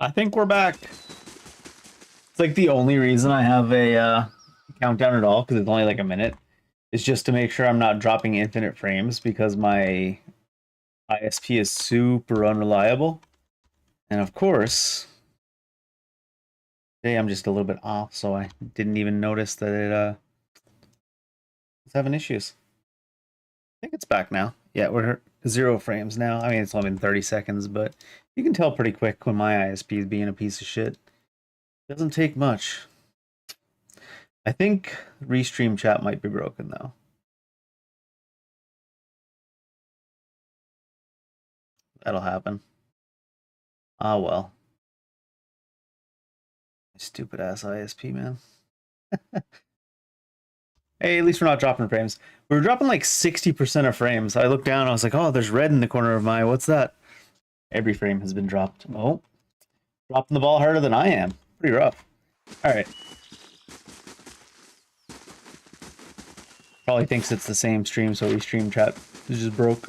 I think we're back. It's like the only reason I have a countdown at all, because it's only like a minute, is just to make sure I'm not dropping infinite frames because my ISP is super unreliable. And of course, today I'm just a little bit off, so I didn't even notice that it was having issues. I think it's back now. Yeah, we're 0 frames now. I mean, it's only been 30 seconds, but you can tell pretty quick when my ISP is being a piece of shit. Doesn't take much. I think Restream chat might be broken though. That'll happen. Ah well. Stupid ass ISP, man. Hey, at least we're not dropping frames. We were dropping like 60% of frames. I looked down, I was like, oh, there's red in the corner of my, what's that? Every frame has been dropped. Oh, dropping the ball harder than I am. Pretty rough. All right. Probably thinks it's the same stream, so Restream chat is just broke.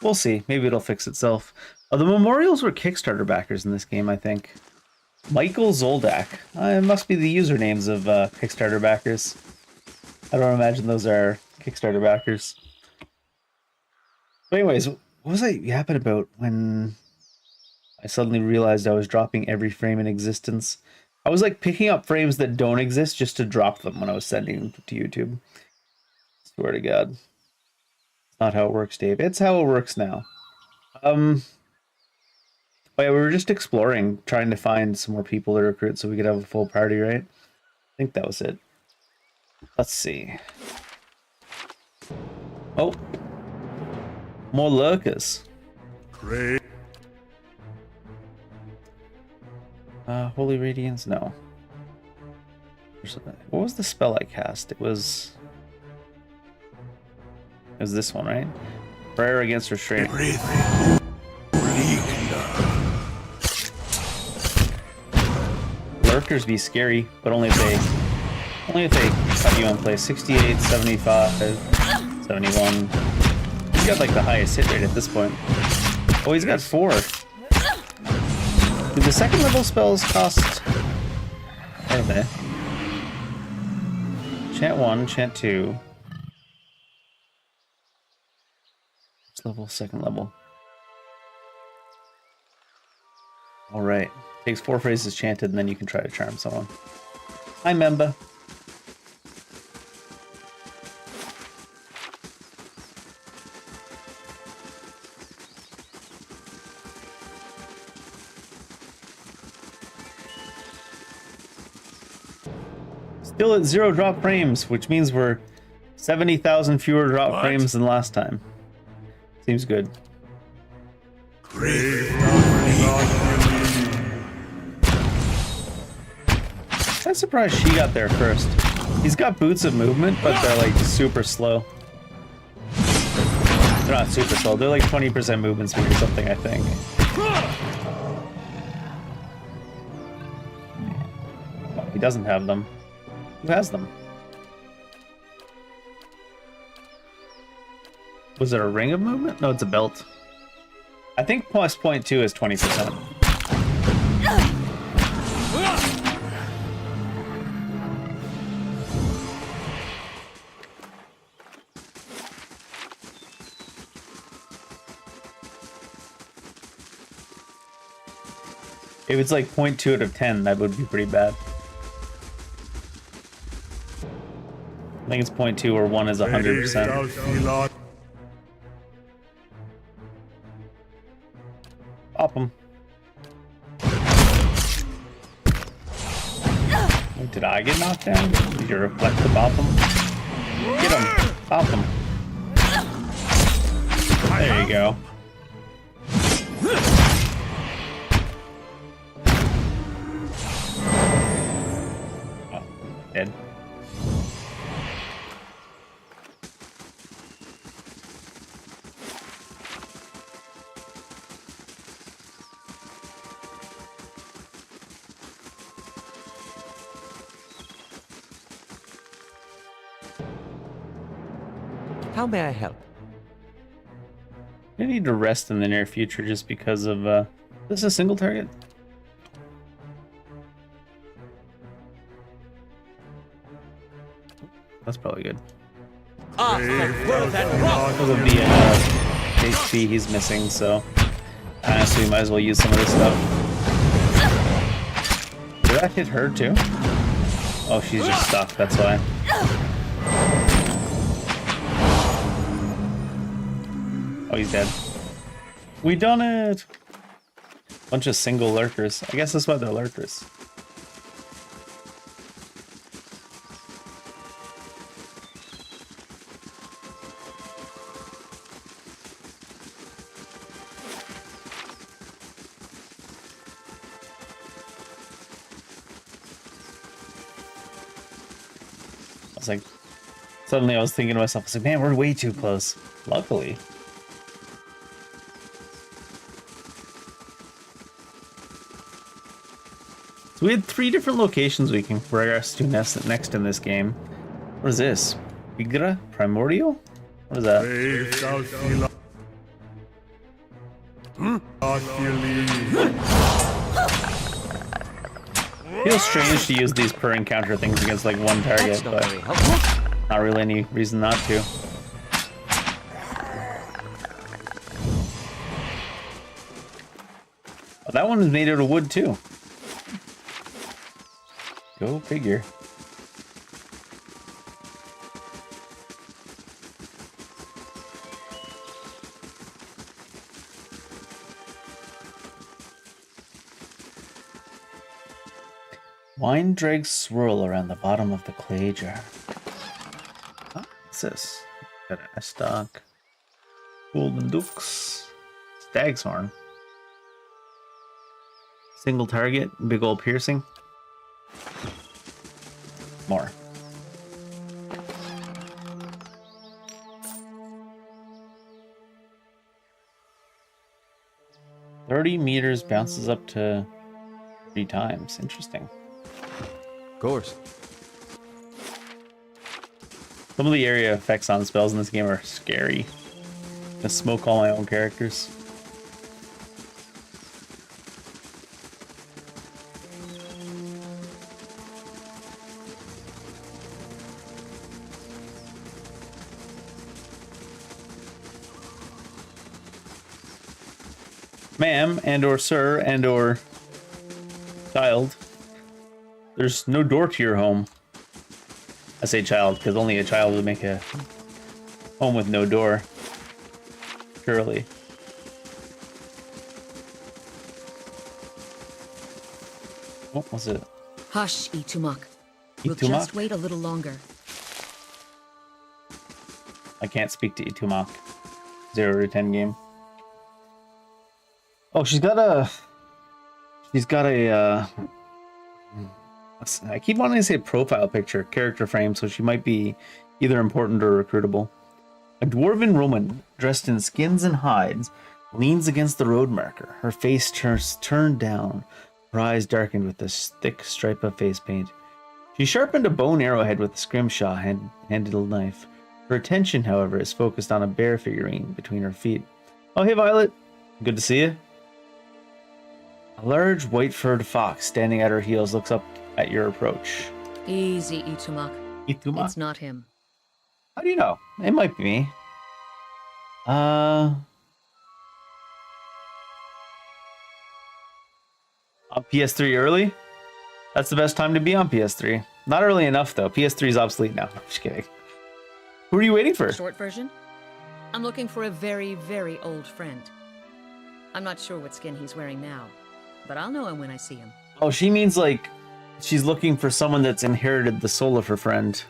We'll see. Maybe it'll fix itself. Oh, the memorials were Kickstarter backers in this game, I think. Michael Zoldak. It must be the usernames of Kickstarter backers. I don't imagine those are Kickstarter backers. But anyways, what was I yapping about when I suddenly realized I was dropping every frame in existence? I was like picking up frames that don't exist just to drop them when I was sending them to YouTube. Swear to God. It's not how it works, Dave. It's how it works now. Oh yeah, we were just exploring, trying to find some more people to recruit so we could have a full party, right? I think that was it. Let's see. Oh. More lurkers. Great. Holy Radiance? No. What was the spell I cast? It was this one, right? Prayer against restraint. Lurkers be scary, but only if they cut you in place. 68, 75, 71. He's got like the highest hit rate at this point. Oh, he's got 4. Do the second level spells cost? What are they? Chant 1, chant 2. First level, second level. Alright. Takes 4 phrases chanted, and then you can try to charm someone. Hi, member. Still at 0 drop frames, which means we're 70,000 fewer drop frames than last time. Seems good. I'm surprised she got there first. He's got boots of movement, but they're like super slow. They're not super slow. They're like 20% movement speed or something, I think. Oh, he doesn't have them. Who has them? Was it a ring of movement? No, it's a belt. I think plus 0.2 is 20%. If it's like 0.2 out of 10, that would be pretty bad. I think it's 0.2 or 1 is 100%. Pop him. Wait, did I get knocked down? Did you reflect the bop him? Get him! Pop him. There you go. Oh, dead. How may I help? I need to rest in the near future just because of, this is a single target? That's probably good. Because of the HP he's missing, so honestly, we might as well use some of this stuff. Did that hit her too? Oh, she's just stuck, that's why. Oh, he's dead. We done it! Bunch of single lurkers. I guess that's why they're lurkers. I was like, suddenly I was thinking to myself, I was like, man, we're way too close. Luckily. So we had 3 different locations we can progress to next in this game. What is this? Bigra? Primordial? What is that? Feels strange to use these per encounter things against like one target, but not really any reason not to. Oh, that one is made out of wood too. Go figure. Wine dregs swirl around the bottom of the clay jar. Oh, what's this? Got an stock. Golden Dukes. Stag's horn. Single target, big old piercing. More. "30 meters bounces up to 3 times. Interesting. Of course. Some of the area effects on spells in this game are scary. I smoke all my own characters. Ma'am, and or sir, and or child, there's no door to your home. I say child, because only a child would make a home with no door. Surely. What was it? Hush, Itumak. We'll Itumak? just wait a little longer. I can't speak to Itumak. 0 to 10 game. Oh, she's got a... I keep wanting to say profile picture, character frame, so she might be either important or recruitable. A dwarven woman, dressed in skins and hides, leans against the road marker. Her face turned down, her eyes darkened with this thick stripe of face paint. She sharpened a bone arrowhead with a scrimshaw handled knife. Her attention, however, is focused on a bear figurine between her feet. Oh, hey, Violet. Good to see you. A large white-furred fox standing at her heels looks up at your approach. Easy, Itumak. Itumak? It's not him. How do you know? It might be me. On PS3 early? That's the best time to be on PS3. Not early enough, though. PS3 is obsolete now. I'm just kidding. Who are you waiting for? Short version? I'm looking for a very, very old friend. I'm not sure what skin he's wearing now, but I'll know him when I see him. Oh, she means like she's looking for someone that's inherited the soul of her friend.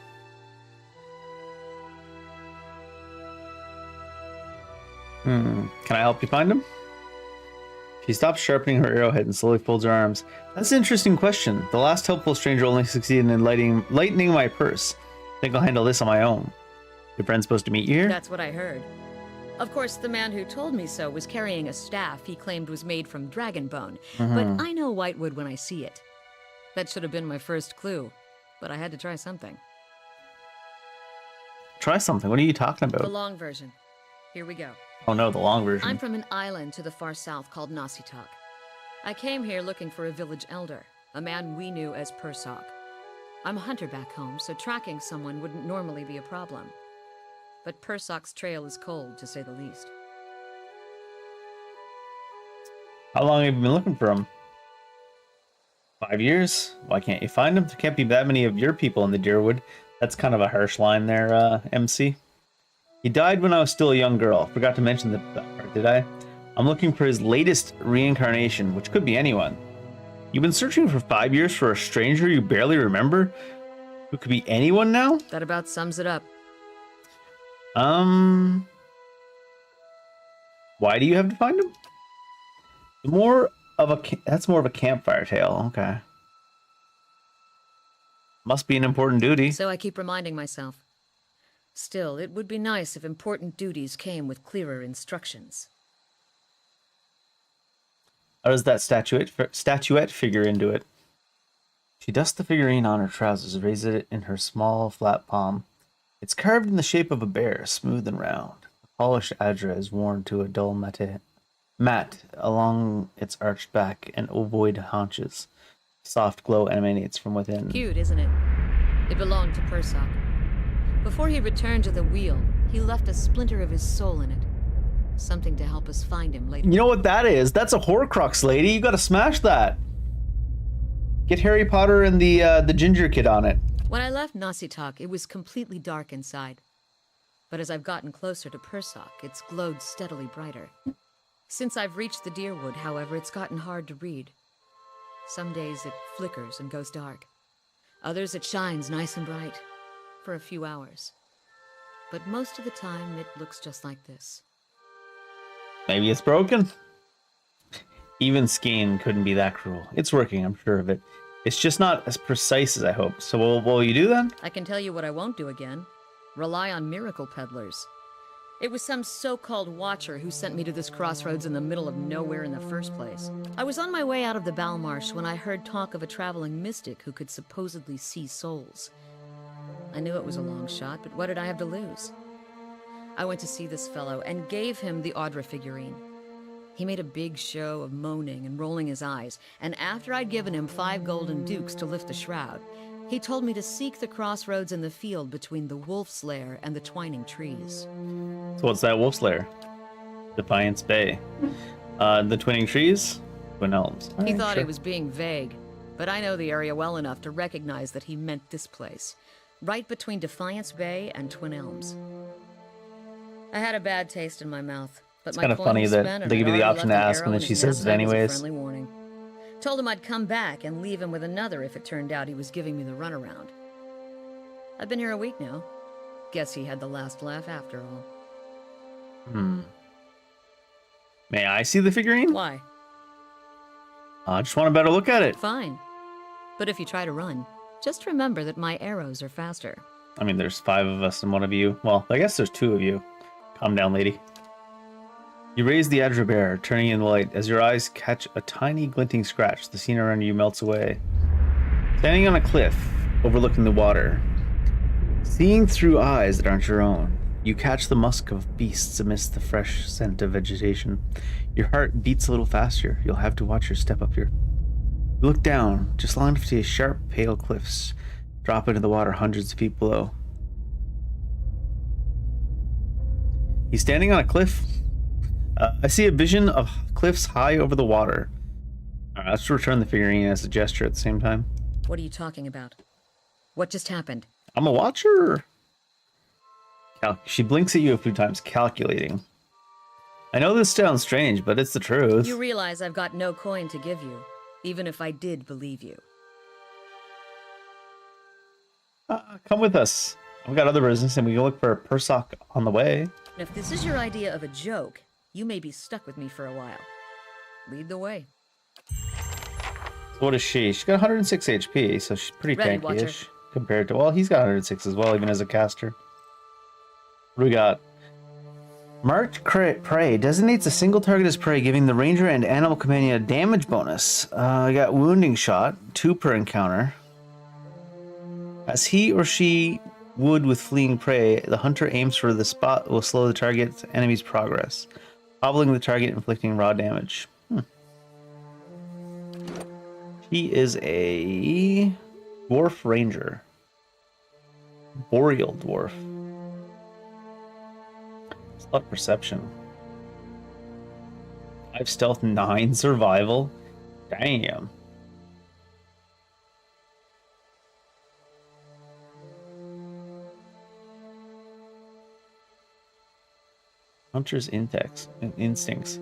Can I help you find him? She stops sharpening her arrowhead and slowly folds her arms. That's an interesting question. The last helpful stranger only succeeded in lightening my purse. Think I'll handle this on my own. Your friend's supposed to meet you here? That's what I heard. Of course, the man who told me so was carrying a staff he claimed was made from dragon bone. But I know Whitewood when I see it. That should have been my first clue, but I had to try something. Try something. What are you talking The about? long version. Here we go. Oh no, the long version. I'm from an island to the far south called Nasitak. I came here looking for a village elder, a man we knew as Persok. I'm a hunter back home, so tracking someone wouldn't normally be a problem. But Persok's trail is cold, to say the least. How long have you been looking for him? 5 years? Why can't you find him? There can't be that many of your people in the Deerwood. That's kind of a harsh line there, MC. He died when I was still a young girl. Forgot to mention that part, did I? I'm looking for his latest reincarnation, which could be anyone. You've been searching for 5 years for a stranger you barely remember? Who could be anyone now? That about sums it up. Why do you have to find him? That's more of a campfire tale. Okay. Must be an important duty. So I keep reminding myself. Still, it would be nice if important duties came with clearer instructions. How does that statuette figure into it? She dusts the figurine on her trousers, raises it in her small, flat palm. It's carved in the shape of a bear, smooth and round. The polished adra is worn to a dull mat along its arched back and ovoid haunches. Soft glow emanates from within. Cute, isn't it? It belonged to Persok. Before he returned to the wheel, he left a splinter of his soul in it. Something to help us find him later. You know what that is? That's a Horcrux, lady. You gotta smash that. Get Harry Potter and the ginger kid on it. When I left Nasitak, it was completely dark inside. But as I've gotten closer to Persok, it's glowed steadily brighter. Since I've reached the Deerwood, however, it's gotten hard to read. Some days it flickers and goes dark. Others it shines nice and bright. For a few hours. But most of the time, it looks just like this. Maybe it's broken. Even Skane couldn't be that cruel. It's working, I'm sure of it. It's just not as precise as I hoped. So what will you do then? I can tell you what I won't do again. Rely on miracle peddlers. It was some so-called watcher who sent me to this crossroads in the middle of nowhere in the first place. I was on my way out of the Balmarsh when I heard talk of a traveling mystic who could supposedly see souls. I knew it was a long shot, but what did I have to lose? I went to see this fellow and gave him the Audra figurine. He made a big show of moaning and rolling his eyes, and after I'd given him 5 golden dukes to lift the shroud, he told me to seek the crossroads in the field between the wolf's lair and the twining trees. So what's that wolf's lair? Defiance Bay. The twinning trees? Twin Elms. He Alright, thought sure. he was being vague, but I know the area well enough to recognize that he meant this place. Right between Defiance Bay and Twin Elms. I had a bad taste in my mouth, but It's my kind of coin funny was that spent and they give you I'd the already option left to an ask arrow and then in she his says it knapsack as a anyways. friendly warning. Told him I'd come back and leave him with another if it turned out he was giving me the runaround. I've been here a week now. Guess he had the last laugh after all. May I see the figurine? Why? I just want a better look at it. Fine. But if you try to run, just remember that my arrows are faster. I mean, there's 5 of us and 1 of you. Well, I guess there's 2 of you. Calm down, lady. You raise the Adra bear, turning in the light. As your eyes catch a tiny glinting scratch, the scene around you melts away. Standing on a cliff, overlooking the water, seeing through eyes that aren't your own, you catch the musk of beasts amidst the fresh scent of vegetation. Your heart beats a little faster. You'll have to watch your step up here. You look down, just long enough to see sharp, pale cliffs drop into the water hundreds of feet below. He's standing on a cliff. I see a vision of cliffs high over the water. All right, let's return the figurine as a gesture at the same time. What are you talking about? What just happened? I'm a watcher. She blinks at you a few times, calculating. I know this sounds strange, but it's the truth. You realize I've got no coin to give you, even if I did believe you. Come with us. I've got other business, and we can look for a Persok on the way. And if this is your idea of a joke, you may be stuck with me for a while. Lead the way. So what is she? She's got 106 HP, so she's pretty Ready, tanky-ish compared to... Well, he's got 106 as well, even as a caster. What do we got? Marked prey designates a single target as prey, giving the ranger and animal companion a damage bonus. I got wounding shot, 2 per encounter. As he or she wood with fleeing prey. The hunter aims for the spot will slow the target's enemy's progress, hobbling the target, inflicting raw damage. He is a dwarf ranger. Boreal dwarf. It's a lot of perception. 5 stealth, 9 survival. Damn. Hunter's instincts.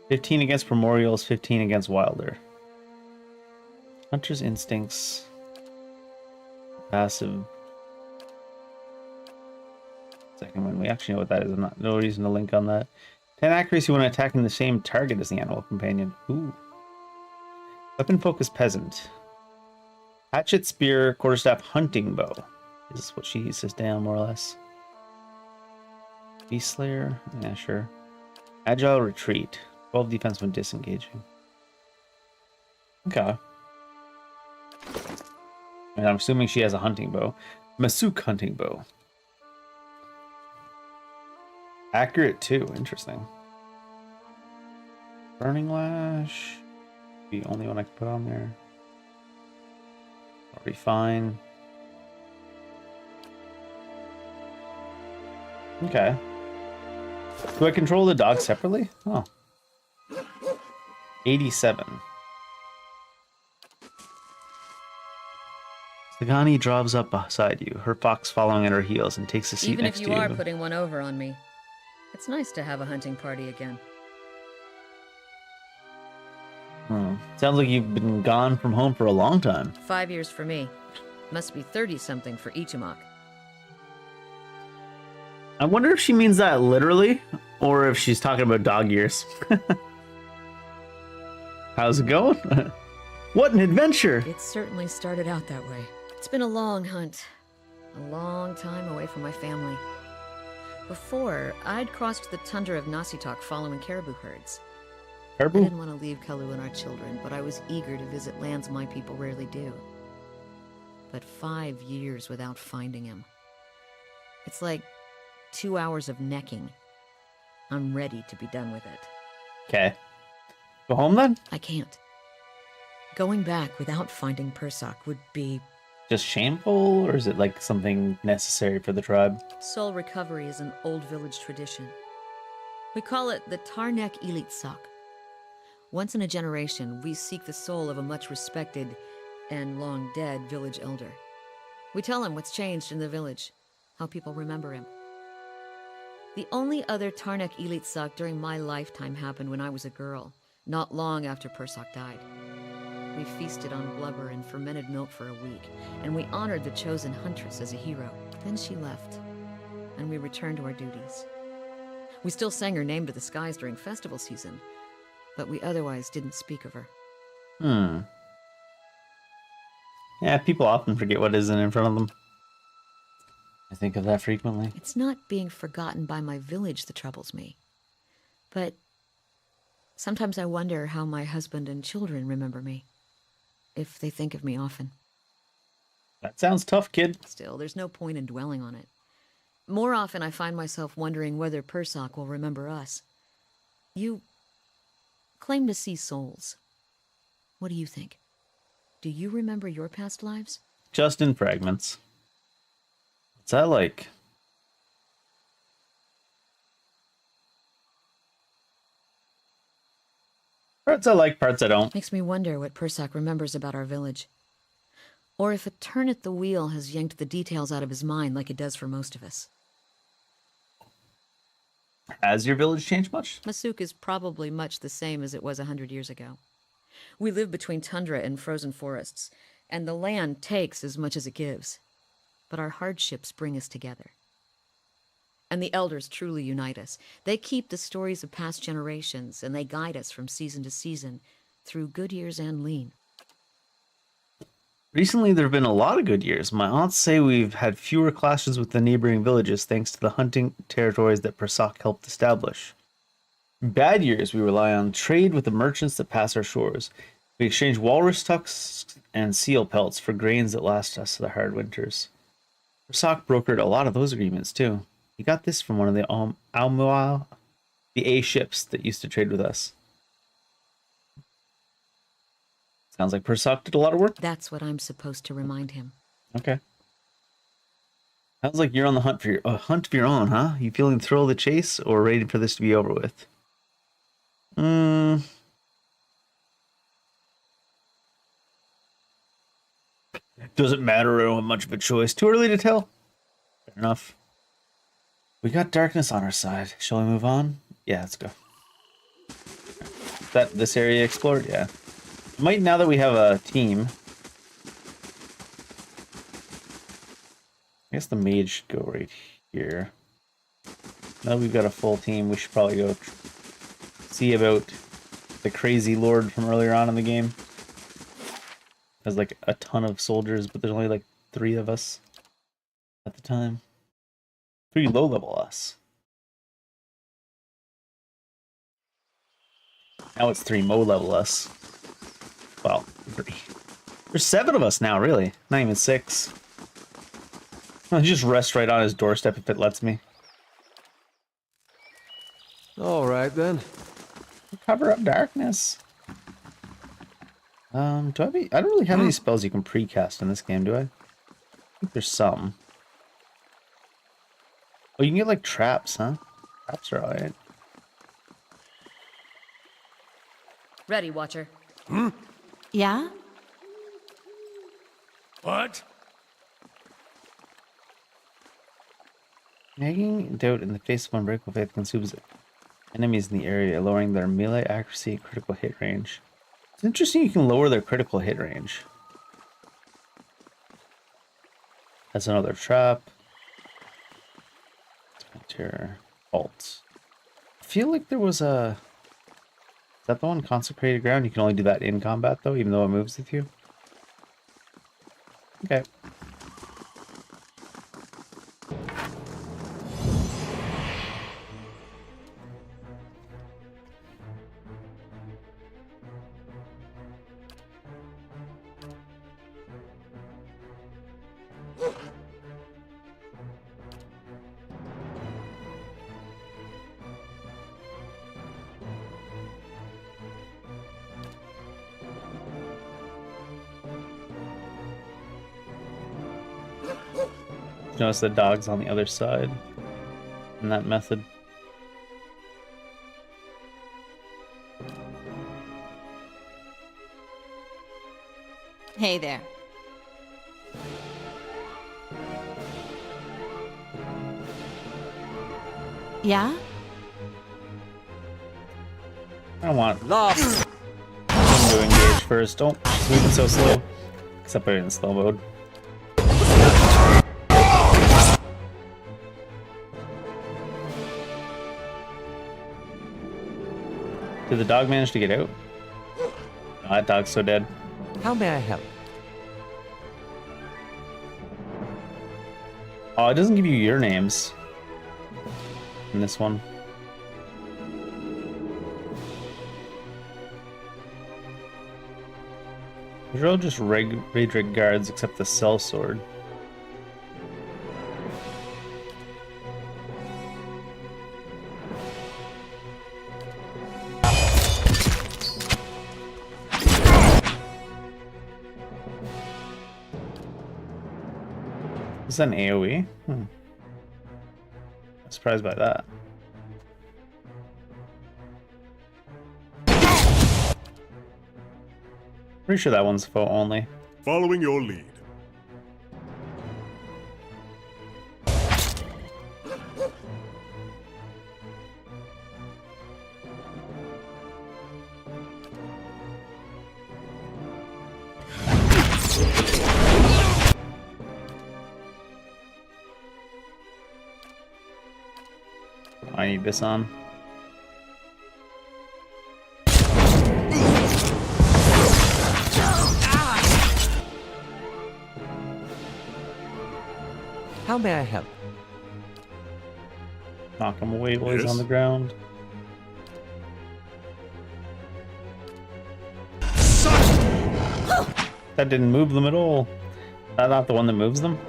15 against primordials, 15 against wilder. Hunter's instincts. Passive. Second one. We actually know what that is. No reason to link on that. 10 accuracy when attacking the same target as the animal companion. Ooh. Weapon focus peasant. Hatchet, spear, quarterstaff, hunting bow. Is what she says down, more or less. Beast Slayer? Yeah, sure. Agile retreat. 12 defense when disengaging. Okay. And I'm assuming she has a hunting bow. Masuk hunting bow. Accurate too. Interesting. Burning Lash. The only one I can put on there. That'll be fine. Okay. Do I control the dog separately? Oh. 87. Sagani drives up beside you, her fox following at her heels, and takes a seat Even next if to you you. are putting one over on me, it's nice to have a hunting party again. Sounds like you've been gone from home for a long time. 5 years for me. Must be 30-something for Ichimak. I wonder if she means that literally, or if she's talking about dog years. How's it going? What an adventure! It certainly started out that way. It's been a long hunt. A long time away from my family. Before, I'd crossed the tundra of Nasitok following caribou herds. I Caribou? didn't want to leave Kalu and our children, but I was eager to visit lands my people rarely do. But 5 years without finding him. It's like 2 hours of necking. I'm ready to be done with it. Okay. Go home then? I can't. Going back without finding Persak would be... Just shameful, or is it like something necessary for the tribe? Soul recovery is an old village tradition. We call it the Tarnek Ilitsak. Once in a generation, we seek the soul of a much respected and long dead village elder. We tell him what's changed in the village, how people remember him. The only other Tarnek Ilitsak during my lifetime happened when I was a girl, not long after Persak died. We feasted on blubber and fermented milk for a week, and we honored the chosen huntress as a hero. Then she left, and we returned to our duties. We still sang her name to the skies during festival season, but we otherwise didn't speak of her. Yeah, people often forget what isn't in front of them. I think of that frequently. It's not being forgotten by my village that troubles me, but sometimes I wonder how my husband and children remember me, if they think of me often. That sounds tough, kid. Still, there's no point in dwelling on it. More often I find myself wondering whether Persak will remember us. You claim to see souls. What do you think? Do you remember your past lives? Just in fragments. What's that like? Parts I like, parts I don't. Makes me wonder what Persak remembers about our village. Or if a turn at the wheel has yanked the details out of his mind like it does for most of us. Has your village changed much? Masuk is probably much the same as it was 100 years ago. We live between tundra and frozen forests, and the land takes as much as it gives. But our hardships bring us together. And the elders truly unite us. They keep the stories of past generations, and they guide us from season to season, through good years and lean. Recently, there have been a lot of good years. My aunts say we've had fewer clashes with the neighboring villages thanks to the hunting territories that Persak helped establish. Bad years, we rely on trade with the merchants that pass our shores. We exchange walrus tusks and seal pelts for grains that last us the hard winters. Sock brokered a lot of those agreements too. He got this from one of the Almoa, the A ships that used to trade with us. Sounds like Persock did a lot of work. That's what I'm supposed to remind him. Okay. Sounds like you're on the hunt for your hunt of your own, huh? You feeling the thrill of the chase or ready for this to be over with? Doesn't matter. I don't have much of a choice. Too early to tell. Fair enough. We got darkness on our side. Shall we move on? Yeah, let's go. Is that this area explored? Yeah. Might now that we have a team. I guess the mage should go right here. Now that we've got a full team, we should probably go see about the crazy lord from earlier on in the game. Has like a ton of soldiers, but there's only like 3 of us at the time. 3 low level us. Now it's 3 mo level us. Well, 3. There's 7 of us now, really. Not even 6. I'll just rest right on his doorstep if it lets me. All right then. Cover up darkness. I don't really have any spells you can precast in this game, do I? I think there's some. Oh, you can get like traps, huh? Traps are alright. Ready, Watcher. Yeah? What? Nagging doubt in the face of unbreakable faith consumes enemies in the area, lowering their melee accuracy and critical hit range. It's interesting you can lower their critical hit range. That's another trap. Splinter. Alt. I feel like there was a... Is that the one? Consecrated ground? You can only do that in combat though, even though it moves with you? Okay. Notice the dog's on the other side in that method. Hey there. Yeah? I don't want Laugh. him to engage first. Don't move it so slow. Except for in slow mode. Did the dog manage to get out? Oh, that dog's so dead. How may I help? Oh, it doesn't give you your names in this one. These are all just Raedric guards except the Cell Sword. Is that an AoE? I'm surprised by that. Pretty sure that one's foe only. Following your lead. I need this on. How may I help? Knock him away while he's Yes? on the ground. That didn't move them at all. Is that not the one that moves them?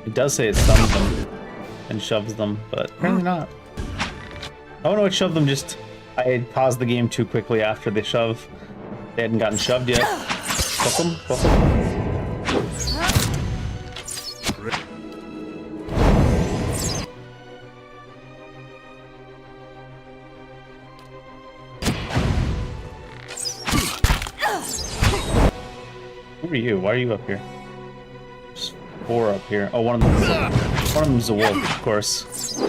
It does say it stuns them and shoves them, but apparently not. Oh no, it shoved them just... I had paused the game too quickly after they shove. They hadn't gotten shoved yet. Book them, book them. Who are you? Why are you up here? There's 4 up here. Oh, one of them's a wolf, of course.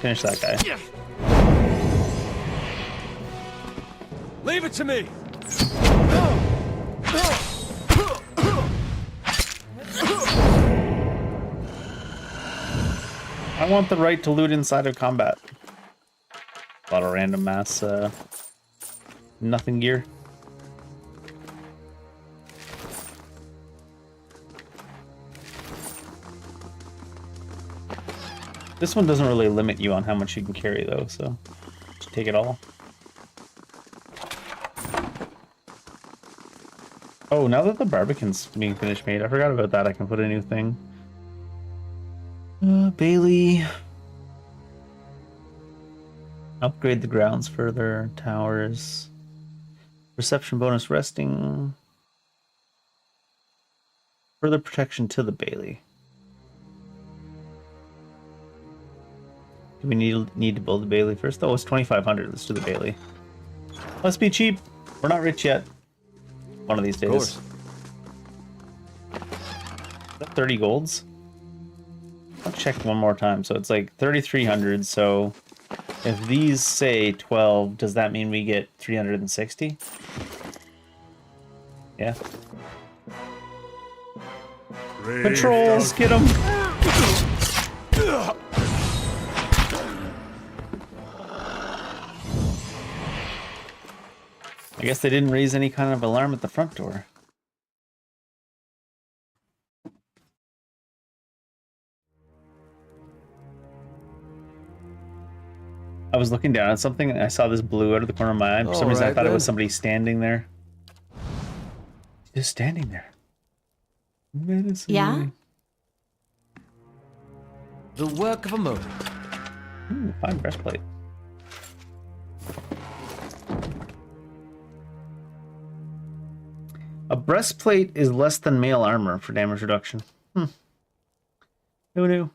Finish that guy. Leave it to me! I want the right to loot inside of combat. A lot of random mass, nothing gear. This one doesn't really limit you on how much you can carry, though, so just take it all. Oh, now that the Barbican's being finished made, I forgot about that. I can put a new thing. Bailey. Upgrade the grounds further. Towers. Reception bonus resting. Further protection to the Bailey. Do we need to build the Bailey first? Oh, it's 2,500. Let's do the Bailey. Let's be cheap. We're not rich yet. One of these days. Is that 30 golds? I'll check one more time. So it's like 3,300. So if these say 12, does that mean we get 360? Yeah. Patrols, get them! I guess they didn't raise any kind of alarm at the front door. I was looking down at something and I saw this blue out of the corner of my eye. For some reason I thought it was somebody standing there. Just standing there. Medicine. Yeah? The work of a moment. Fine breastplate. A breastplate is less than mail armor for damage reduction. Who knew?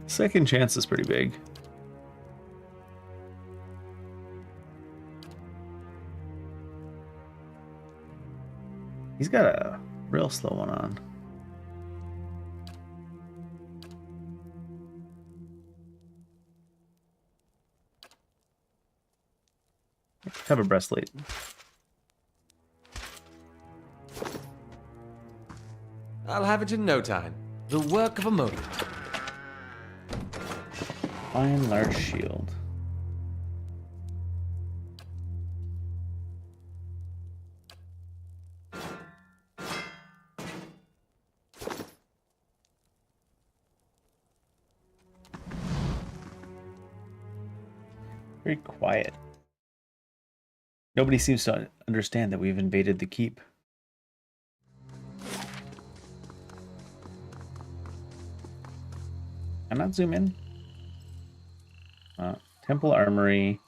Second chance is pretty big. He's got a real slow one on. Have a breastplate. I'll have it in no time. The work of a moment. Iron large shield. Very quiet. Nobody seems to understand that we've invaded the keep. Can I not zoom in? Temple Armory,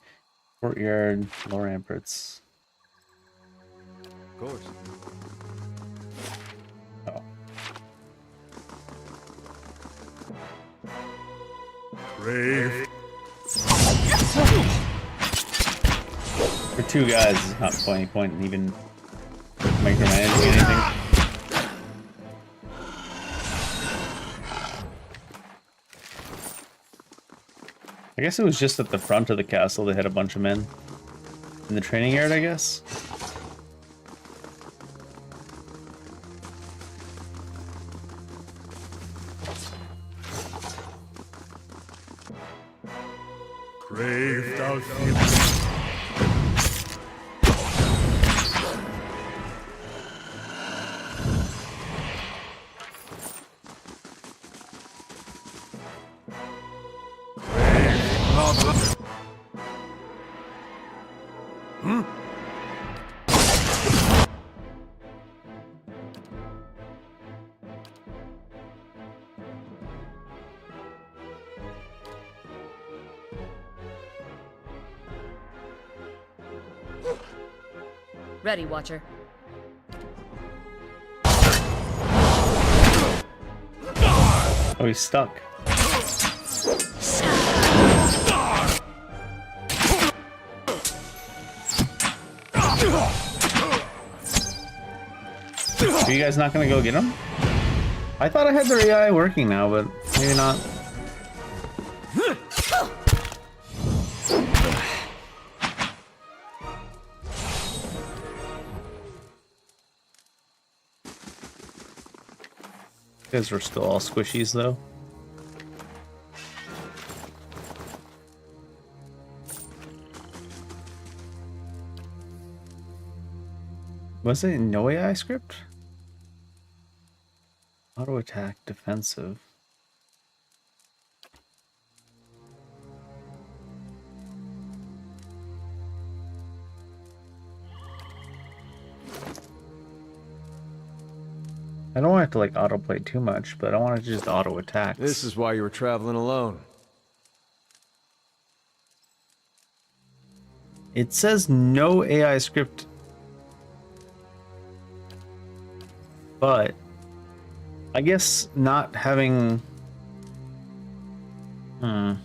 Courtyard, Lower Ramparts. Of course. Oh. Brave. For 2 guys, it's not any point in even micromanaging anything. I guess it was just at the front of the castle they had a bunch of men. In the training yard, I guess? Brave thou seest. Ready, Watcher. Oh, he's stuck. Are you guys not gonna go get him? I thought I had their AI working now, but maybe not. You guys are still all squishies, though. Was it no AI script? Auto attack, defensive. I don't want it to like autoplay too much, but I want it to just auto attack. This is why you were traveling alone. It says no AI script, but I guess not having. I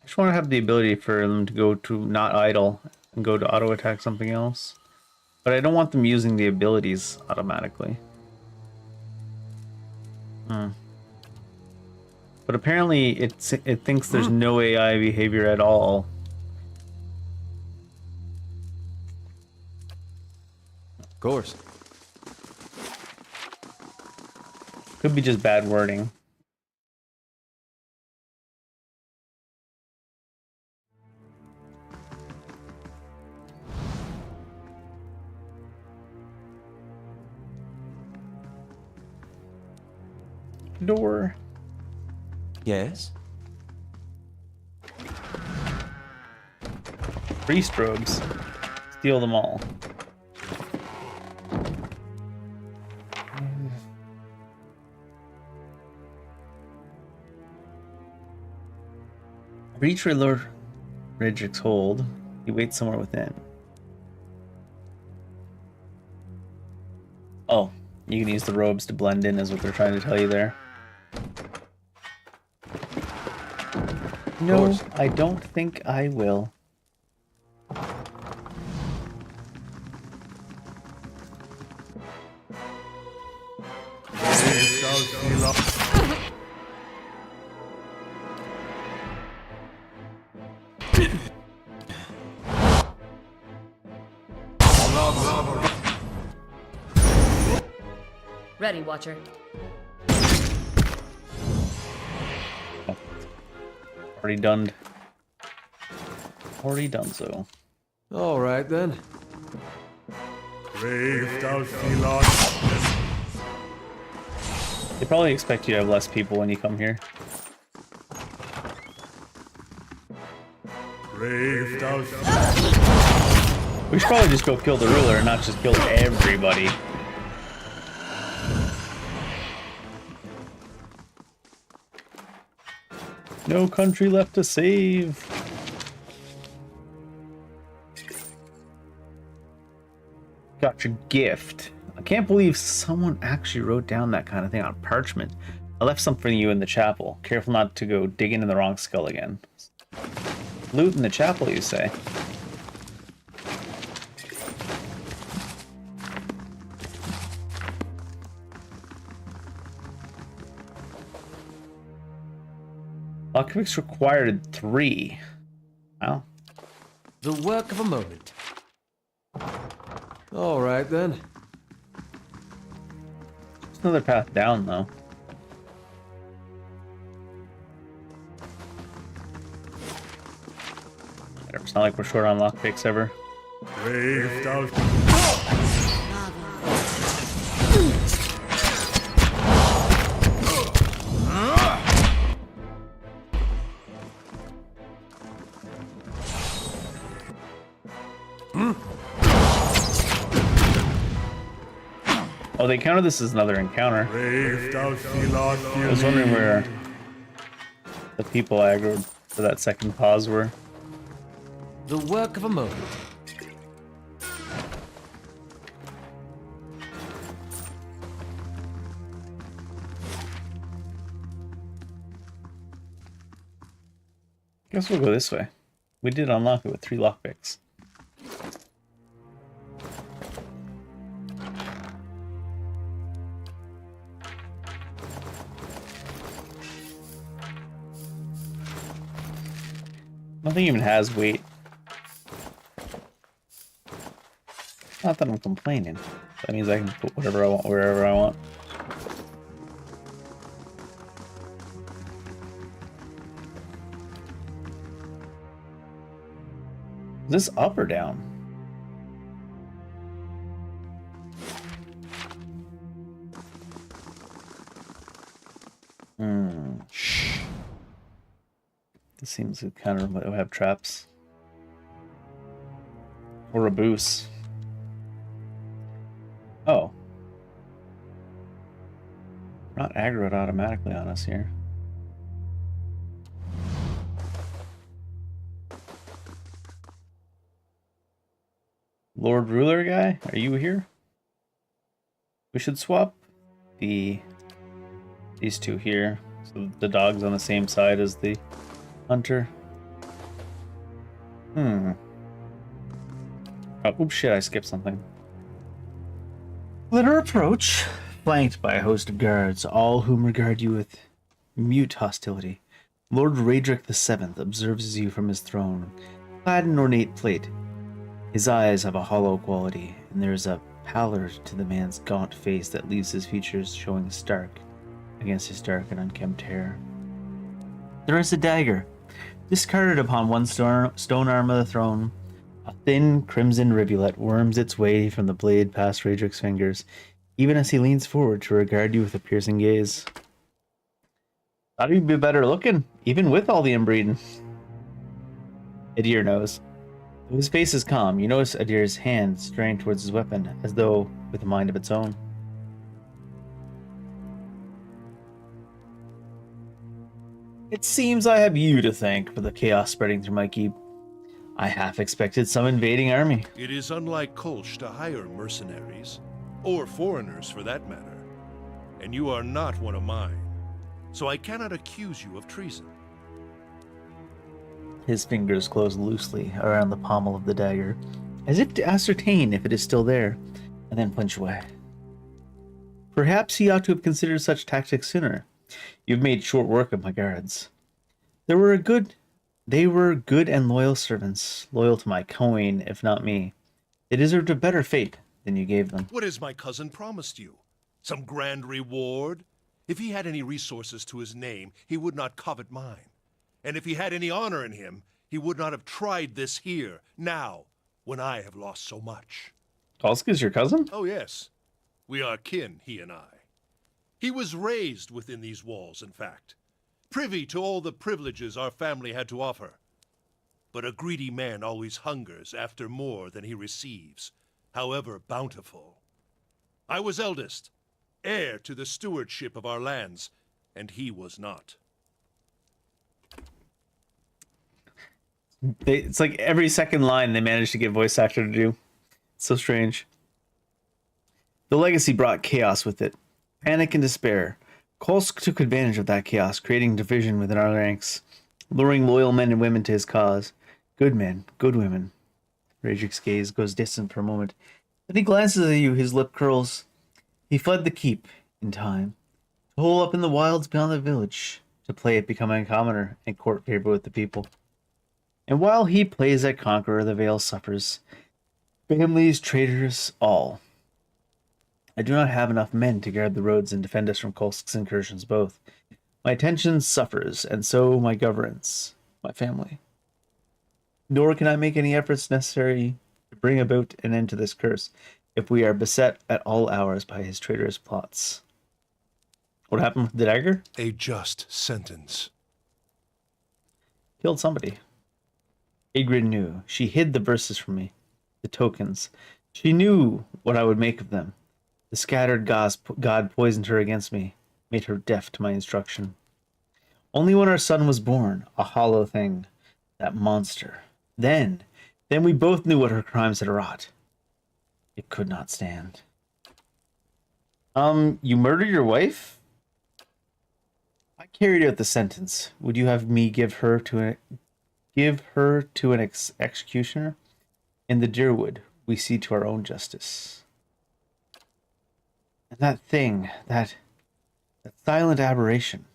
just want to have the ability for them to go to not idle and go to auto attack something else, but I don't want them using the abilities automatically. But apparently it thinks there's no AI behavior at all. Of course. Could be just bad wording. Door. Yes? Free strobes. Steal them all. Reach where Lord Redrick's hold. He waits somewhere within. Oh, you can use the robes to blend in, is what they're trying to tell you there. No, I don't think I will. Ready, Watcher. Already done. Already done so. All right, then. Brave thou Felon. They probably expect you to have less people when you come here. Brave thou. We should probably just go kill the ruler and not just kill everybody. No country left to save. Got your gift. I can't believe someone actually wrote down that kind of thing on parchment. I left some for you in the chapel. Careful not to go digging in the wrong skull again. Loot in the chapel, you say? Lockpicks required 3. Wow. The work of a moment. All right, then. There's another path down, though. It's not like we're short on lockpicks ever. Brave thou. Oh, they counted this as another encounter. Brave thou I was wondering where the people aggroed. for that second pause were. The work of a moment. Guess we'll go this way. We did unlock it with 3 lockpicks. Nothing even has weight. Not that I'm complaining. That means I can put whatever I want wherever I want. Is this up or down? This seems to kind of have traps. Or a boost. Oh. Not aggroed automatically on us here. Lord Ruler guy, are you here? We should swap these two here. So the dog's on the same side as the hunter. Oh, oops, shit, I skipped something. Let her approach, flanked by a host of guards, all whom regard you with mute hostility. Lord Raedric VII observes you from his throne, clad in ornate plate. His eyes have a hollow quality, and there is a pallor to the man's gaunt face that leaves his features showing stark against his dark and unkempt hair. There is a dagger, discarded upon one stone arm of the throne. A thin crimson rivulet worms its way from the blade past Raedric's fingers, even as he leans forward to regard you with a piercing gaze. Thought he'd be better looking, even with all the inbreeding. Adir knows. Though his face is calm, you notice Adir's hand straying towards his weapon, as though with a mind of its own. It seems I have you to thank for the chaos spreading through my keep. I half expected some invading army. It is unlike Kolsch to hire mercenaries, or foreigners for that matter. And you are not one of mine, so I cannot accuse you of treason. His fingers close loosely around the pommel of the dagger, as if to ascertain if it is still there, and then punch away. Perhaps he ought to have considered such tactics sooner. You've made short work of my guards. They were good and loyal servants, loyal to my coin, if not me. They deserved a better fate than you gave them. What has my cousin promised you? Some grand reward? If he had any resources to his name, he would not covet mine. And if he had any honor in him, he would not have tried this here, now, when I have lost so much. Kalska's your cousin? Oh yes, we are kin, he and I. He was raised within these walls, in fact, privy to all the privileges our family had to offer. But a greedy man always hungers after more than he receives, however bountiful. I was eldest, heir to the stewardship of our lands, and he was not. It's like every second line they managed to get voice actor to do. It's so strange. The legacy brought chaos with it. Panic and despair. Kolsk took advantage of that chaos, creating division within our ranks, luring loyal men and women to his cause. Good men, good women. Raedric's gaze goes distant for a moment. Then he glances at you, his lip curls. He fled the keep in time, to hole up in the wilds beyond the village, to play at becoming a commoner and court favor with the people. And while he plays at conqueror, the Vale suffers. Families, traitors, all. I do not have enough men to guard the roads and defend us from Kolsk's incursions both. My attention suffers, and so my governance, my family. Nor can I make any efforts necessary to bring about an end to this curse, if we are beset at all hours by his traitorous plots. What happened with the dagger? A just sentence. Killed somebody. Ygritte knew. She hid the verses from me, the tokens. She knew what I would make of them. The scattered god poisoned her against me, made her deaf to my instruction. Only when our son was born, a hollow thing, that monster. Then we both knew what her crimes had wrought. It could not stand. You murdered your wife? I carried out the sentence. Would you have me give her to an executioner? In the Deerwood, we see to our own justice. And that thing, that silent aberration,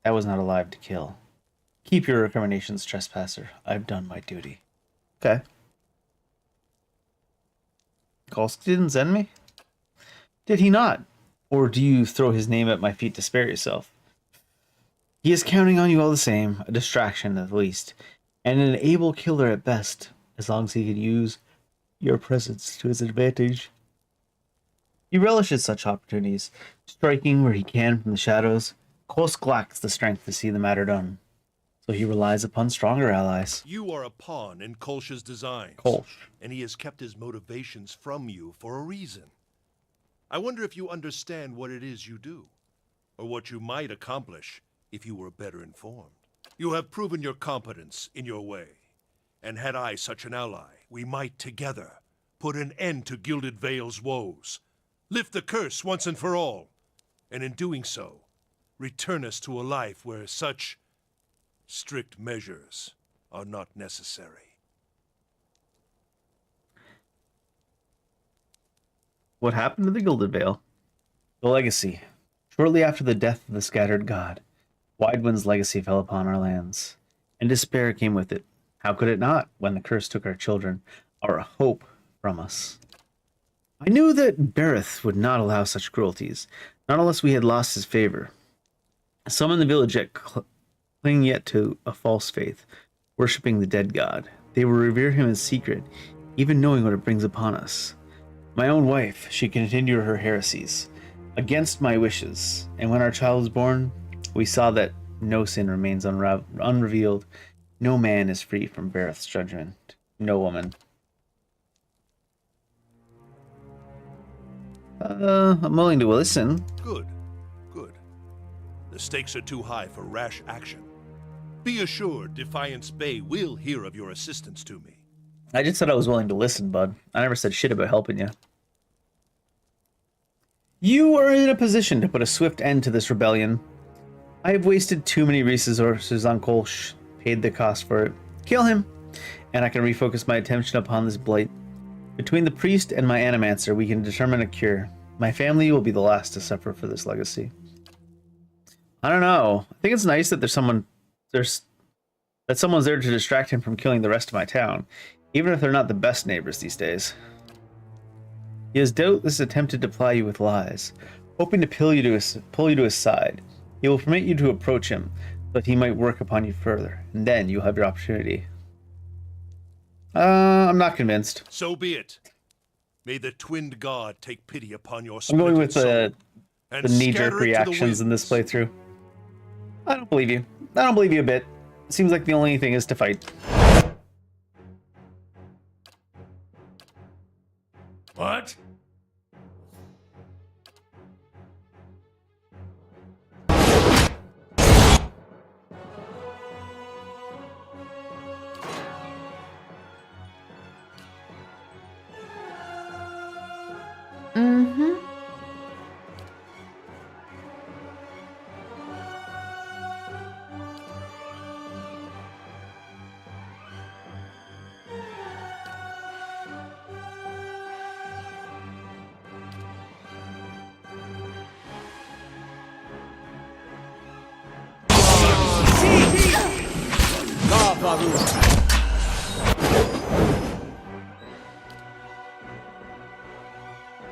that was not alive to kill. Keep your recriminations, trespasser. I've done my duty. Okay. Kolsk didn't send me? Did he not? Or do you throw his name at my feet to spare yourself? He is counting on you all the same, a distraction at least, and an able killer at best, as long as he can use your presence to his advantage. He relishes such opportunities, striking where he can from the shadows. Kolsk lacks the strength to see the matter done, so he relies upon stronger allies. You are a pawn in Kolsch's designs. Kolsch. And he has kept his motivations from you for a reason. I wonder if you understand what it is you do, or what you might accomplish if you were better informed. You have proven your competence in your way, and had I such an ally, we might together put an end to Gilded Vale's woes, lift the curse once and for all, and in doing so, return us to a life where such strict measures are not necessary. What happened to the Gilded Vale? The legacy. Shortly after the death of the scattered god, Widewind's legacy fell upon our lands, and despair came with it. How could it not, when the curse took our children, our hope from us? I knew that Berith would not allow such cruelties, not unless we had lost his favor. Some in the village yet cling yet to a false faith, worshipping the dead god. They will revere him in secret, even knowing what it brings upon us. My own wife, she continued her heresies, against my wishes, and when our child was born, we saw that no sin remains unrevealed. No man is free from Berith's judgment. No woman. I'm willing to listen. Good, good. The stakes are too high for rash action. Be assured Defiance Bay will hear of your assistance to me. I just said I was willing to listen, bud. I never said shit about helping you. You are in a position to put a swift end to this rebellion. I have wasted too many resources on Kolsch, paid the cost for it. Kill him, and I can refocus my attention upon this blight. Between the priest and my animancer, we can determine a cure. My family will be the last to suffer for this legacy. I don't know. I think it's nice that someone's there to distract him from killing the rest of my town, even if they're not the best neighbors these days. He has doubtless attempted to ply you with lies, hoping to pull you to his side. He will permit you to approach him, so that he might work upon you further, and then you'll have your opportunity. I'm not convinced. So be it. May the twinned god take pity upon your I'm going with splintered the soul and knee-jerk scatter it to the reactions in this winds. playthrough. I don't believe you. I don't believe you a bit. It seems like the only thing is to fight. What? Mm-hmm.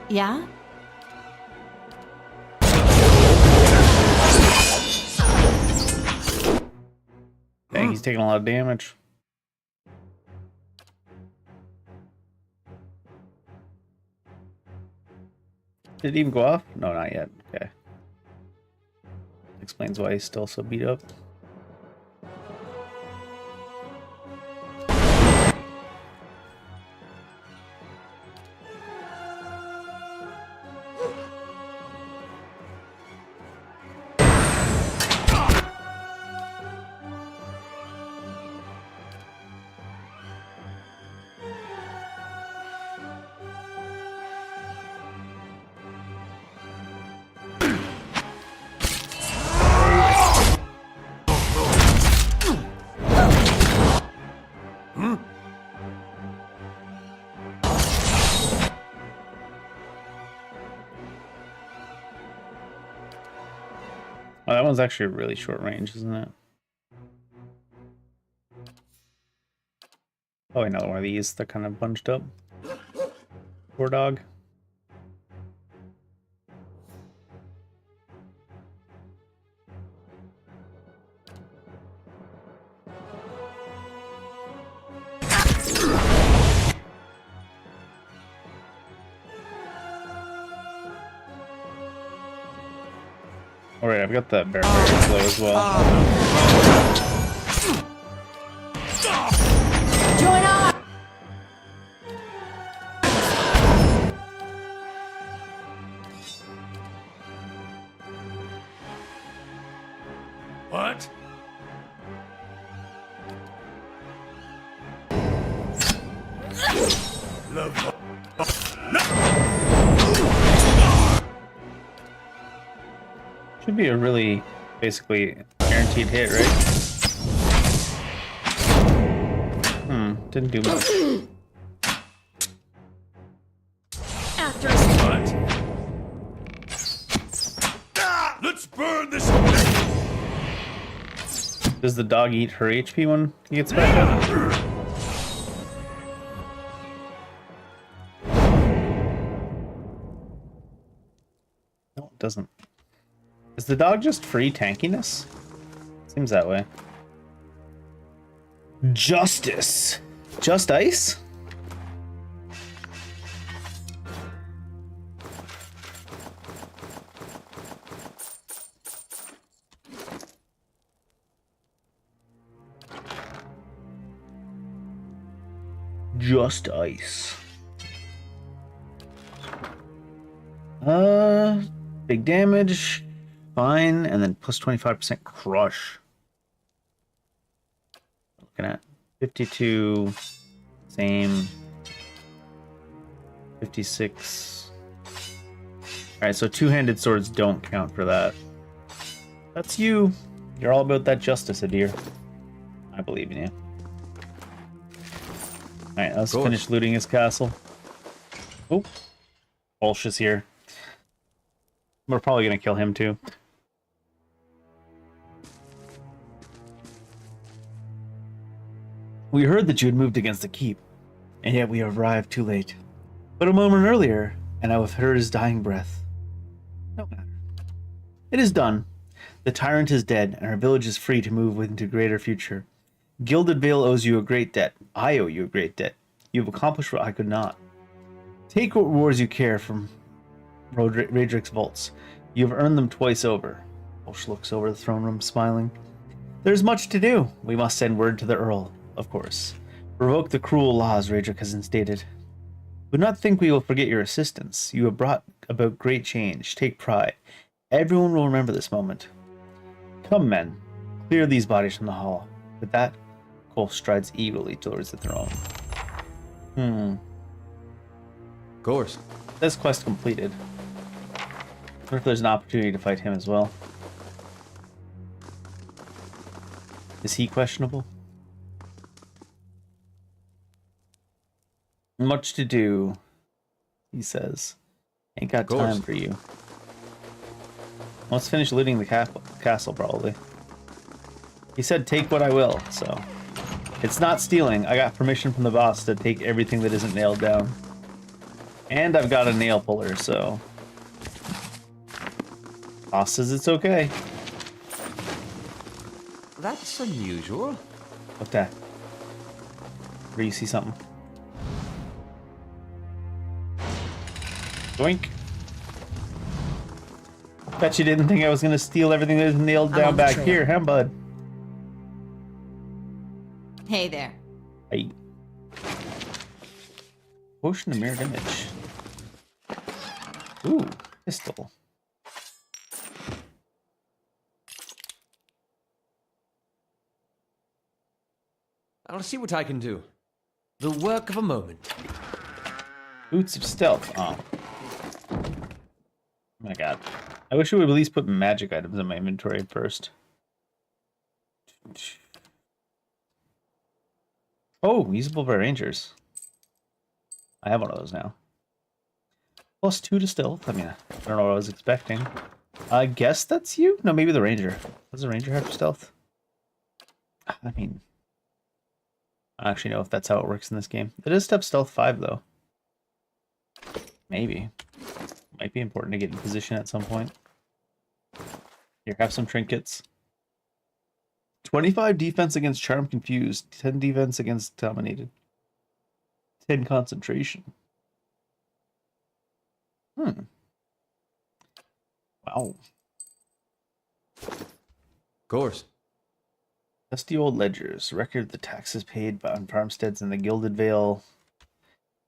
Yeah? Dang, he's taking a lot of damage. Did it even go off? No, not yet. Okay. Explains why he's still so beat up. Oh, that one's actually really short range, isn't it? Oh, another one of these. They're kind of bunched up. Poor dog. Alright, I've got that barbarian flow as well. Join up! What? Love. Should be a really, basically, guaranteed hit, right? Didn't do much. After us. What? Let's burn this away. Does the dog eat her HP when he gets back up? No, it doesn't. Is the dog just free tankiness? Seems that way. Justice. Just ice? Just ice. Big damage. Fine, and then plus 25% crush. Looking at 52, same, 56. Alright, so two-handed swords don't count for that. That's you. You're all about that justice, Adir. I believe in you. Alright, let's finish looting his castle. Oh, Walsh is here. We're probably gonna kill him too. We heard that you had moved against the keep, and yet we arrived too late. But a moment earlier, and I have heard his dying breath. No matter. It is done. The tyrant is dead, and our village is free to move into a greater future. Gilded Vale owes you a great debt. I owe you a great debt. You have accomplished what I could not. Take what rewards you care from Radric's vaults. You have earned them twice over. Walsh looks over the throne room, smiling. There's much to do. We must send word to the Earl. Of course. Revoke the cruel laws Radric has instated. Do not think we will forget your assistance. You have brought about great change. Take pride. Everyone will remember this moment. Come, men. Clear these bodies from the hall. With that, Cole strides eagerly towards the throne. Of course. This quest completed. I wonder if there's an opportunity to fight him as well. Is he questionable? Much to do, he says. Ain't got time for you. Let's finish looting the castle, probably. He said, take what I will, so... It's not stealing. I got permission from the boss to take everything that isn't nailed down. And I've got a nail puller, so... Boss says it's okay. That's unusual. What's that? Where you see something? Doink. Bet you didn't think I was gonna steal everything that is nailed down back here, huh, bud? Hey there. Hey. Potion of mirrored image. Ooh, pistol. I'll see what I can do. The work of a moment. Boots of stealth. Oh. Oh my god. I wish I would at least put magic items in my inventory first. Oh, usable by rangers. I have one of those now. +2 to stealth. I mean, I don't know what I was expecting. I guess that's you? No, maybe the ranger. Does the ranger have stealth? I mean, I don't actually know if that's how it works in this game. It is step stealth 5, though. Maybe. Might be important to get in position at some point. Here, have some trinkets. 25 defense against Charm Confused. 10 defense against Dominated. 10 concentration. Hmm. Wow. Of course. Dusty old ledgers. Record the taxes paid on farmsteads in the Gilded Vale.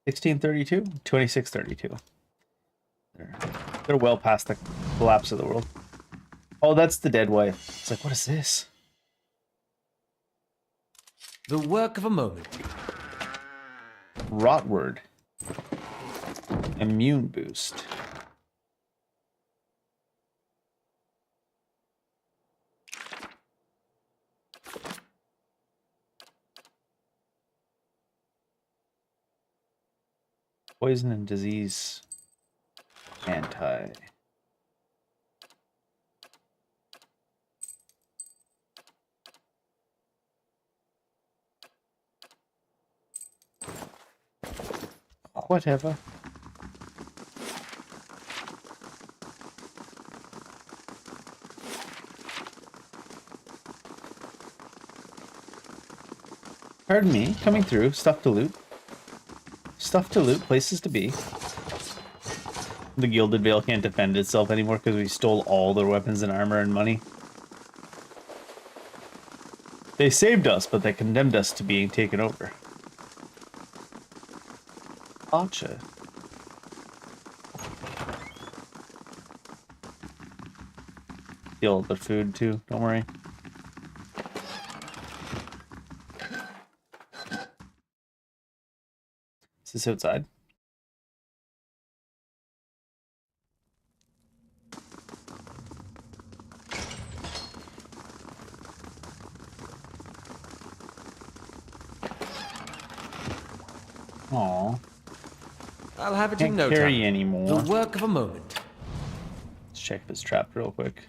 1632? 2632. They're well past the collapse of the world. Oh, that's the dead wife. It's like, what is this? The work of a moment. Rotword. Immune boost. Poison and disease. Anti. Whatever. Pardon me, coming through. Stuff to loot. Stuff to loot, places to be. The Gilded Vale can't defend itself anymore because we stole all their weapons and armor and money. They saved us, but they condemned us to being taken over. Gotcha. Steal the food too, don't worry. Is this outside? Aw. I'll have it in Can't no carry time. anymore. The work of a moment. Let's check if it's trapped real quick.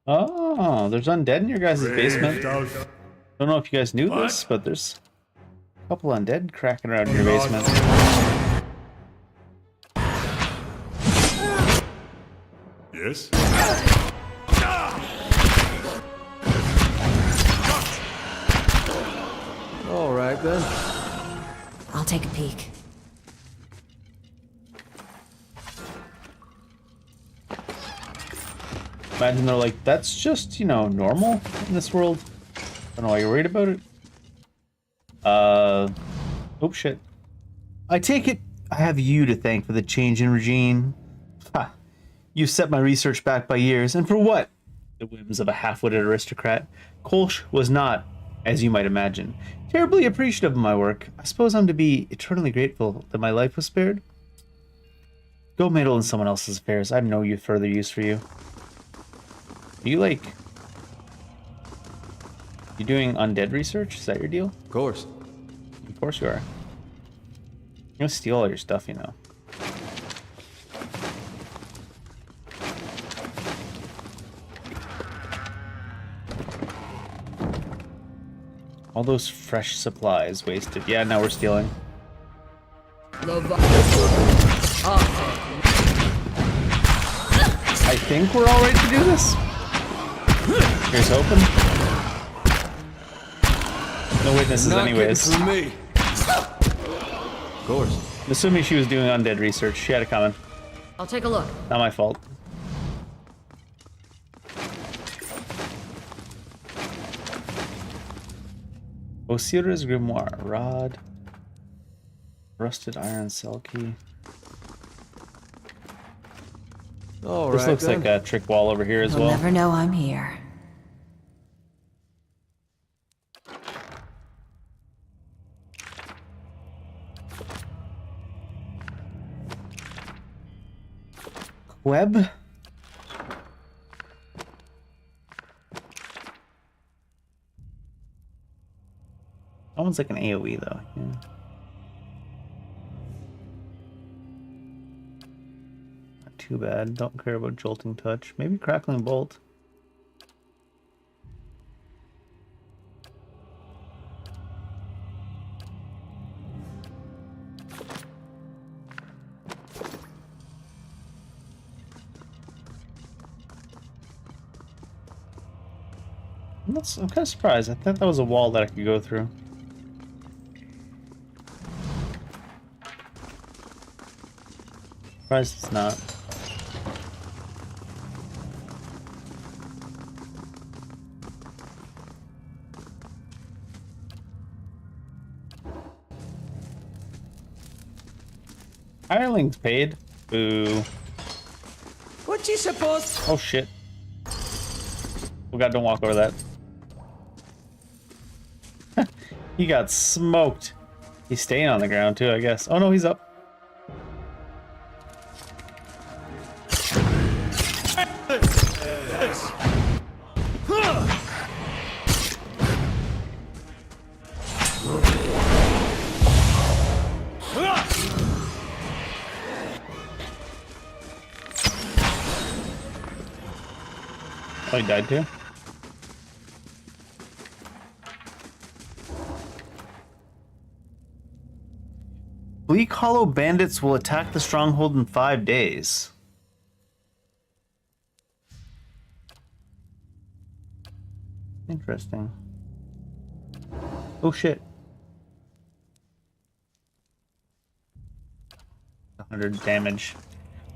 Oh, there's undead in your guys' basement. Don't know if you guys knew this, but there's a couple undead cracking around in your basement. Yes? All right, then. I'll take a peek. Imagine they're like, that's just, you know, normal in this world. Don't know why you're worried about it. Oh shit. I take it I have you to thank for the change in regime. Ha. You set my research back by years, and for what? The whims of a half-witted aristocrat. Kolsch was not, as you might imagine, terribly appreciative of my work. I suppose I'm to be eternally grateful that my life was spared. Go meddle in someone else's affairs. I have no further use for you. Are you like... You doing undead research? Is that your deal? Of course. Of course you are. I'm gonna steal all your stuff, you know. All those fresh supplies wasted. Yeah, now we're stealing. I think we're all ready to do this. Here's hoping. No witnesses Not anyways. getting through me. Of course. I'm assuming she was doing undead research. She had it coming. I'll take a look. Not my fault. Osira's grimoire. Rod. Rusted iron cell key. All This right, looks then. like a trick wall over here as You'll well. never know I'm here. Web. That one's like an AoE though. Yeah. Not too bad. Don't care about jolting touch. Maybe crackling bolt. I'm kind of surprised. I thought that was a wall that I could go through. Surprised it's not. Hireling's paid. Boo. What you suppose? Oh shit. Oh god, don't walk over that. He got smoked. He's staying on the ground too, I guess. Oh no, he's up. Oh, he died too? Bleak Hollow bandits will attack the stronghold in 5 days. Interesting. Oh shit. 100 damage.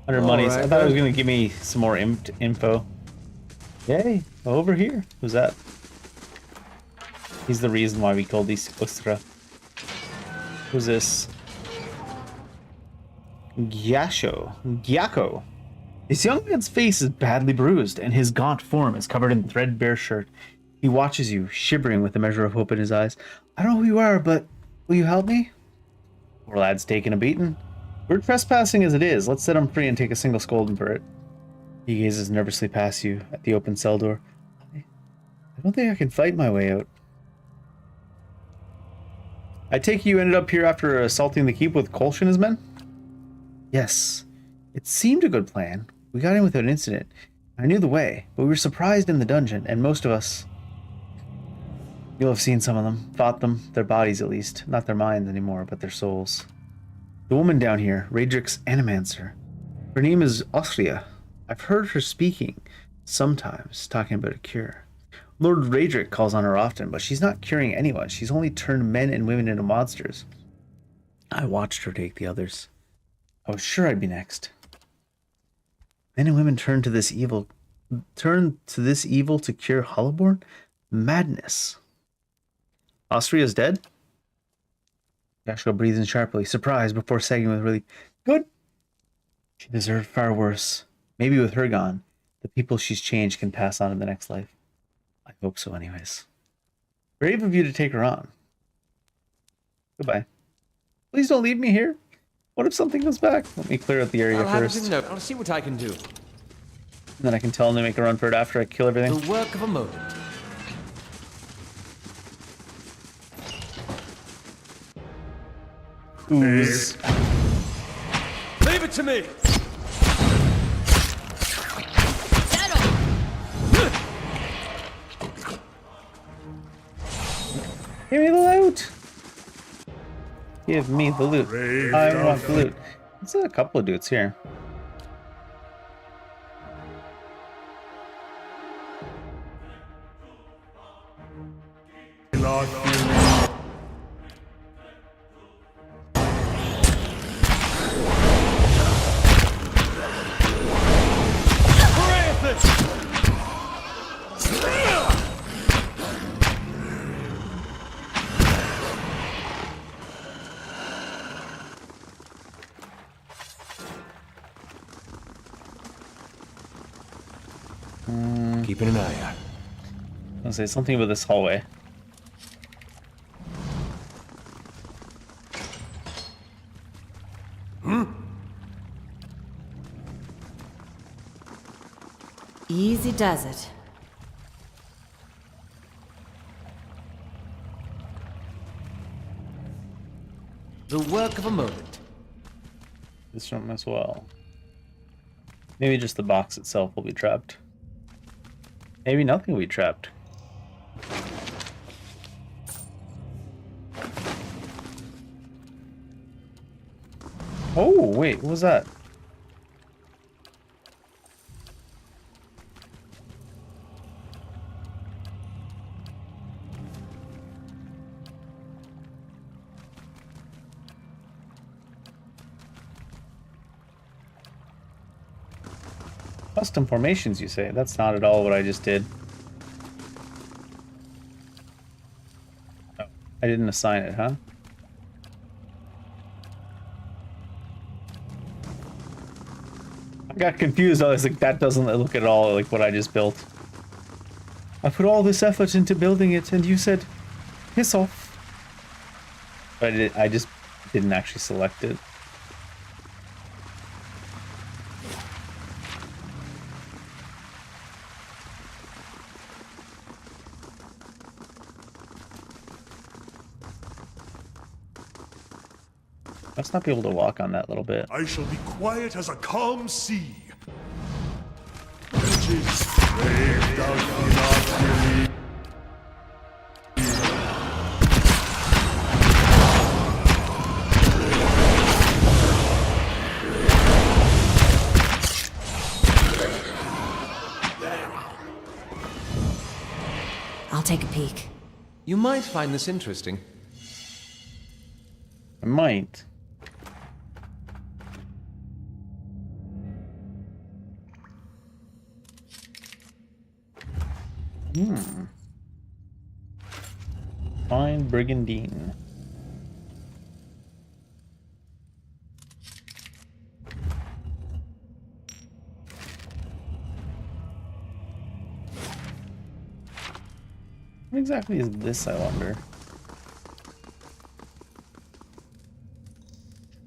100 monies. I thought it was gonna give me some more info. Yay, over here. Who's that? He's the reason why we call these Ustra. Who's this? Gyako. This young man's face is badly bruised, and his gaunt form is covered in threadbare shirt. He watches you, shivering with a measure of hope in his eyes. I don't know who you are, but will you help me? Poor lad's taking a beating. We're trespassing as it is. Let's set him free and take a single scolding for it. He gazes nervously past you at the open cell door. I don't think I can fight my way out. I take it you ended up here after assaulting the keep with Kolsch and his men? Yes. It seemed a good plan. We got in without incident. I knew the way, but we were surprised in the dungeon, and most of us... You'll have seen some of them, fought them, their bodies at least. Not their minds anymore, but their souls. The woman down here, Radric's animancer. Her name is Austria. I've heard her speaking, sometimes, talking about a cure. Lord Radric calls on her often, but she's not curing anyone. She's only turned men and women into monsters. I watched her take the others. I was sure I'd be next. Men and women turn to this evil to cure Hollowborn? Madness. Austria's dead? Joshua breathes in sharply, surprised before sagging with relief. Good. She deserved far worse. Maybe with her gone, the people she's changed can pass on in the next life. I hope so anyways. Brave of you to take her on. Goodbye. Please don't leave me here. What if something comes back? Let me clear out the area first. I'll see what I can do. And then I can tell them to make a run for it after I kill everything. The work of a moment. Ooze. Leave it to me! Give me the loot! Give me the loot. I want the loot. There's a couple of dudes here. Keeping an eye out. I'll say something about this hallway. Easy does it. The work of a moment. This room as well. Maybe just the box itself will be trapped. Maybe nothing will be trapped. Oh, wait, what was that? Custom formations, you say? That's not at all what I just did. Oh, I didn't assign it, huh? I got confused. I was like, that doesn't look at all like what I just built. I put all this effort into building it, and you said, piss off. But I just didn't actually select it. Must not be able to walk on that little bit. I shall be quiet as a calm sea. Riches, brave thou not really. I'll take a peek. You might find this interesting. I might. Fine Brigandine. What exactly is this, I wonder?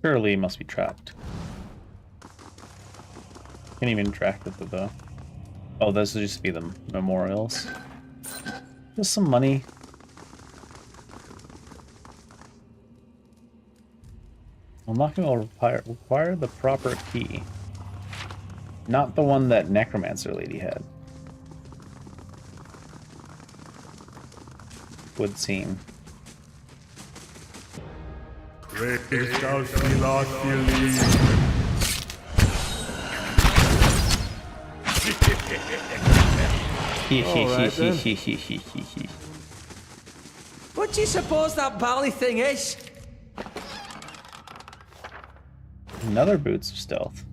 Surely it must be trapped. Can't even interact with it though. Oh, those will just be the memorials. Just some money. Unlocking will require the proper key. Not the one that Necromancer Lady had. Would seem. Brave thou not really. What do you suppose that bally thing is? Another boots of stealth.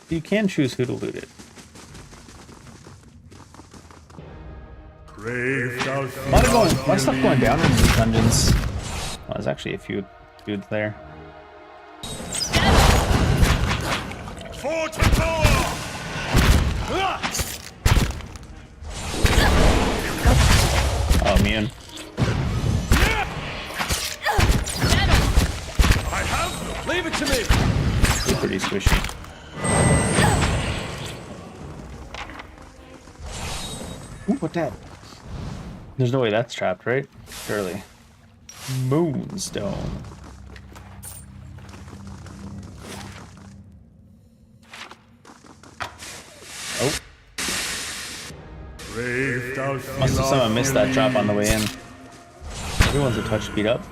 You can choose who to loot it. Brave thou A lot of stuff going down in these dungeons. Well, there's actually a few dudes there. For to tower! Oh, immune. I have Leave it to me! They're pretty squishy. Ooh, what that? There's no way that's trapped, right? Surely. Moonstone. Oh. brave thou Must have someone missed that drop on the way in. Everyone's a touch speed up.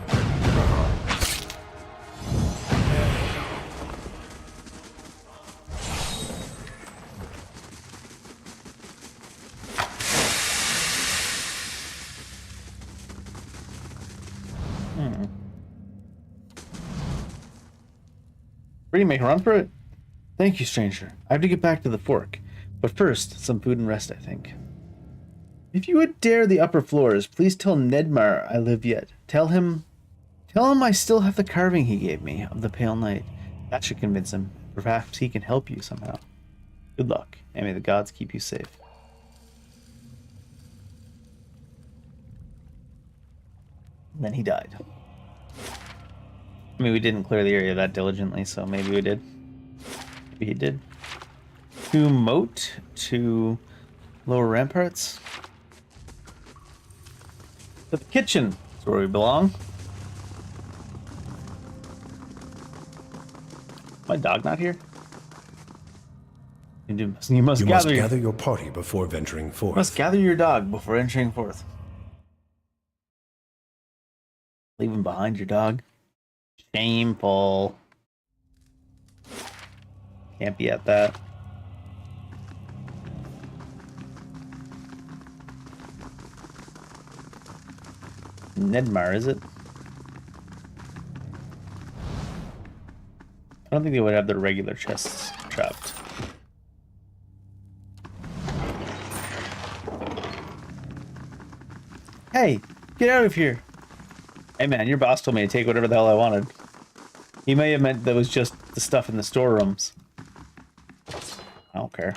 Ready to make a run for it? Thank you, stranger. I have to get back to the fork. But first, some food and rest, I think. If you would dare the upper floors, please tell Nedmar I live yet. Tell him I still have the carving he gave me of the Pale Knight. That should convince him. Perhaps he can help you somehow. Good luck, and may the gods keep you safe. And then he died. I mean, we didn't clear the area that diligently, so maybe we did. He did. To moat, to lower ramparts. To the kitchen. That's where we belong. My dog not here? You must gather your party before venturing forth. must gather your dog before entering forth. Leaving behind your dog. Shameful. Can't be at that. Nedmar, is it? I don't think they would have their regular chests trapped. Hey, get out of here! Hey man, your boss told me to take whatever the hell I wanted. He may have meant that was just the stuff in the storerooms. I don't care.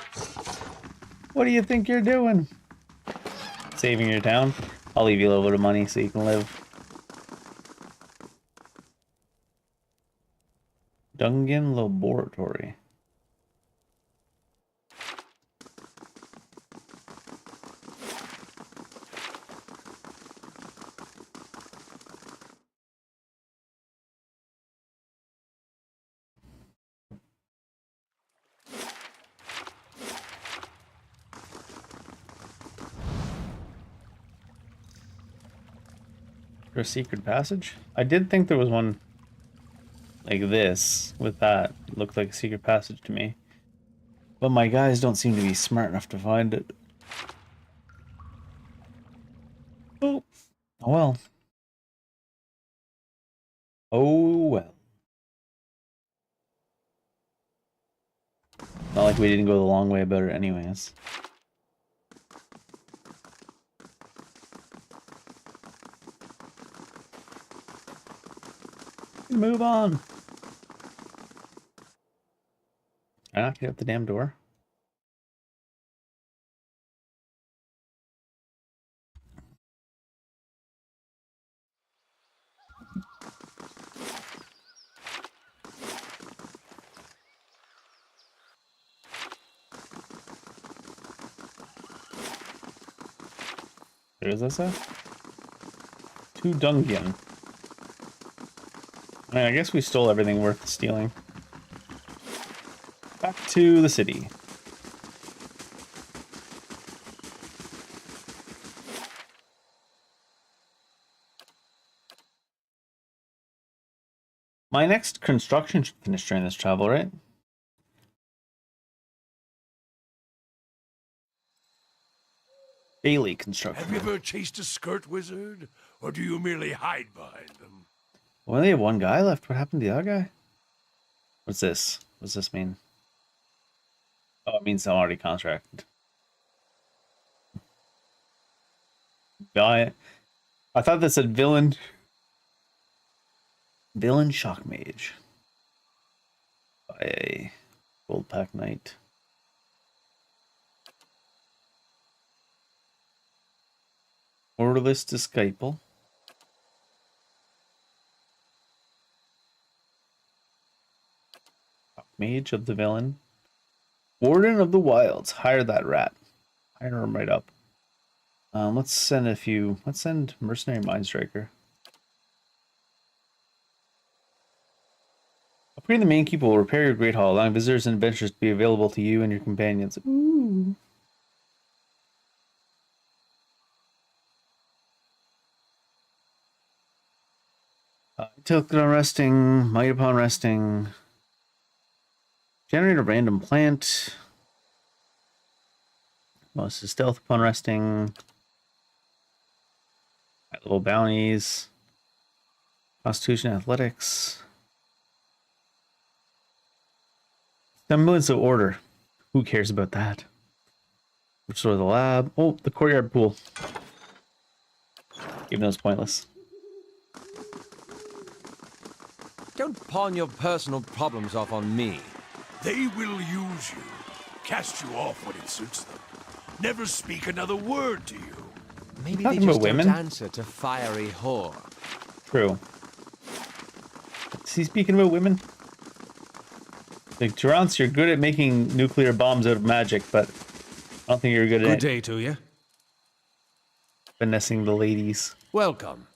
What do you think you're doing? Saving your town? I'll leave you a little bit of money so you can live. Dungeon Laboratory. A secret passage? I did think there was one like this with that. It looked like a secret passage to me. But my guys don't seem to be smart enough to find it. Oh, oh well. Oh well. Not like we didn't go the long way about it anyways. Move on. I not get out the damn door. There's this at? To Dungeon. I guess we stole everything worth stealing. Back to the city. My next construction should finish during this travel, right? Daily construction. Have you ever chased a skirt wizard? Or do you merely hide behind them? We only have one guy left. What happened to the other guy? What's this? What's this mean? Oh, it means I'm already contracted. I thought that said villain. Villain shock mage. By a gold pack knight. Orderless disciple. Mage of the villain. Warden of the Wilds. Hire that rat. Hire him right up. Let's send a few. Let's send Mercenary Mindstriker. Upgrading the main keep will repair your Great Hall, allowing visitors and adventurers to be available to you and your companions. Ooh. Token on resting. Might upon resting. Generate a random plant. Most is stealth upon resting. High level bounties. Constitution, athletics. Semblance of order. Who cares about that? Restore the lab. Oh, the courtyard pool. Even though it's pointless. Don't pawn your personal problems off on me. They will use you, cast you off when it suits them. Never speak another word to you. Maybe Talking they just about women? don't answer to fiery whore. True. Is he speaking about women? Like, Durance, you're good at making nuclear bombs out of magic, but I don't think you're good Good at day to you. finessing the ladies. Welcome.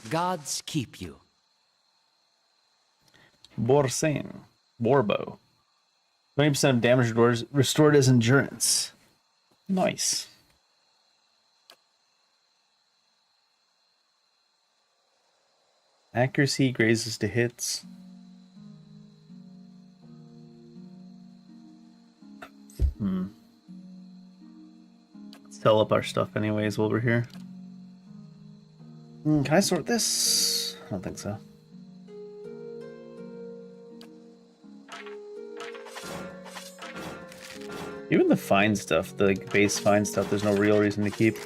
Gods keep you. Borsain. Warbow. 20% of damage restored as endurance. Nice. Accuracy grazes to hits. Let's sell up our stuff anyways while we're here. Can I sort this? I don't think so. Even the fine stuff, the like, base fine stuff, there's no real reason to keep.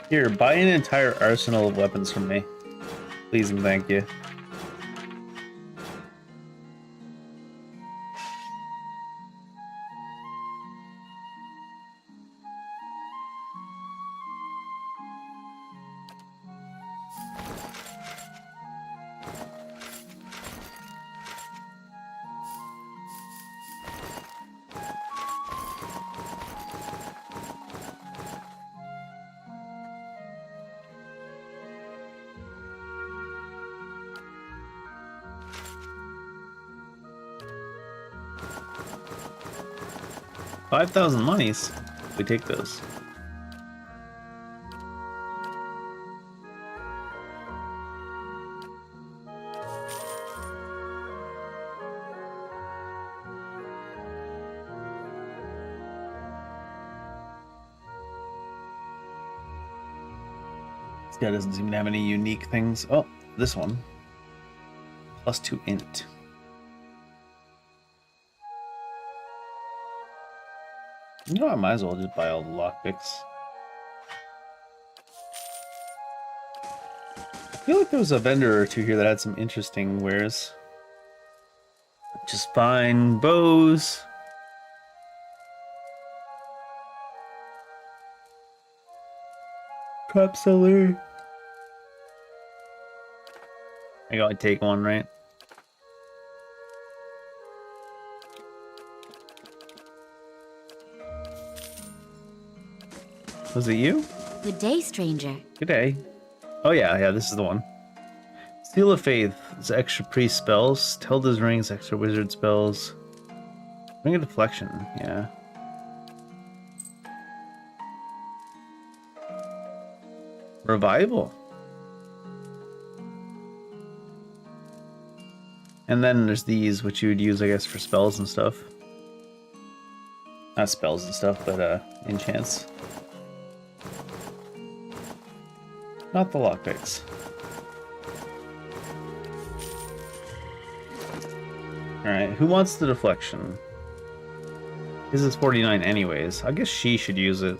Here, buy an entire arsenal of weapons from me. Please and thank you. $5,000 monies. We take those. This guy doesn't seem to have any unique things. Oh, this one. +2 int. You know, I might as well just buy all the lockpicks. I feel like there was a vendor or two here that had some interesting wares. Just fine bows. Trap seller. I gotta take one, right? Was it you? Good day, stranger. Good day. Oh yeah, this is the one. Seal of Faith is extra priest spells. Tilda's rings, extra wizard spells. Ring of Deflection, yeah. Revival. And then there's these, which you would use, I guess, for spells and stuff. Not spells and stuff, but enchants. Not the lockpicks. Alright, who wants the deflection? His is 49 anyways. I guess she should use it.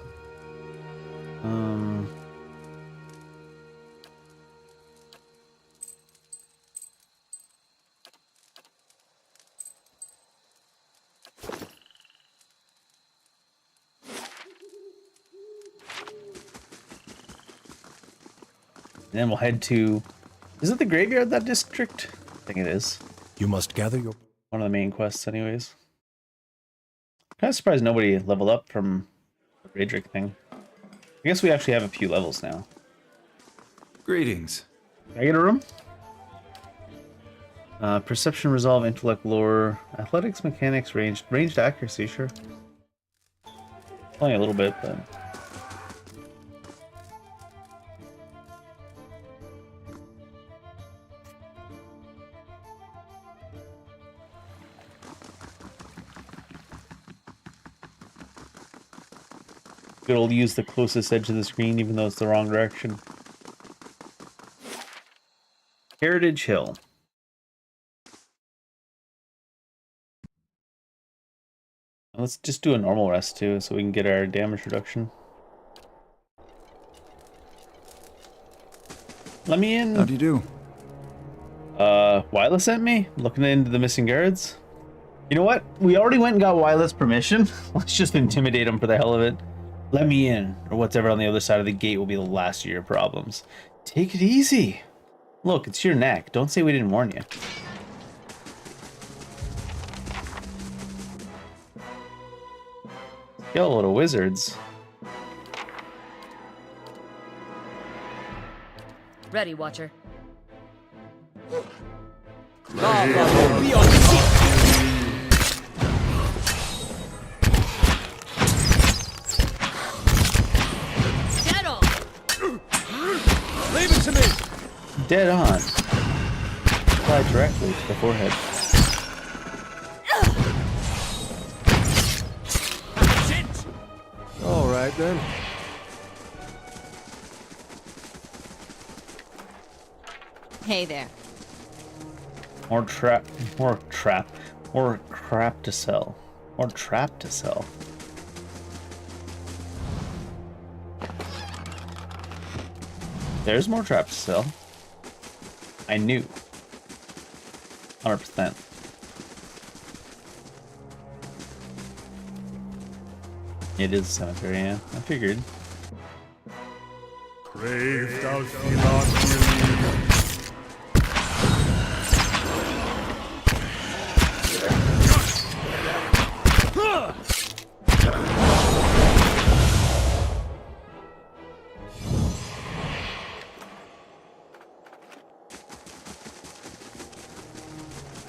And then we'll head to... Is it the graveyard, that district? I think it is. You must gather your... One of the main quests anyways. Kind of surprised nobody leveled up from the Raedric thing. I guess we actually have a few levels now. Greetings. Can I get a room? Perception, resolve, intellect, lore, athletics, mechanics, ranged accuracy, sure. Only a little bit, but... Good old use the closest edge of the screen, even though it's the wrong direction. Heritage Hill. Let's just do a normal rest too, so we can get our damage reduction. Let me in. How do you do? Wyla sent me? Looking into the missing guards? You know what? We already went and got Wylet's permission. Let's just intimidate him for the hell of it. Let me in, or whatever on the other side of the gate will be the last of your problems. Take it easy. Look, it's your neck. Don't say we didn't warn you. Kill a little wizards. Ready, Watcher. Dead on! Leave it to me! Dead on. Apply directly to the forehead. Shit! All right then. Hey there. More crap to sell. More trap to sell. There's more trap to sell. I knew. 100%. It is a cemetery, yeah. I figured. Brave thou see not believe.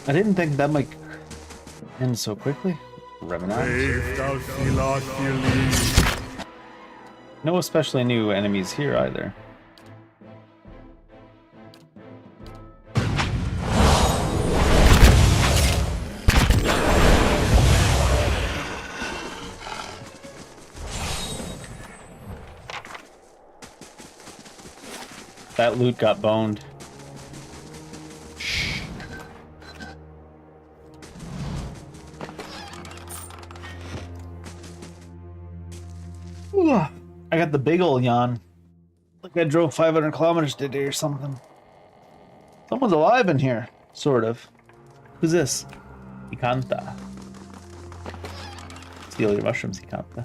I didn't think that might end so quickly. Revenant. Brave thou see not believe. No especially new enemies here either. That loot got boned. Ooh, I got the big ol' yawn. Like I drove 500 kilometers today or something. Someone's alive in here. Sort of. Who's this? Ikanta. Steal your mushrooms, Ikanta.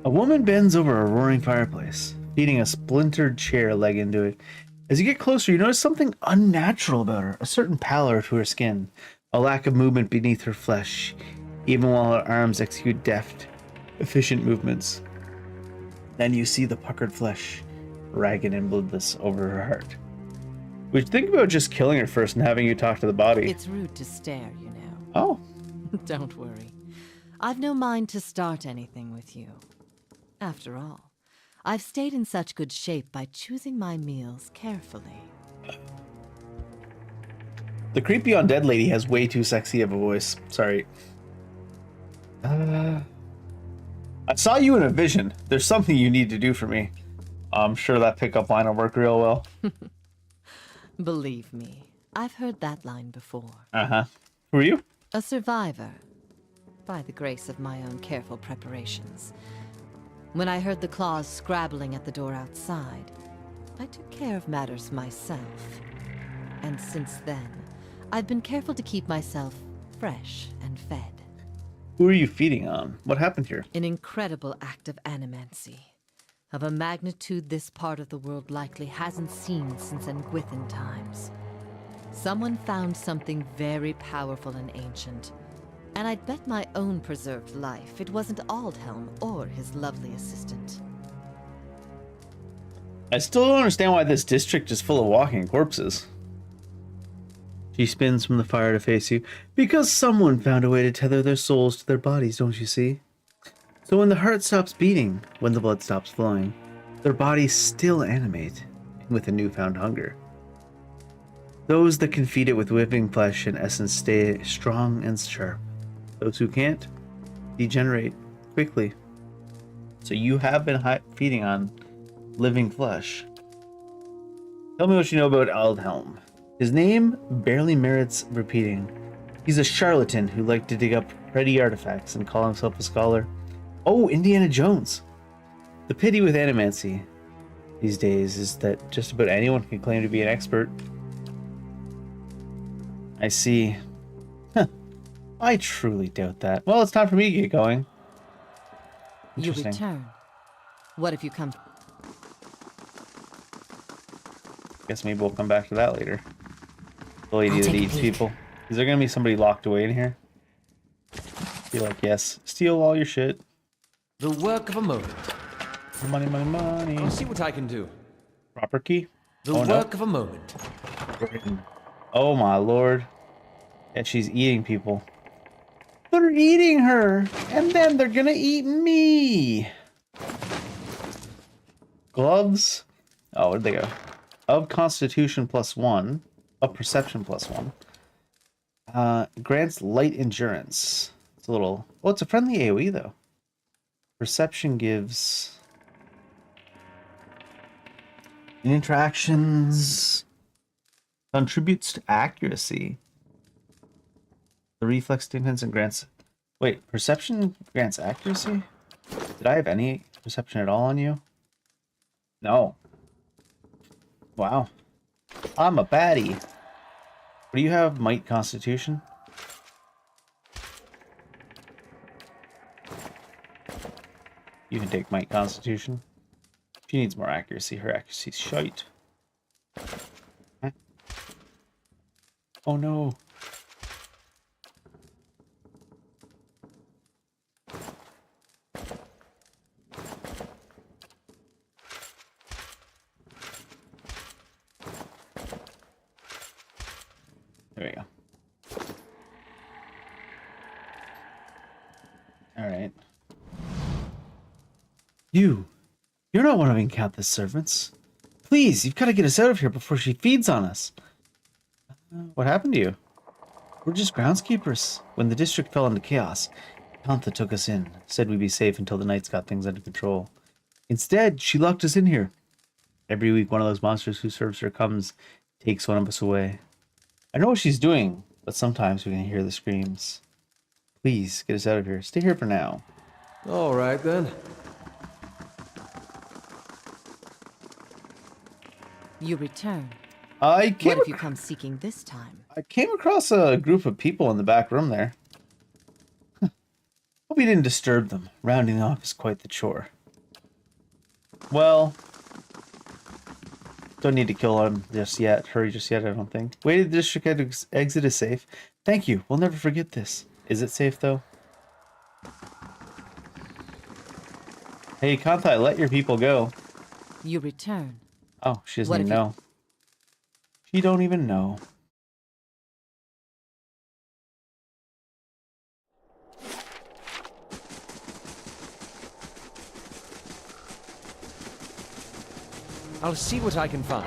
A woman bends over a roaring fireplace, feeding a splintered chair leg into it. As you get closer, you notice something unnatural about her. A certain pallor to her skin. A lack of movement beneath her flesh. Even while her arms execute deft, efficient movements. Then you see the puckered flesh, ragged and bloodless over her heart. Would you think about just killing her first and having you talk to the body? It's rude to stare, you know. Oh. Don't worry. I've no mind to start anything with you. After all, I've stayed in such good shape by choosing my meals carefully. The creepy undead lady has way too sexy of a voice. Sorry. I saw you in a vision. There's something you need to do for me. I'm sure that pickup line will work real well. Believe me, I've heard that line before. Uh-huh. Who are you? A survivor, by the grace of my own careful preparations. When I heard the claws scrabbling at the door outside, I took care of matters myself. And since then, I've been careful to keep myself fresh and fed. Who are you feeding on? What happened here? An incredible act of animancy, of a magnitude this part of the world likely hasn't seen since Engwithan times. Someone found something very powerful and ancient, and I'd bet my own preserved life it wasn't Aldhelm or his lovely assistant. I still don't understand why this district is full of walking corpses. She spins from the fire to face you. Because someone found a way to tether their souls to their bodies, don't you see? So when the heart stops beating, when the blood stops flowing, their bodies still animate with a newfound hunger. Those that can feed it with living flesh and essence stay strong and sharp. Those who can't, degenerate quickly. So you have been feeding on living flesh. Tell me what you know about Aldhelm. His name barely merits repeating. He's a charlatan who liked to dig up pretty artifacts and call himself a scholar. Oh, Indiana Jones. The pity with animancy these days is that just about anyone can claim to be an expert. I see. I truly doubt that. Well, it's time for me to get going. You Interesting. return. What if you come? Guess maybe we'll come back to that later. The lady I'll that take a eats peek. people. Is there gonna be somebody locked away in here? Be like, yes. Steal all your shit. The work of a moment. Money, money, money. I'll see what I can do. Proper key? The Oh, work of a moment. no. Oh my lord. And she's eating people. They're eating her! And then they're gonna eat me! Gloves? Oh, where'd they go? Of Constitution +1. Of Perception +1. Grants light endurance. It's a little... Oh, it's a friendly AoE, though. Perception gives... Interactions... Contributes to accuracy. The reflex stimulants and grants... Wait, perception grants accuracy? Did I have any perception at all on you? No. Wow. I'm a baddie. What do you have? Might Constitution? You can take Might Constitution. She needs more accuracy. Her accuracy's shite. Huh? Oh no. There we go. Alright. You're not one of Encantha's servants. Please, you've got to get us out of here before she feeds on us. What happened to you? We're just groundskeepers. When the district fell into chaos, Encantha took us in, said we'd be safe until the knights got things under control. Instead, she locked us in here. Every week, one of those monsters who serves her comes, takes one of us away. I know what she's doing, but sometimes we can hear the screams. Please, get us out of here. Stay here for now. All right, then. You return. I What came, if you come seeking this time? I came across a group of people in the back room there. Hope we didn't disturb them. Rounding off is quite the chore. Well, don't need to kill him just yet. Hurry just yet, I don't think. Wait, the district exit is safe. Thank you. We'll never forget this. Is it safe, though? Hey, Kanthai, let your people go. You return. Oh, she doesn't What even if you- know. She don't even know. I'll see what I can find.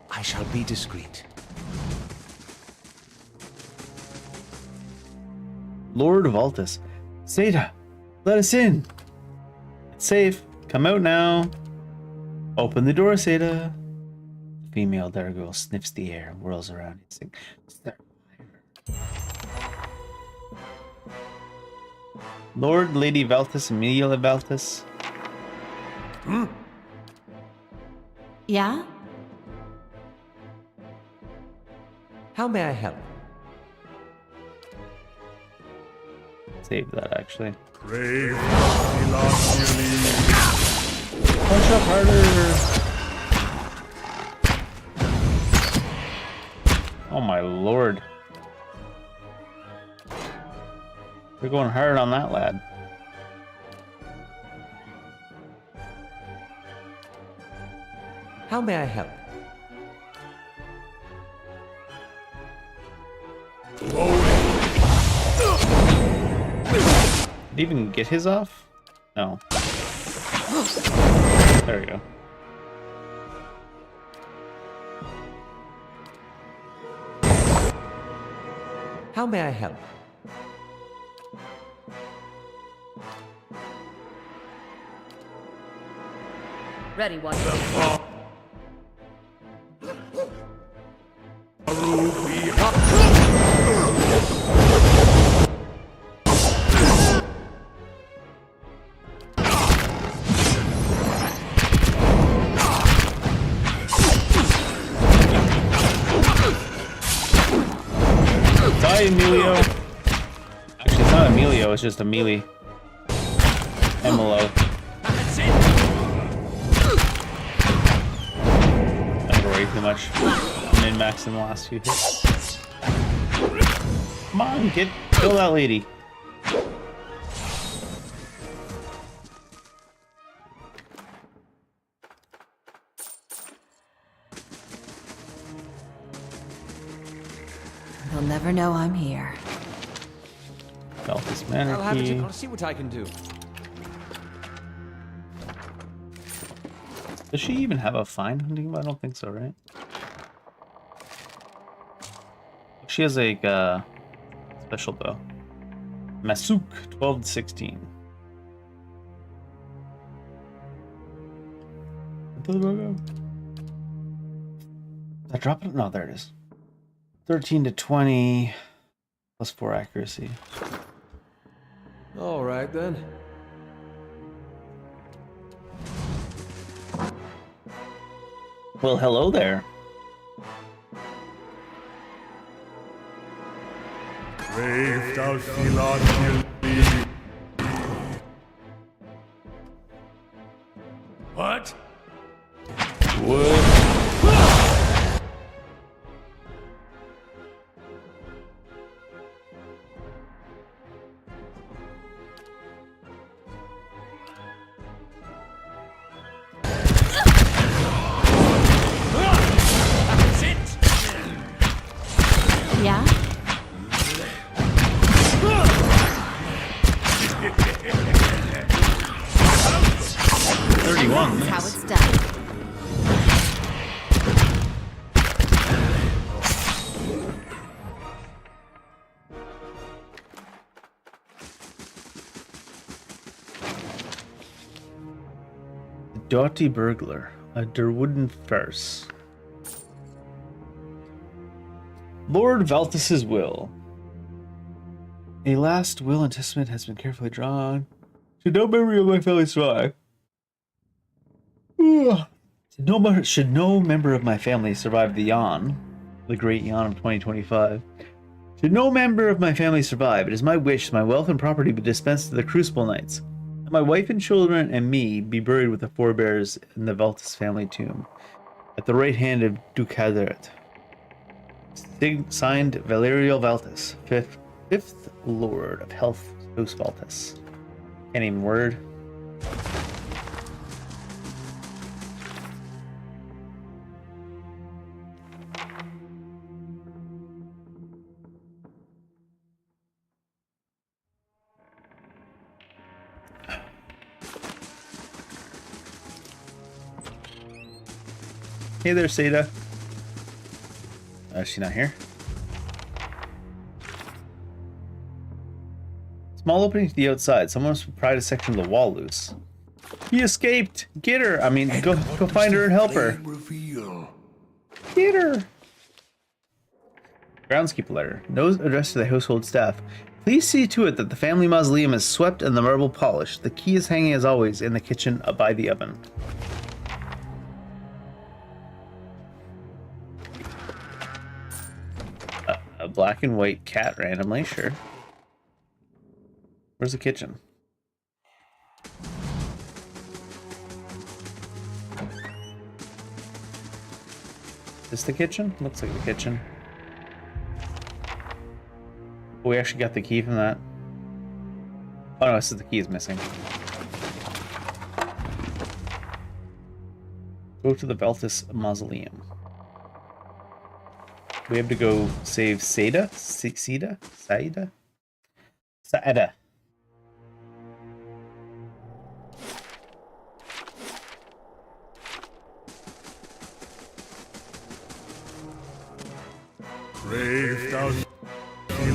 I shall be discreet. Lord of Altus. Seda, let us in. It's safe. Come out now. Open the door, Seda. The female Dargirl sniffs the air and whirls around, hissing. Lord, Lady Valtus, Amelia Valtus. Yeah? How may I help? Save that, actually. Brave Illusiony. Punch up harder. Oh my lord. We're going hard on that lad. How may I help? Did he even get his off? No. There we go. How may I help? Ready, watch. go. It's just a melee. Emilo. That's it! I don't worry too much. Min-max in the last few hits. Come on, kill that lady. They'll never know I'm here. Beltis I'll have it. Manarchy. I'll see what I can do. Does she even have a fine hunting bow? I don't think so, right? She has a special bow. Masuk 12 to 16. Did I drop it? No, there it is. 13 to 20 plus 4 accuracy. All right then. Well, hello there. Brave thou shalt be. What? What? That's it! Yeah? 31. That's how it's done. Doughty Burglar, a Derwooden farce. Lord Valtis's will. A last will and testament has been carefully drawn. Should no memory of my family survive. Should no member of my family survive the yawn, the great yawn of 2025. Should no member of my family survive, it is my wish my wealth and property be dispensed to the Crucible Knights, and my wife and children and me be buried with the forebears in the Valtis family tomb, at the right hand of Duke Haderet. Signed Valerio Valtis, fifth Lord of Health House Valtis. Can't even word. Hey there, Seda. Is she not here? Small opening to the outside. Someone must pry a section of the wall loose. He escaped! Get her! I mean, go find her and help her. Get her! Groundskeeper letter. Note addressed to the household staff. Please see to it that the family mausoleum is swept and the marble polished. The key is hanging as always in the kitchen by the oven. A black and white cat randomly, sure. Where's the kitchen? Is this the kitchen? Looks like the kitchen. Oh, we actually got the key from that. Oh no, this is the key is missing. Go to the Valtis Mausoleum. We have to go save Seda? Seda? Saida? Saida. Brave thou shalt be.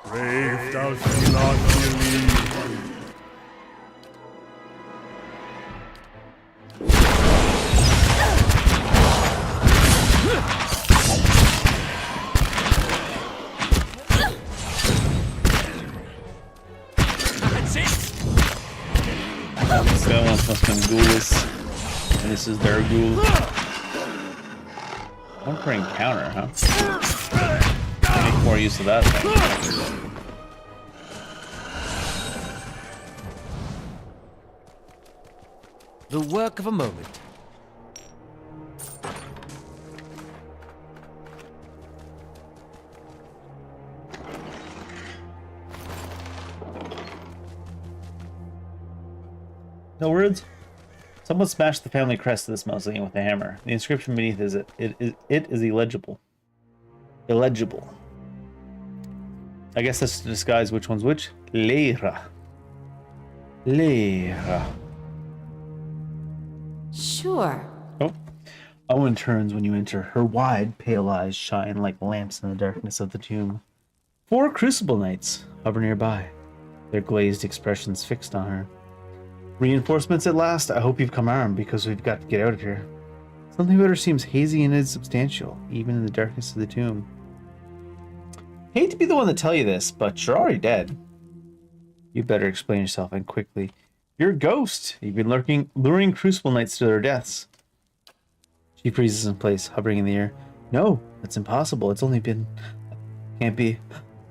Brave thou shalt be. must have been ghoulies. And this is their ghoul. One for encounter, huh? Make more use of that thing. The work of a moment. No words? Someone smashed the family crest of this mausoleum with a hammer. The inscription beneath is it is illegible. Illegible. I guess that's to disguise which one's which. Leira. Leira. Sure. Oh. Owen turns when you enter. Her wide, pale eyes shine like lamps in the darkness of the tomb. 4 crucible knights hover nearby, their glazed expressions fixed on her. Reinforcements at last. I hope you've come armed, because we've got to get out of here. Something about her seems hazy and insubstantial, even in the darkness of the tomb. Hate to be the one to tell you this, but you're already dead. You better explain yourself, and quickly. You're a ghost. You've been luring crucible knights to their deaths. She freezes in place, hovering in the air. No, that's impossible. It's only been... Can't be.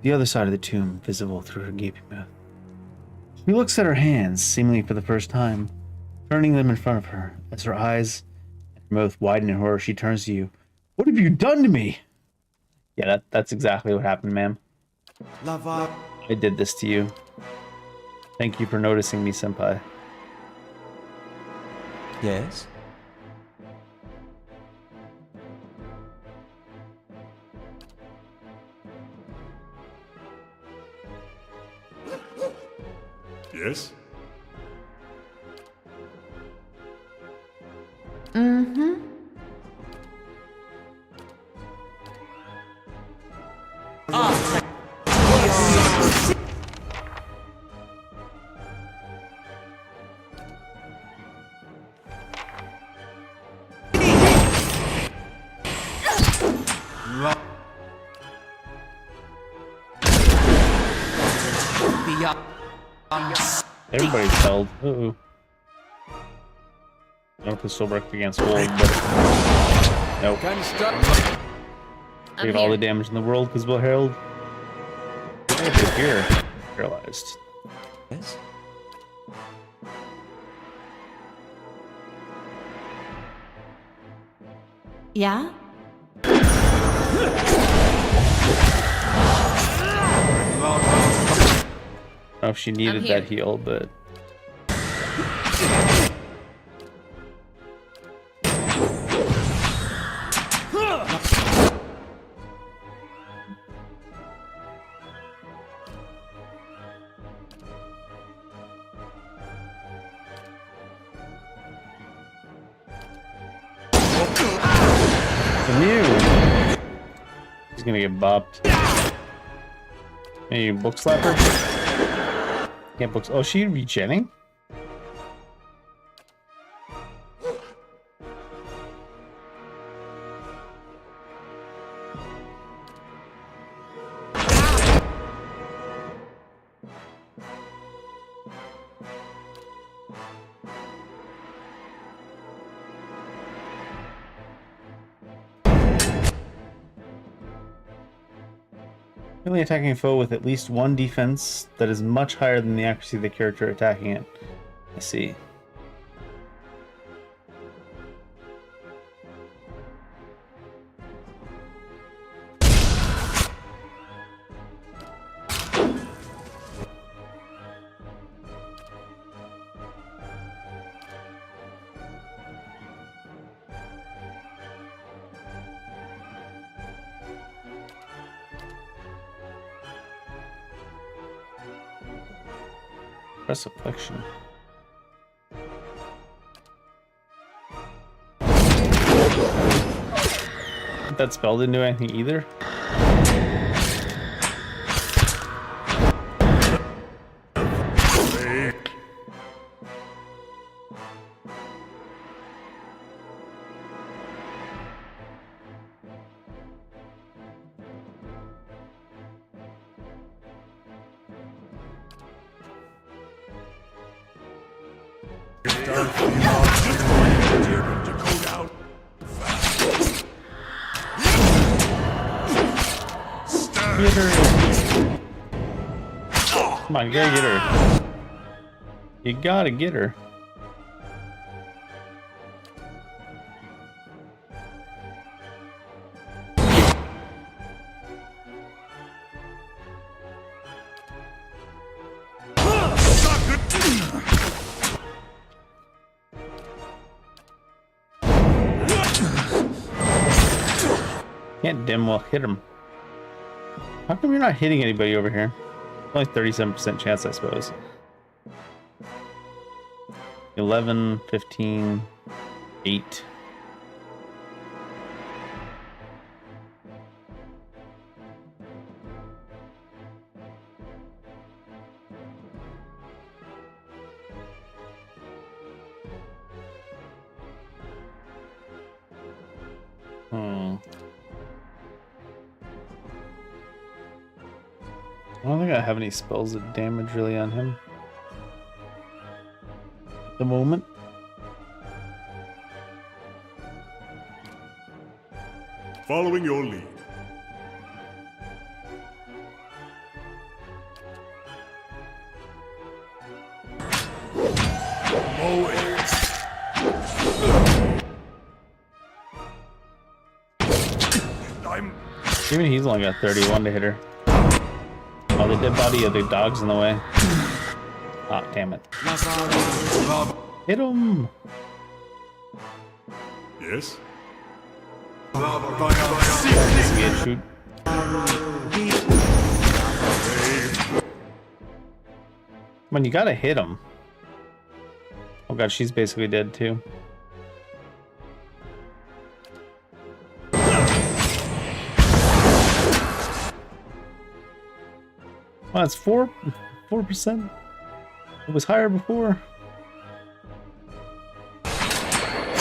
The other side of the tomb, visible through her gaping mouth. She looks at her hands, seemingly for the first time, turning them in front of her. As her eyes and her mouth widen in horror, she turns to you. What have you done to me? Yeah, that's exactly what happened, ma'am. Lava. I did this to you. Thank you for noticing me, senpai. Yes? Yes? Mm-hmm. Everybody's held. Uh-oh. I don't know if this still worked against Gold, but... Nope. Take all the damage in the world because we're held. Over here. Paralyzed. Yes? Yeah? I don't know if she needed that heal, but... He's gonna get bopped. Hey, book slapper? Can't books. Oh, she regenning? Really attacking a foe with at least 1 defense that is much higher than the accuracy of the character attacking it. I see. Press affliction. That spell didn't do anything either. Get her. Come on, you gotta get her. You gotta get her. Can't dim well hit him. How come you're not hitting anybody over here? Only 37% chance, I suppose. 11, 15, 8. I don't think I have any spells of damage really on him at the moment. Following your lead. Even he's only got 31 to hit her. Oh, the dead body of the dog's in the way. Ah, damn it. Hit him! Yes? Shoot. Come on, you gotta hit him. Oh god, she's basically dead too. Well, it's 4%. It was higher before.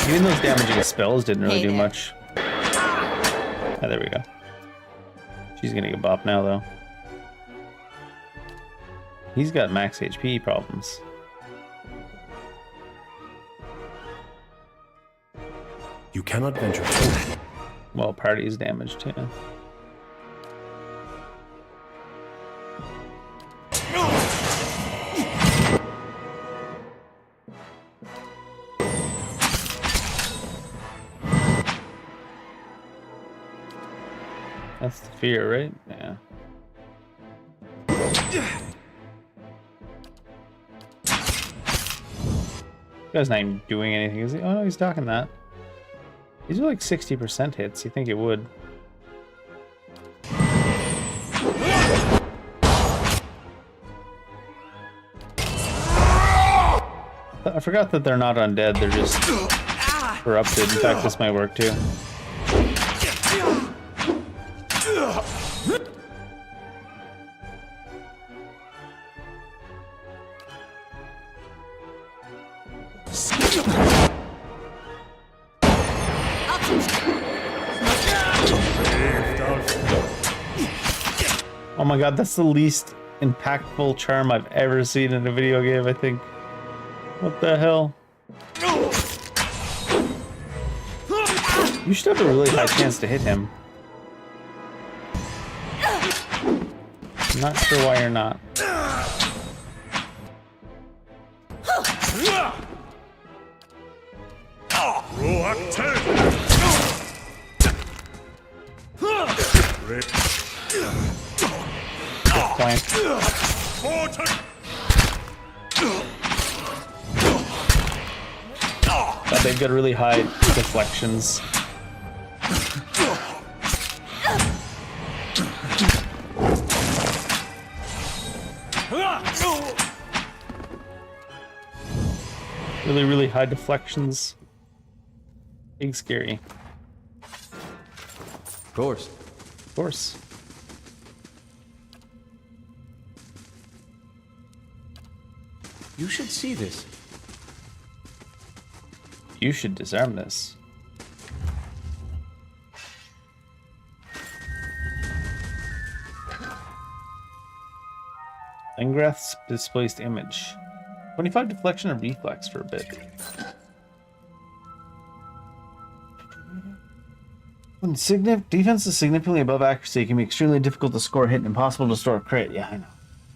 Even those damaging spells didn't really do much. Ah, there we go. She's gonna get bopped now, though. He's got max HP problems. You cannot venture forward. Well, party is damaged, yeah. That's the fear, right? Yeah. This guy's not even doing anything, is he? Oh no, he's talking that. These are like 60% hits. You think it would? I forgot that they're not undead. They're just corrupted. In fact, this might work too. Oh my god, that's the least impactful charm I've ever seen in a video game, I think. What the hell? You should have a really high chance to hit him. I'm not sure why you're not. Flank. But they've got really high deflections. Really, really high deflections. Big scary. Of course. Of course. You should see this. You should disarm this. Engrath's displaced image. 25 deflection and reflex for a bit. When defense is significantly above accuracy, it can be extremely difficult to score a hit and impossible to store a crit. Yeah, I know.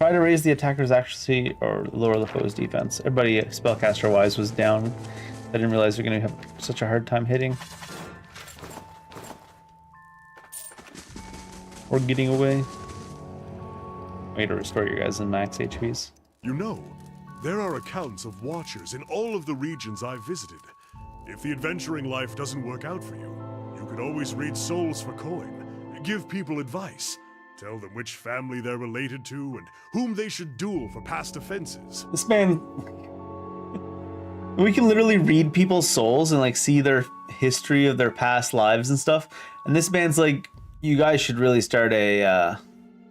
Try to raise the attacker's accuracy or lower the foe's defense. Everybody spellcaster-wise was down. I didn't realize they're going to have such a hard time hitting. Or getting away. Way to restore your guys in max HPs. You know, there are accounts of watchers in all of the regions I've visited. If the adventuring life doesn't work out for you, you could always read souls for coin, give people advice, tell them which family they're related to and whom they should duel for past offenses. This man... We can literally read people's souls and like see their history of their past lives and stuff. And this man's like, you guys should really start a,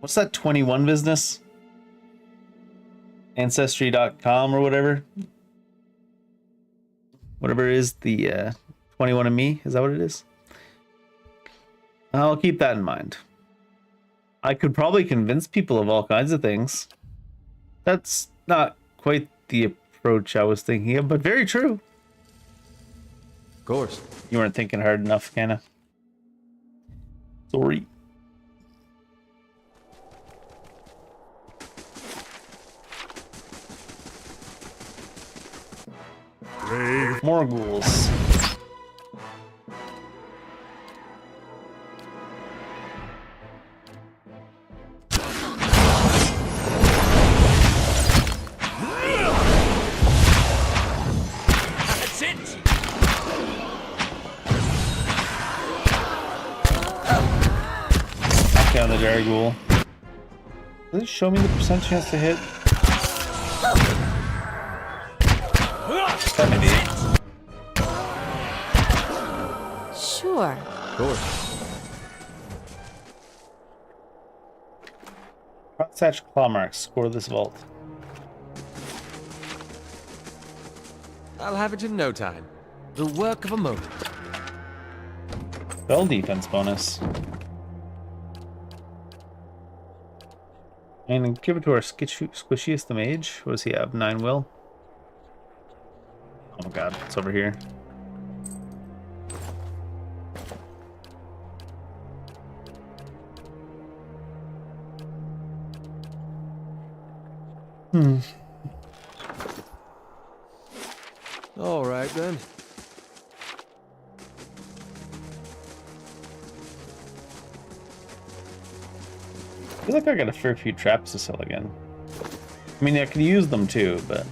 what's that 21 business? Ancestry.com or whatever. Whatever is the 21andMe, is that what it is? I'll keep that in mind. I could probably convince people of all kinds of things. That's not quite the approach I was thinking of, but very true. Of course. You weren't thinking hard enough, kinda. Sorry. Brave. More ghouls. That's it! Knock down the Jerry Ghoul. Does it show me the percent chance to hit? 70. Sure. Of course. Crosshatch claw marks. Score this vault. I'll have it in no time. The work of a moment. Spell defense bonus. And give it to our squishiest the mage. What does he have? 9 will. Oh my god, it's over here. All right then. I feel like I got a fair few traps to sell again. I mean, I could use them too, but...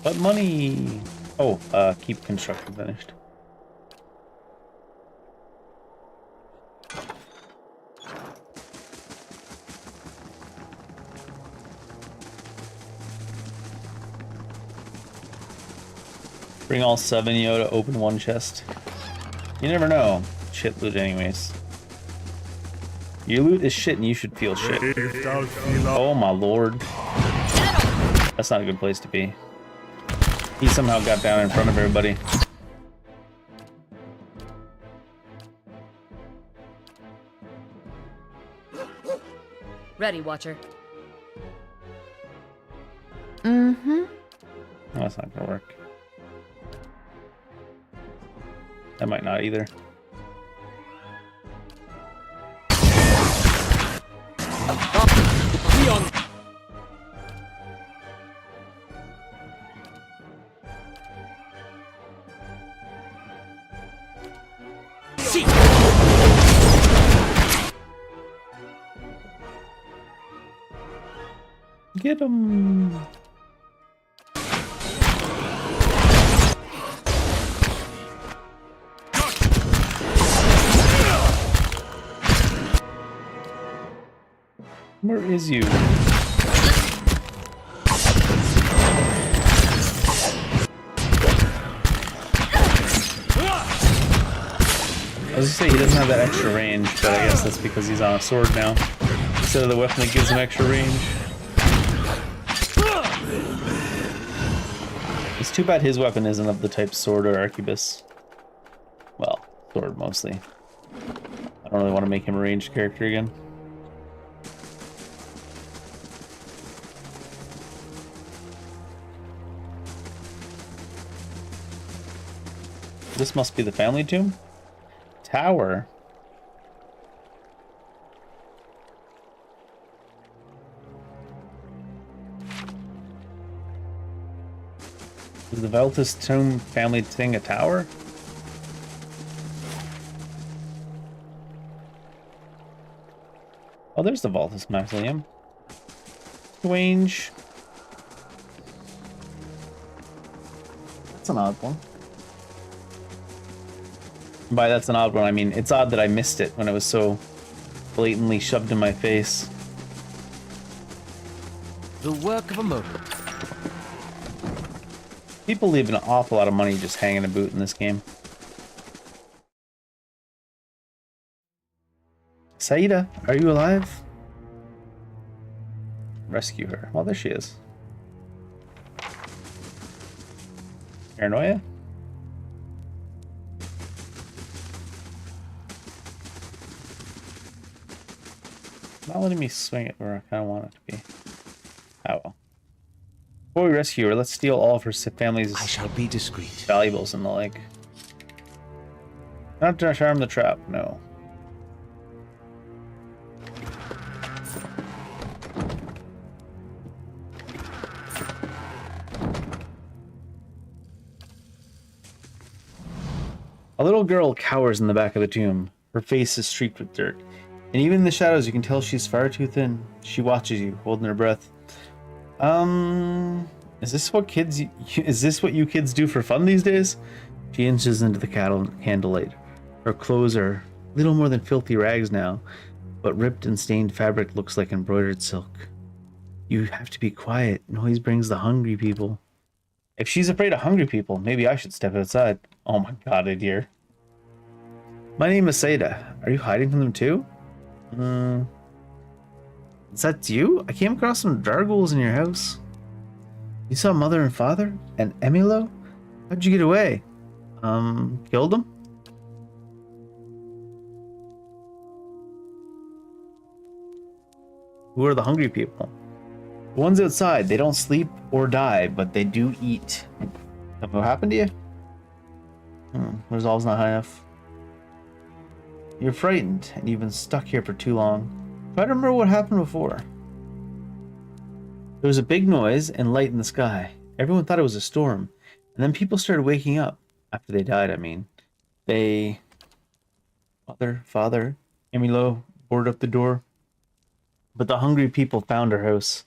What money? Oh, keep construction finished. Bring all 7 Yoda, open 1 chest. You never know. Shit loot anyways. Your loot is shit and you should feel shit. Oh my lord. That's not a good place to be. He somehow got down in front of everybody. Ready, Watcher. Mm-hmm. No, that's not gonna work. That might not either. Get him. Where is you? I was gonna say he doesn't have that extra range, but I guess that's because he's on a sword now. Instead of the weapon that gives him extra range. It's too bad his weapon isn't of the type sword or arquebus. Well, sword mostly. I don't really want to make him a ranged character again. This must be the family tomb. Tower. Is the Veltus tomb family thing a tower? Oh, there's the Veltus mausoleum. Strange. That's an odd one. By that's an odd one, I mean it's odd that I missed it when it was so blatantly shoved in my face. The work of a moment. People leave an awful lot of money just hanging a boot in this game. Saida, are you alive? Rescue her. Well, there she is. Paranoia? Not letting me swing it where I kind of want it to be. Oh well. Before we rescue her, let's steal all of her family's I shall be discreet. valuables and the like. Not to charm the trap, no. A little girl cowers in the back of the tomb. Her face is streaked with dirt. And even in the shadows, you can tell she's far too thin. She watches you, holding her breath. Is this what you kids do for fun these days? She inches into the candlelight. Her clothes are little more than filthy rags now, but ripped and stained fabric looks like embroidered silk. You have to be quiet. Noise brings the hungry people. If she's afraid of hungry people, maybe I should step outside. Oh my god, dear. My name is Saida. Are you hiding from them too? Is that you? I came across some Dargools in your house. You saw mother and father? And Emilo? How'd you get away? Killed them? Who are the hungry people? The ones outside. They don't sleep or die, but they do eat. What happened to you? Resolve's not high enough. You're frightened, and you've been stuck here for too long. Try to remember what happened before. There was a big noise and light in the sky. Everyone thought it was a storm. And then people started waking up. After they died, I mean. Father, Emilo boarded up the door. But the hungry people found our house.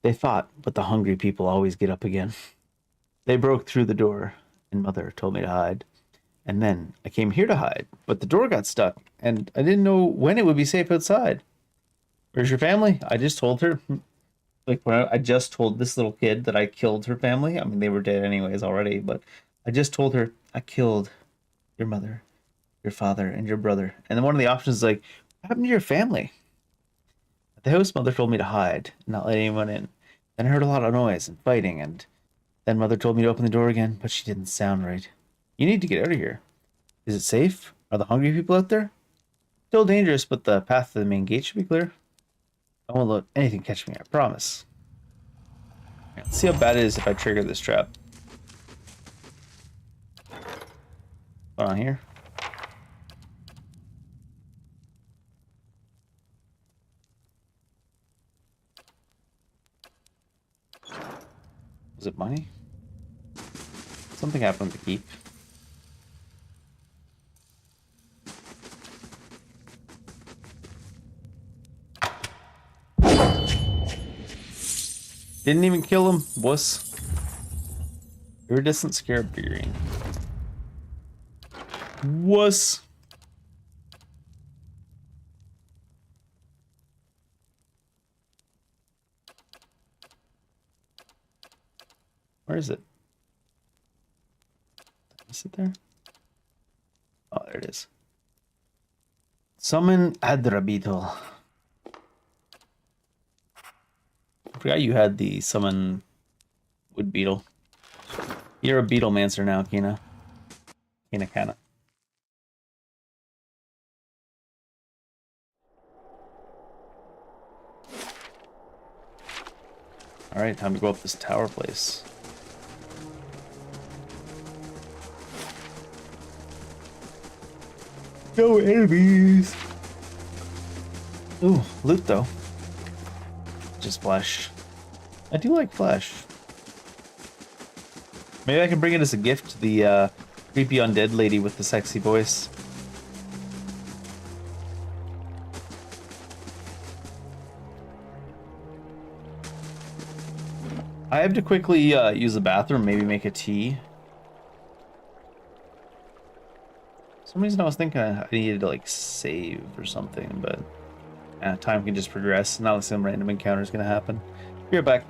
They fought, but the hungry people always get up again. They broke through the door, and Mother told me to hide. And then I came here to hide, but the door got stuck, and I didn't know when it would be safe outside. Where's your family? I just told her. Like, when I just told this little kid that I killed her family. I mean, they were dead anyways already, but I just told her, I killed your mother, your father, and your brother. And then one of the options is like, what happened to your family? At the house, Mother told me to hide, not let anyone in. Then I heard a lot of noise and fighting, and then Mother told me to open the door again, but she didn't sound right. You need to get out of here. Is it safe? Are the hungry people out there? Still dangerous, but the path to the main gate should be clear. I won't let anything catch me, I promise. Let's see how bad it is if I trigger this trap. What's on here? Was it money? Something happened with the keep. Didn't even kill him, wuss. Iridescent scarab figurine. Wuss. Where is it? Is it there? Oh, there it is. Summon Adrabital. I forgot you had the summon wood beetle. You're a beetlemancer now, Kina. Kana. Alright, time to go up this tower place. No enemies. Ooh, loot though. Just flesh. I do like flesh. Maybe I can bring it as a gift to the creepy undead lady with the sexy voice. I have to quickly use the bathroom, maybe make a tea. For some reason I was thinking I needed to like save or something, but time can just progress. Not like some random encounter is gonna happen. Be right back.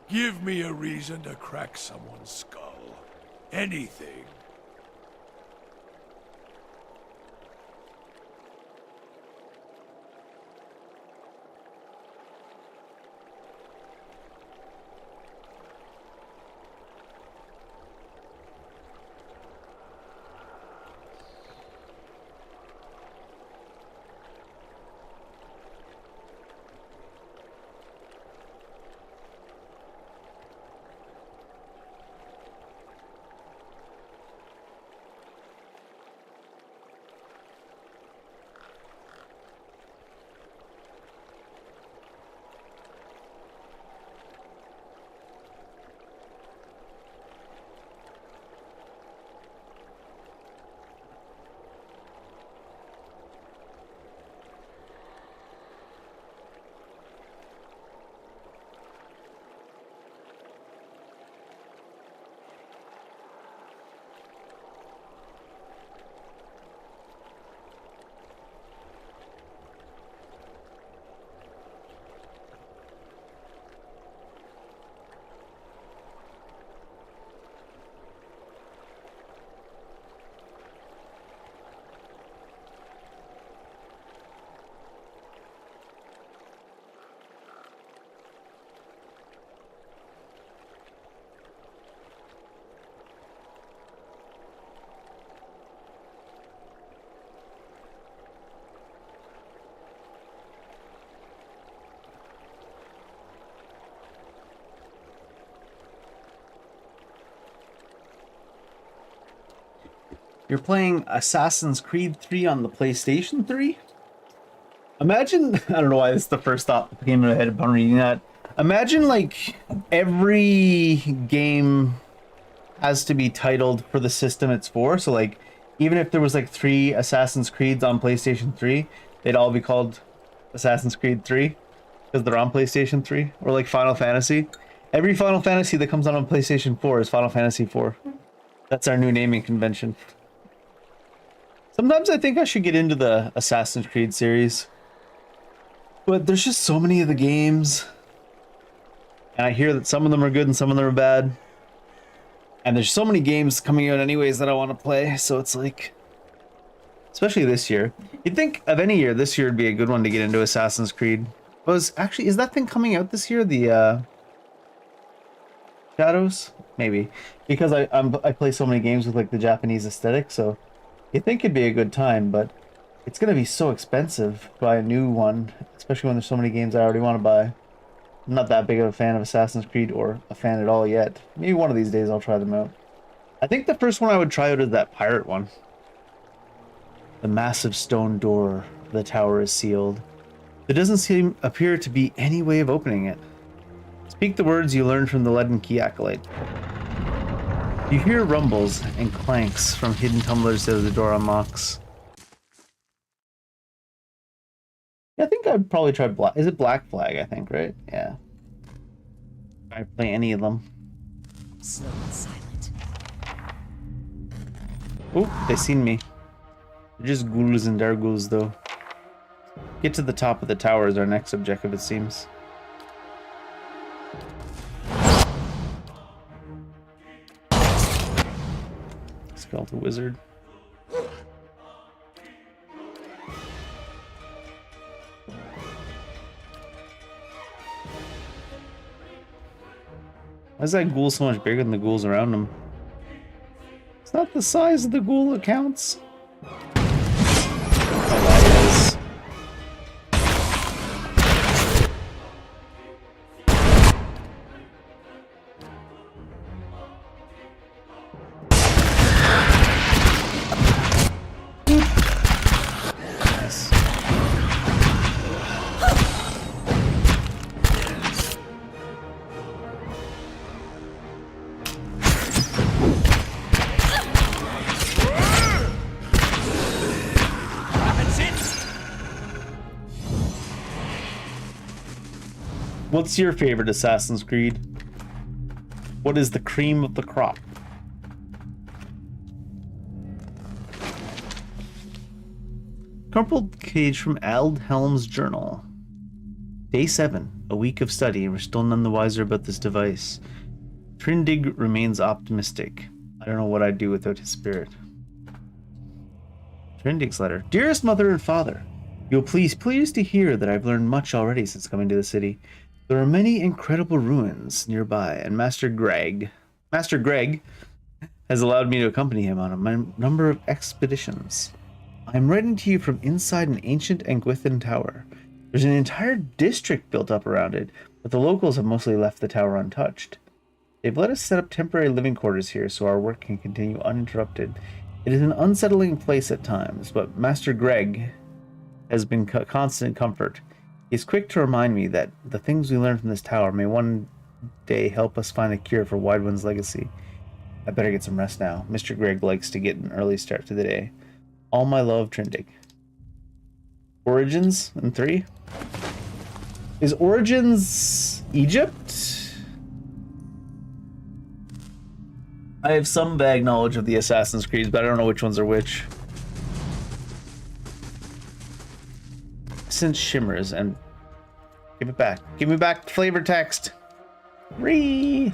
Give me a reason to crack someone's skull. Anything. You're playing Assassin's Creed 3 on the PlayStation 3? Imagine, I don't know why this is the first thought that came to my head upon reading that. Imagine like every game has to be titled for the system it's for. So like even if there was like 3 Assassin's Creeds on PlayStation 3, they'd all be called Assassin's Creed 3 because they're on PlayStation 3. Or like Final Fantasy. Every Final Fantasy that comes out on PlayStation 4 is Final Fantasy 4. That's our new naming convention. Sometimes I think I should get into the Assassin's Creed series. But there's just so many of the games. And I hear that some of them are good and some of them are bad. And there's so many games coming out anyways that I want to play. So it's like... Especially this year. You'd think of any year, this year would be a good one to get into Assassin's Creed. Is that thing coming out this year? The Shadows? Maybe. Because I play so many games with like the Japanese aesthetic, so you'd think it'd be a good time, but it's gonna be so expensive to buy a new one, especially when there's so many games I already want to buy. I'm not that big of a fan of Assassin's Creed or a fan at all yet. Maybe one of these days I'll try them out. I think the first one I would try out is that pirate one. The massive stone door of the tower is sealed. There doesn't appear to be any way of opening it. Speak the words you learned from the leaden key acolyte. You hear rumbles and clanks from hidden tumblers as the door unlocks. Yeah, I think I'd probably try Black. Is it Black Flag, I think, right? Yeah. I play any of them. Slow and silent. Oh, they seen me. They're just ghouls and darghouls, though. Get to the top of the tower is our next objective, it seems. Skeletal wizard. Why is that ghoul so much bigger than the ghouls around him? It's not the size of the ghoul that counts. Oh, that is. Nice. What's your favorite Assassin's Creed? What is the cream of the crop? Crumpled page from Aldhelm's journal. Day 7, a week of study, and we're still none the wiser about this device. Trindig remains optimistic. I don't know what I'd do without his spirit. Trindig's letter. Dearest mother and father, you'll pleased to hear that I've learned much already since coming to the city. There are many incredible ruins nearby, and Master Greg has allowed me to accompany him on a number of expeditions. I'm writing to you from inside an ancient Anguithan tower. There's an entire district built up around it, but the locals have mostly left the tower untouched. They've let us set up temporary living quarters here so our work can continue uninterrupted. It is an unsettling place at times, but Master Greg has been constant comfort. He's quick to remind me that the things we learn from this tower may one day help us find a cure for Widewind's legacy. I better get some rest now. Mr. Greg likes to get an early start to the day. All my love, Trindig. Origins in 3? Is Origins Egypt? I have some vague knowledge of the Assassin's Creed, but I don't know which ones are which. Since shimmers and give it back. Give me back flavor text. Ree.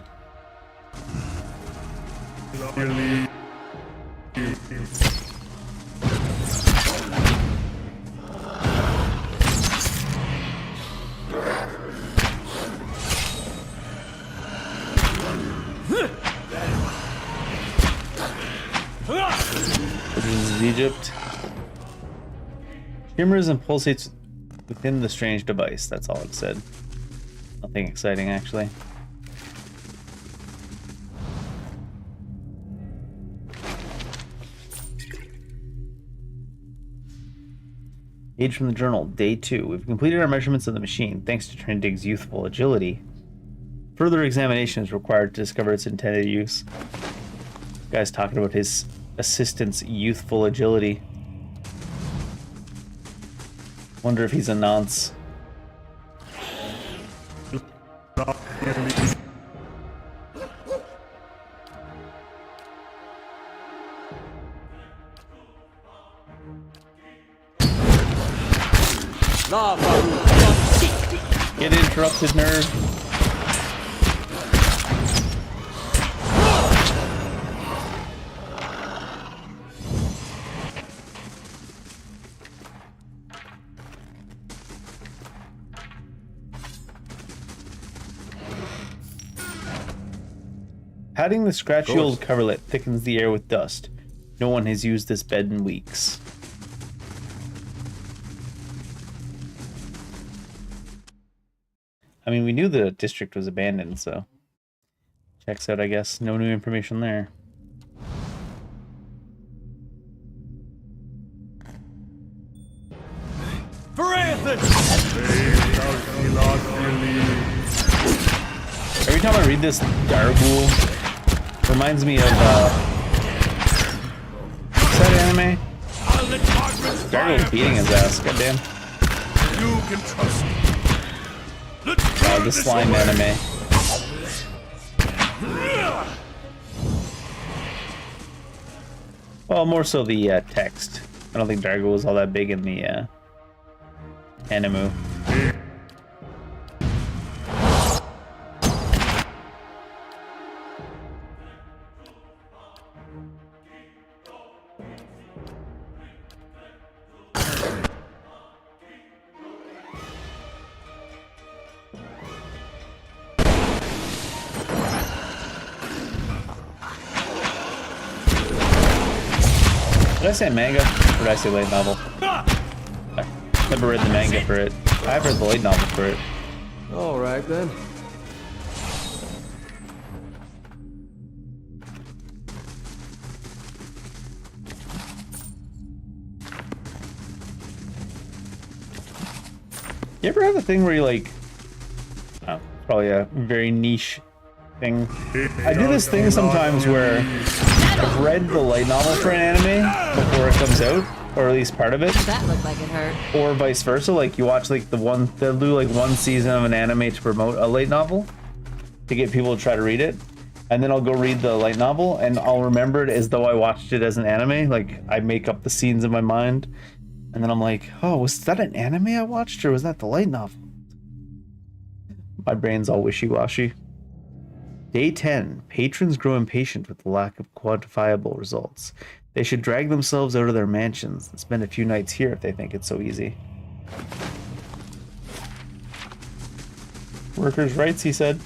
This is Egypt. Shimmers and pulsates within the strange device. That's all it said. Nothing exciting, actually. Page from the journal, day 2. We've completed our measurements of the machine, thanks to Trindig's youthful agility. Further examination is required to discover its intended use. Guy's talking about his assistant's youthful agility. Wonder if he's a nonce. Get interrupted, nerve. Patting the scratchy old coverlet thickens the air with dust. No one has used this bed in weeks. I mean, we knew the district was abandoned, so checks out, I guess. No new information there. Every time I read this, Dargul reminds me of what's that anime? Dargul's beating his ass, goddamn. You can trust me. The slime anime. Well, more so the text. I don't think Dargul was all that big in the anime. Did I say manga? Or did I say light novel? I've never read the manga for it. I've read the light novel for it. All right, then. You ever have a thing where you like... Oh, it's probably a very niche thing. I do this thing sometimes where I've read the light novel for an anime before it comes out, or at least part of it. That looked like it hurt. Or vice versa, like you watch like they'll do like one season of an anime to promote a light novel to get people to try to read it, and then I'll go read the light novel and I'll remember it as though I watched it as an anime. Like I make up the scenes in my mind, and then I'm like, oh, was that an anime I watched or was that the light novel? My brain's all wishy-washy. Day 10. Patrons grow impatient with the lack of quantifiable results. They should drag themselves out of their mansions and spend a few nights here if they think it's so easy. Workers' rights, he said.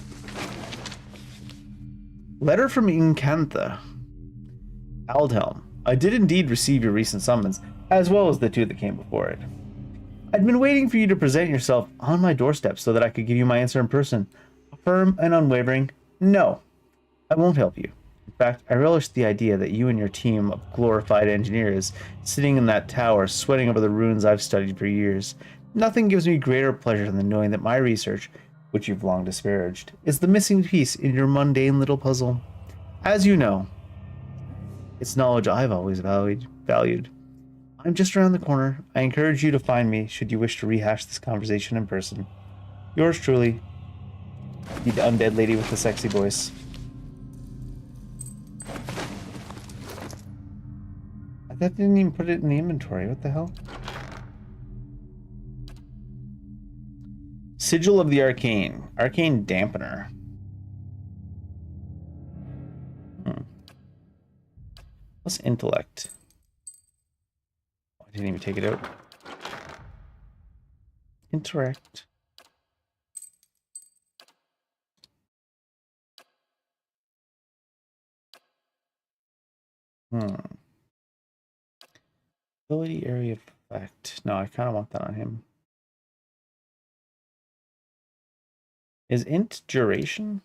Letter from Incantha. Aldhelm. I did indeed receive your recent summons, as well as the 2 that came before it. I'd been waiting for you to present yourself on my doorstep so that I could give you my answer in person. Firm and unwavering, no, I won't help you. In fact, I relish the idea that you and your team of glorified engineers sitting in that tower sweating over the ruins I've studied for years. Nothing gives me greater pleasure than knowing that my research, which you've long disparaged, is the missing piece in your mundane little puzzle. As you know, it's knowledge I've always valued. I'm just around the corner. I encourage you to find me should you wish to rehash this conversation in person. Yours truly, the undead lady with the sexy voice. That didn't even put it in the inventory. What the hell? Sigil of the Arcane. Arcane Dampener. What's intellect? I didn't even take it out. Interact. Ability area of effect. No, I kind of want that on him. Is int duration?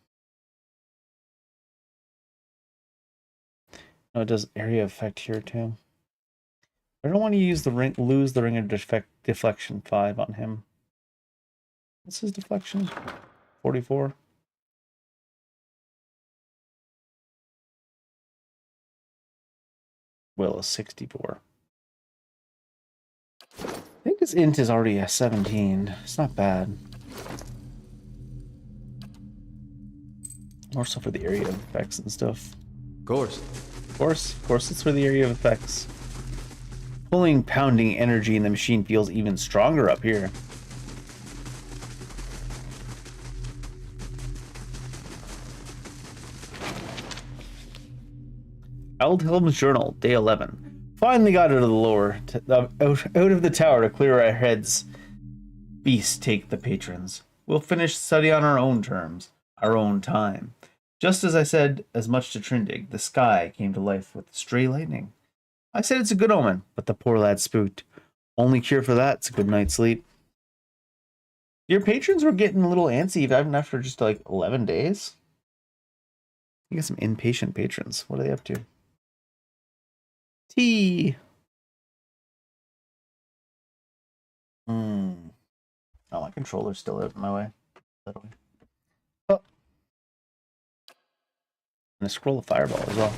No, it does area effect here too. I don't want to use the ring, lose the ring of deflection 5 on him. What's his deflection? 44. Will is 64. I think his int is already a 17. It's not bad. More so for the area of effects and stuff. Of course. Of course it's for the area of effects. Pulling, pounding energy in the machine feels even stronger up here. Aldhelm's Journal, Day 11. Finally got out of the lower, out of the tower to clear our heads. Beasts take the patrons. We'll finish study on our own terms, our own time. Just as I said as much to Trindig, the sky came to life with stray lightning. I said it's a good omen, but the poor lad spooked. Only cure for that's a good night's sleep. Your patrons were getting a little antsy even after just like 11 days. You got some impatient patrons. What are they up to? Tea. Oh, my controller's still out in my way. Oh. And a scroll of fireball as well.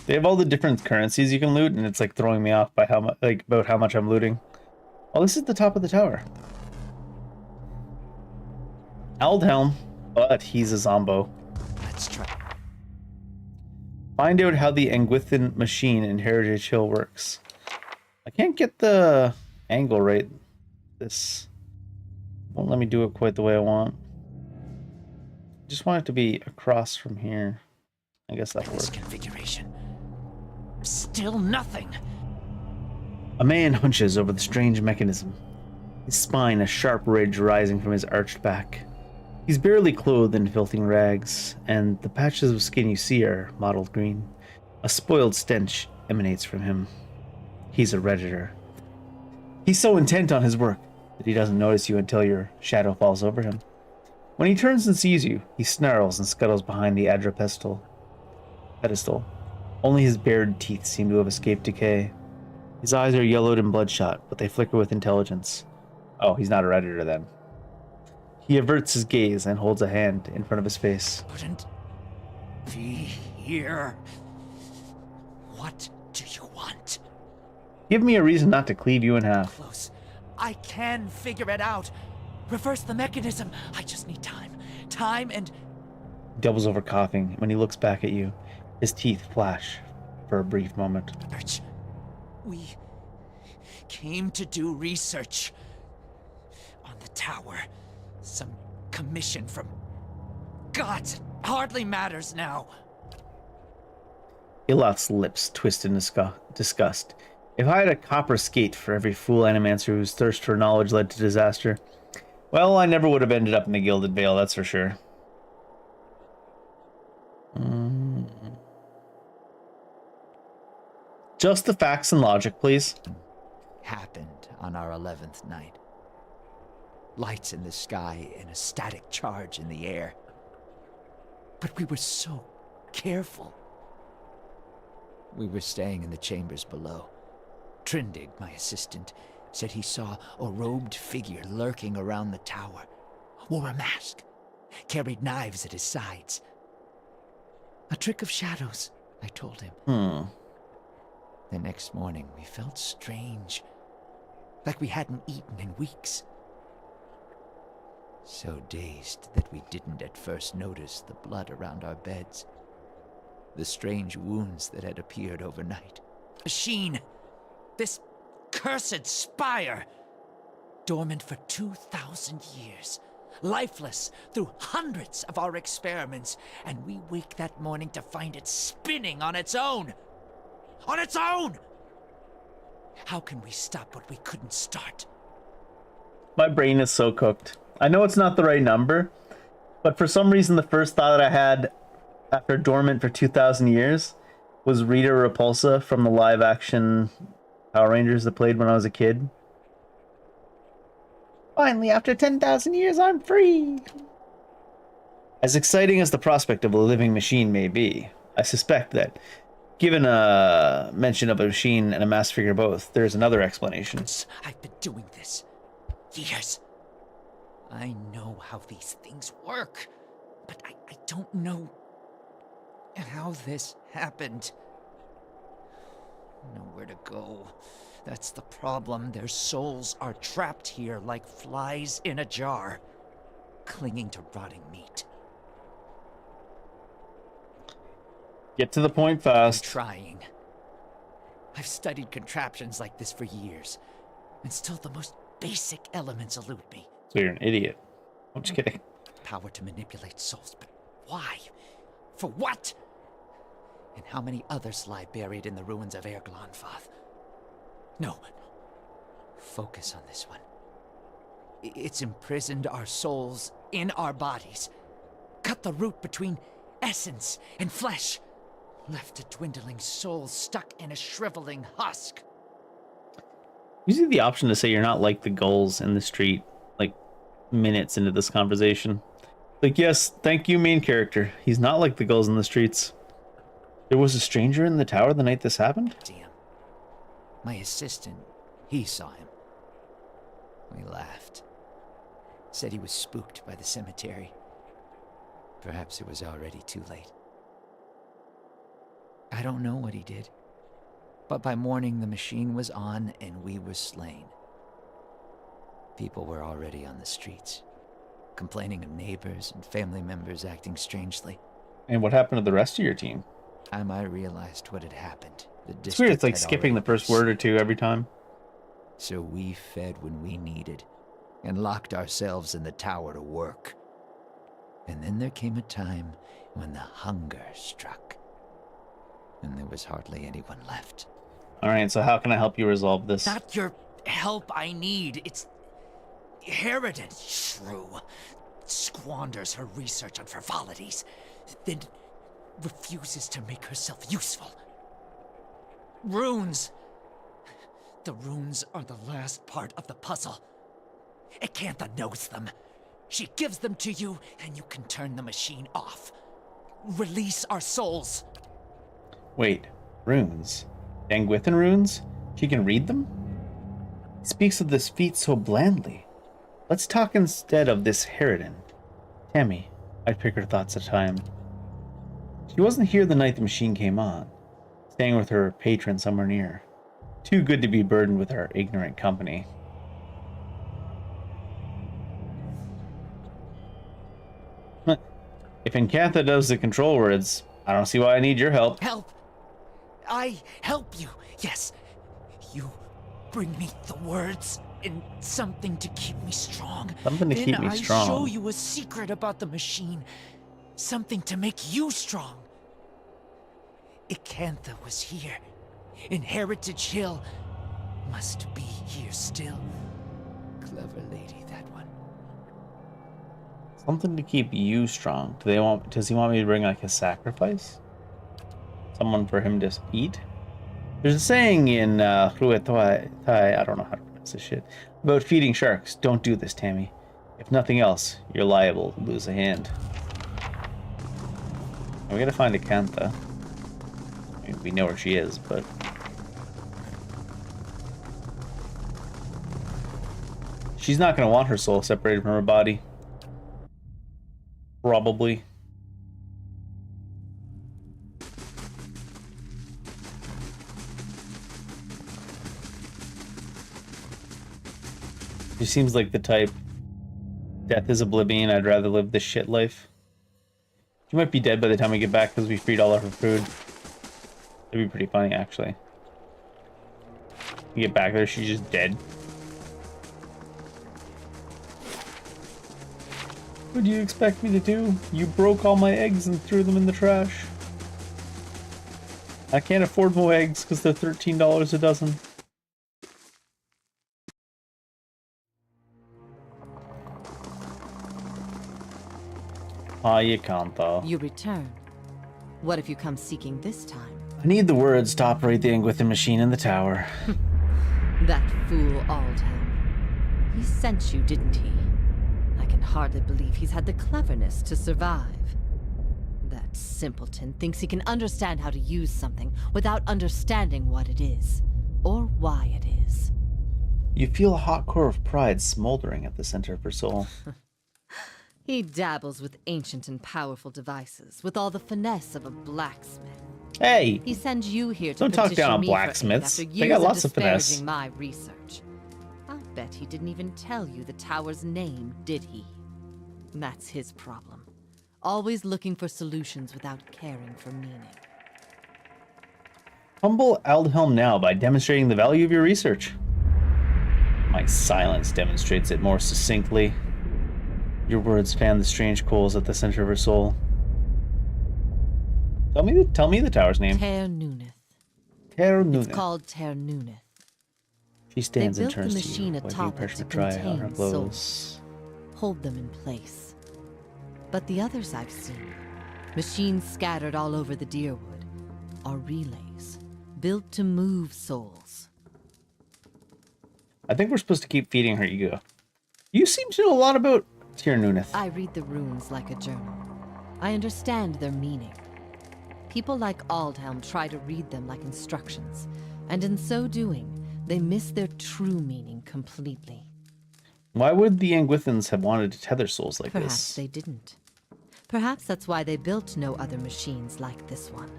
They have all the different currencies you can loot, and it's like throwing me off by how much, like about how much I'm looting. Oh, this is the top of the tower. Aldhelm, but he's a zombo. Let's try. Find out how the Engwithan machine in Heritage Hill works. I can't get the angle right. This won't let me do it quite the way I want. I just want it to be across from here. I guess that'll This work. configuration. Still nothing. A man hunches over the strange mechanism, his spine a sharp ridge rising from his arched back. He's barely clothed in filthy rags, and the patches of skin you see are mottled green. A spoiled stench emanates from him. He's a redditor. He's so intent on his work that he doesn't notice you until your shadow falls over him. When he turns and sees you, he snarls and scuttles behind the pedestal. Only his bared teeth seem to have escaped decay. His eyes are yellowed and bloodshot, but they flicker with intelligence. Oh, he's not a redditor then. He averts his gaze and holds a hand in front of his face. Couldn't be here. What do you want? Give me a reason not to cleave you in half. Close. I can figure it out. Reverse the mechanism. I just need time. Time and... He doubles over coughing when he looks back at you. His teeth flash for a brief moment. Research. We came to do research on the tower. Some commission from gods. It hardly matters now. Iloth's lips twist in disgust. If I had a copper skate for every fool animancer whose thirst for knowledge led to disaster, well, I never would have ended up in the Gilded Vale, that's for sure. Just the facts and logic, please. Happened on our 11th night. Lights in the sky and a static charge in the air. But we were so careful. We were staying in the chambers below. Trindig, my assistant, said he saw a robed figure lurking around the tower. Wore a mask. Carried knives at his sides. A trick of shadows, I told him. The next morning, we felt strange. Like we hadn't eaten in weeks. So dazed that we didn't at first notice the blood around our beds. The strange wounds that had appeared overnight. Machine! This cursed spire! Dormant for 2,000 years. Lifeless through hundreds of our experiments. And we wake that morning to find it spinning on its own! On its own! How can we stop what we couldn't start? My brain is so cooked. I know it's not the right number, but for some reason the first thought that I had after dormant for 2,000 years was Rita Repulsa from the live-action Power Rangers that played when I was a kid. Finally, after 10,000 years, I'm free! As exciting as the prospect of a living machine may be, I suspect that, given a mention of a machine and a mass figure both, there's another explanation. I've been doing this years. I know how these things work, but I don't know how this happened. Nowhere to go. That's the problem. Their souls are trapped here like flies in a jar, clinging to rotting meat. Get to the point fast. I'm trying. I've studied contraptions like this for years, and still the most basic elements elude me. So you're an idiot. I'm just kidding. Power to manipulate souls, but why? For what? And how many others lie buried in the ruins of Erglanfath? No. Focus on this one. It's imprisoned our souls in our bodies. Cut the root between essence and flesh. Left a dwindling soul stuck in a shriveling husk. You see the option to say you're not like the gulls in the street, like minutes into this conversation. Like, yes, thank you, main character. He's not like the gulls in the streets. There was a stranger in the tower the night this happened? Damn. My assistant, he saw him. We laughed. Said he was spooked by the cemetery. Perhaps it was already too late. I don't know what he did. But by morning the machine was on and we were slain. People were already on the streets, complaining of neighbors and family members acting strangely. And what happened to the rest of your team? Time I realized what had happened, It's weird, it's like skipping the first word or two every time. So we fed when we needed, and locked ourselves in the tower to work. And then there came a time when the hunger struck, and there was hardly anyone left. Alright, so how can I help you resolve this? Not your help I need, it's Harridan, shrew. Squanders her research on frivolities, then refuses to make herself useful. Runes! The runes are the last part of the puzzle. Acantha knows them. She gives them to you, and you can turn the machine off. Release our souls. Wait, runes? Dangwithan runes? She can read them? It speaks of this feat so blandly. Let's talk instead of this Harridan. Tammy, I'd pick her thoughts at a time. She wasn't here the night the machine came on, staying with her patron somewhere near. Too good to be burdened with our ignorant company. If Acantha does the control words, I don't see why I need your help. Help! I help you, yes. You bring me the words and something to keep me strong. Something to keep me strong. I show you a secret about the machine. Something to make you strong. Acantha was here, in Heritage Hill. Must be here still. Clever lady, that one. Something to keep you strong. Does he want me to bring like a sacrifice? Someone for him to eat? There's a saying in Hruetai, I don't know how to pronounce this shit, about feeding sharks. Don't do this, Tammy. If nothing else, you're liable to lose a hand. We gotta find Acantha. I mean, we know where she is, but she's not gonna want her soul separated from her body. Probably. She seems like the type. Death is oblivion. I'd rather live this shit life. She might be dead by the time we get back because we freed all of her food. That'd be pretty funny, actually. We get back there, she's just dead. What do you expect me to do? You broke all my eggs and threw them in the trash. I can't afford more eggs because they're $13 a dozen. Ah, you can't though. You return. What if you come seeking this time? I need the words to operate the Angwithan machine in the tower. That fool Aldhelm. He sent you, didn't he? I can hardly believe he's had the cleverness to survive. That simpleton thinks he can understand how to use something without understanding what it is, or why it is. You feel a hot core of pride smoldering at the center of her soul. He dabbles with ancient and powerful devices, with all the finesse of a blacksmith. Hey! He sends you here to Don't talk petition down on me for aid blacksmiths. after They years got of lots of finesse. disparaging my research. I'll bet he didn't even tell you the tower's name, did he? That's his problem. Always looking for solutions without caring for meaning. Humble Aldhelm now by demonstrating the value of your research. My silence demonstrates it more succinctly. Your words fan the strange coals at the center of her soul. Tell me the tower's name. Ter Nuneth. Ter It's Nuneth. called Ter Nuneth. She stands and built the turns to machine you, atop wiping it pressure to dry on her contain clothes. Hold them in place. But the others I've seen, machines scattered all over the Deerwood, are relays, built to move souls. I think we're supposed to keep feeding her ego. You seem to know a lot about Ter Nuneth. I read the runes like a journal. I understand their meaning. People like Aldhelm try to read them like instructions, and in so doing, they miss their true meaning completely. Why would the Angwithans have wanted to tether souls like Perhaps this? they didn't. Perhaps that's why they built no other machines like this one.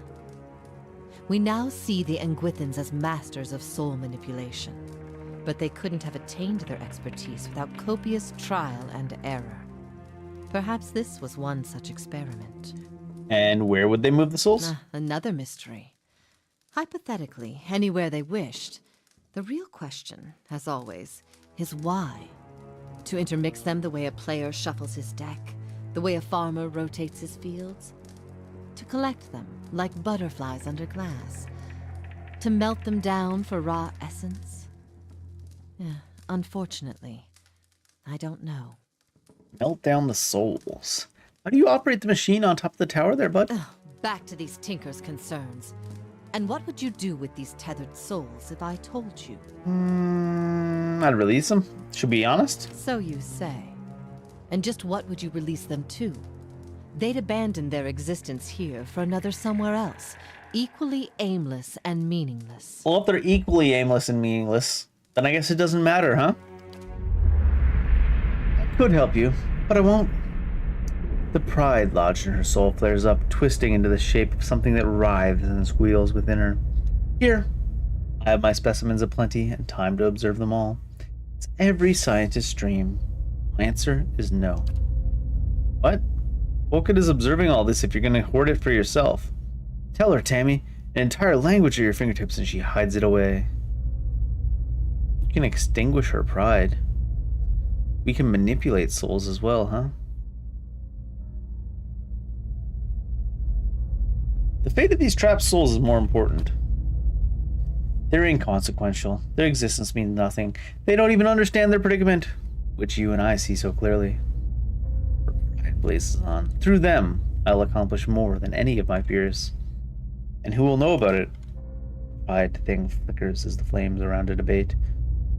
We now see the Angwithans as masters of soul manipulation, but they couldn't have attained their expertise without copious trial and error. Perhaps this was one such experiment. And where would they move the souls? Another mystery. Hypothetically, anywhere they wished. The real question, as always, is why? To intermix them the way a player shuffles his deck, the way a farmer rotates his fields? To collect them, like butterflies under glass? To melt them down for raw essence? Unfortunately, I don't know. Melt down the souls. How do you operate the machine on top of the tower there, bud? Back to these Tinker's concerns. And what would you do with these tethered souls if I told you? I'd release them. Should be honest. So you say. And just what would you release them to? They'd abandon their existence here for another somewhere else, equally aimless and meaningless. Well, if they're equally aimless and meaningless, then I guess it doesn't matter, huh? I could help you, but I won't. The pride lodged in her soul flares up, twisting into the shape of something that writhes and squeals within her. Here, I have my specimens aplenty and time to observe them all. It's every scientist's dream. My answer is no. What? What good is observing all this if you're going to hoard it for yourself? Tell her, Tammy, an entire language at your fingertips, and she hides it away. You can extinguish her pride. We can manipulate souls as well, huh? The fate of these trapped souls is more important. They're inconsequential. Their existence means nothing. They don't even understand their predicament, which you and I see so clearly. Her pride blazes on. Through them, I'll accomplish more than any of my peers. And who will know about it? Pride thing flickers as the flames around it abate.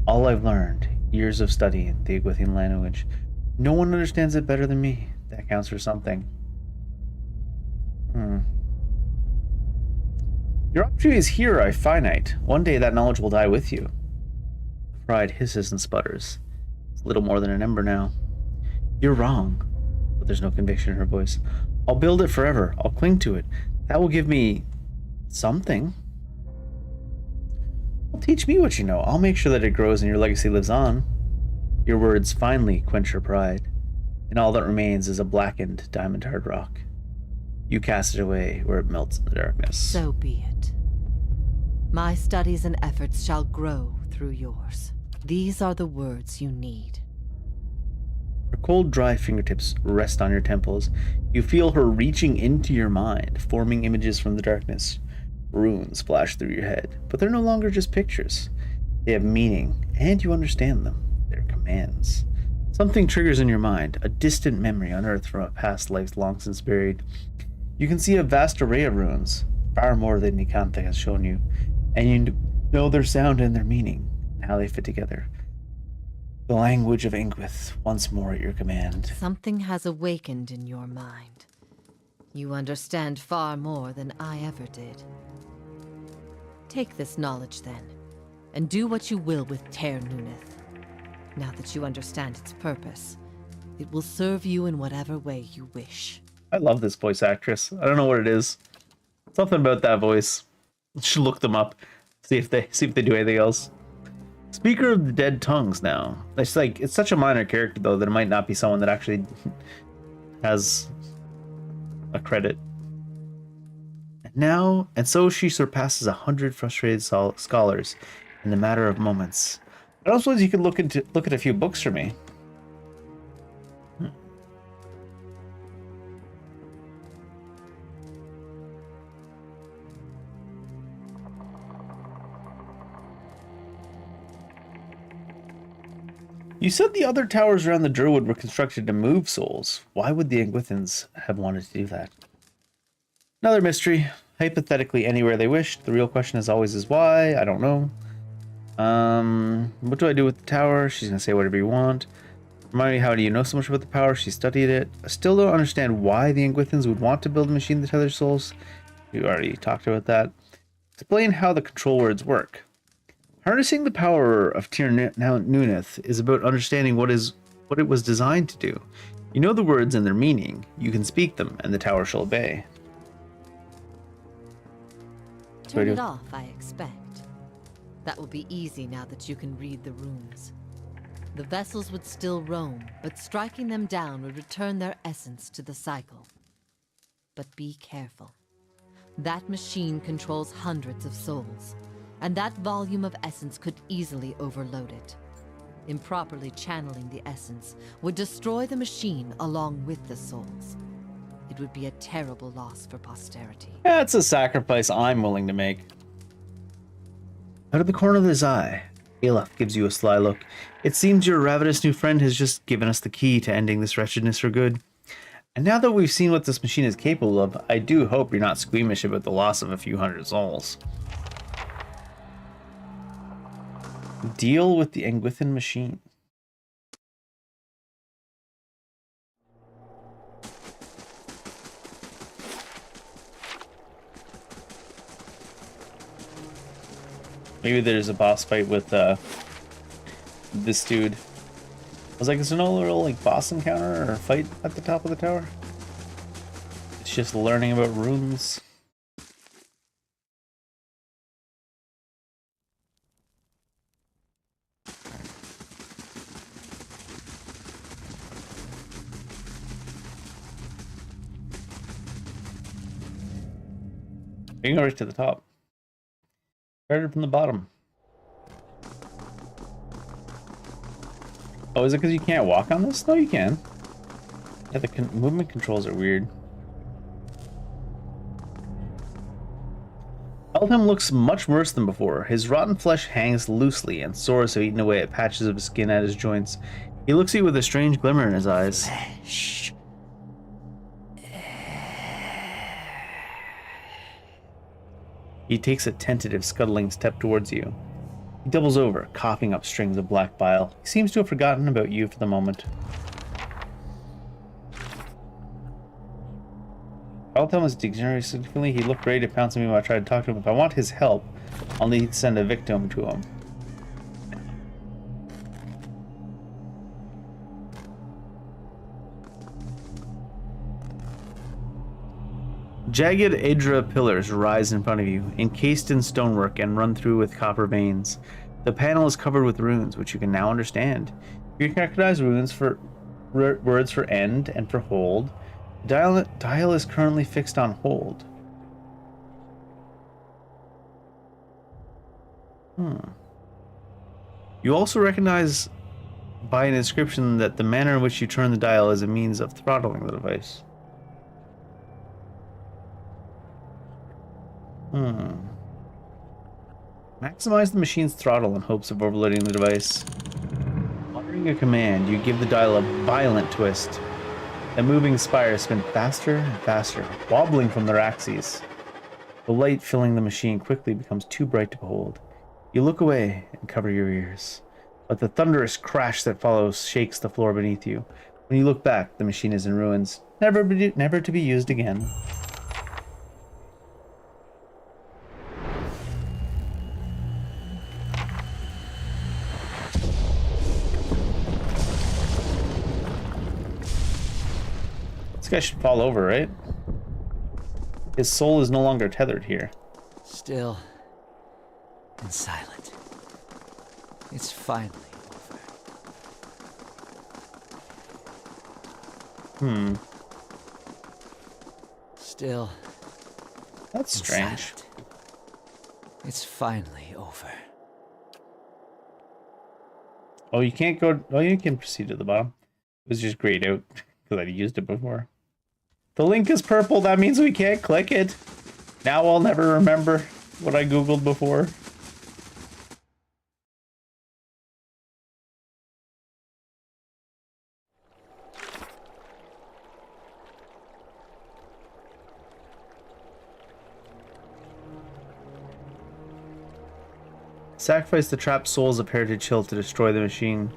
All I've learned, years of study in the Igwithian language, no one understands it better than me. That counts for something. Your opportunities here are finite. One day that knowledge will die with you. Pride hisses and sputters. It's little more than an ember now. You're wrong. But there's no conviction in her voice. I'll build it forever. I'll cling to it. That will give me something. Well, teach me what you know. I'll make sure that it grows and your legacy lives on. Your words finally quench her pride, and all that remains is a blackened diamond hard rock. You cast it away where it melts in the darkness. So be it. My studies and efforts shall grow through yours. These are the words you need. Her cold, dry fingertips rest on your temples. You feel her reaching into your mind, forming images from the darkness. Runes flash through your head, but they're no longer just pictures. They have meaning, and you understand them. They're commands. Something triggers in your mind, a distant memory unearthed from a past life long since buried. You can see a vast array of runes, far more than Nikantha has shown you, and you know their sound and their meaning, and how they fit together. The language of Ingwith, once more at your command. Something has awakened in your mind. You understand far more than I ever did. Take this knowledge then, and do what you will with Ter Nuneth. Now that you understand its purpose, it will serve you in whatever way you wish. I love this voice actress. I don't know what it is. Something about that voice. I should look them up. See if they do anything else. Speaker of the Dead Tongues now. It's like it's such a minor character though that it might not be someone that actually has a credit. And so she surpasses 100 frustrated scholars in the matter of moments. I don't suppose you could look at a few books for me. You said the other towers around the Druid were constructed to move souls. Why would the Ingwithans have wanted to do that? Another mystery. Hypothetically, anywhere they wished. The real question as always is why. I don't know. What do I do with the tower? She's gonna say whatever you want. Remind me, how do you know so much about the power? She studied it. I still don't understand why the Ingwithans would want to build a machine that tethers souls. You already talked about that. Explain how the control words work. Harnessing the power of Tir Nuneth is about understanding what it was designed to do. You know the words and their meaning. You can speak them, and the tower shall obey. Turn it off, I expect. That will be easy now that you can read the runes. The vessels would still roam, but striking them down would return their essence to the cycle. But be careful. That machine controls hundreds of souls, and that volume of essence could easily overload it. Improperly channeling the essence would destroy the machine along with the souls. It would be a terrible loss for posterity. That's a sacrifice I'm willing to make. Out of the corner of his eye, Aelaf gives you a sly look. It seems your ravenous new friend has just given us the key to ending this wretchedness for good. And now that we've seen what this machine is capable of, I do hope you're not squeamish about the loss of a few hundred souls. Deal with the Ingwithan machine. Maybe there's a boss fight with this dude. I was like, is there no little like boss encounter or fight at the top of the tower? It's just learning about runes. You can go right to the top. Started from the bottom. Oh, is it because you can't walk on this? No, you can. Yeah, the movement controls are weird. Eldham looks much worse than before. His rotten flesh hangs loosely, and sores have eaten away at patches of skin at his joints. He looks at you with a strange glimmer in his eyes. Shh. He takes a tentative, scuttling step towards you. He doubles over, coughing up strings of black bile. He seems to have forgotten about you for the moment. I'll tell him his dictionary significantly. He looked ready to pounce on me when I tried to talk to him. If I want his help, I'll need to send a victim to him. Jagged Aedra pillars rise in front of you, encased in stonework and run through with copper veins. The panel is covered with runes, which you can now understand. You can recognize runes for words for end and for hold. The dial is currently fixed on hold. You also recognize by an inscription that the manner in which you turn the dial is a means of throttling the device. Maximize the machine's throttle in hopes of overloading the device. Honoring a command, you give the dial a violent twist. The moving spires spin faster and faster, wobbling from their axes. The light filling the machine quickly becomes too bright to behold. You look away and cover your ears. but the thunderous crash that follows shakes the floor beneath you. When you look back, the machine is in ruins, never to be used again. This guy should fall over, right? His soul is no longer tethered here. Still and silent. It's finally over. Still. That's and strange. silent. It's finally over. Oh, you can't go. Oh, you can proceed to the bottom. It was just grayed out because I'd used it before. The link is purple. That means we can't click it. Now I'll never remember what I googled before. Sacrifice the trapped souls of Heritage Hill to destroy the machine.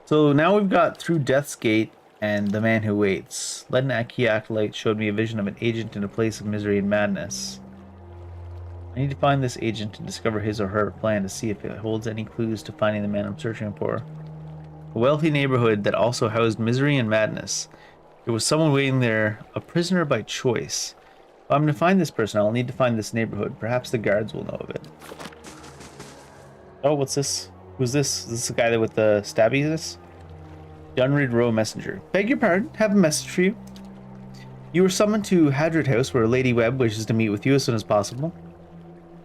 So now we've got Through Death's Gate and The Man Who Waits. Led an key acolyte showed me a vision of an agent in a place of misery and madness. I need to find this agent and discover his or her plan to see if it holds any clues to finding the man I'm searching for. A wealthy neighborhood that also housed misery and madness. There was someone waiting there, a prisoner by choice. If I'm to find this person, I'll need to find this neighborhood. Perhaps the guards will know of it. Oh, what's this? Who's this? Is this the guy with the stabbiness? Dunrid Row Messenger. Beg your pardon, have a message for you. You were summoned to Hadrid House, where Lady Webb wishes to meet with you as soon as possible.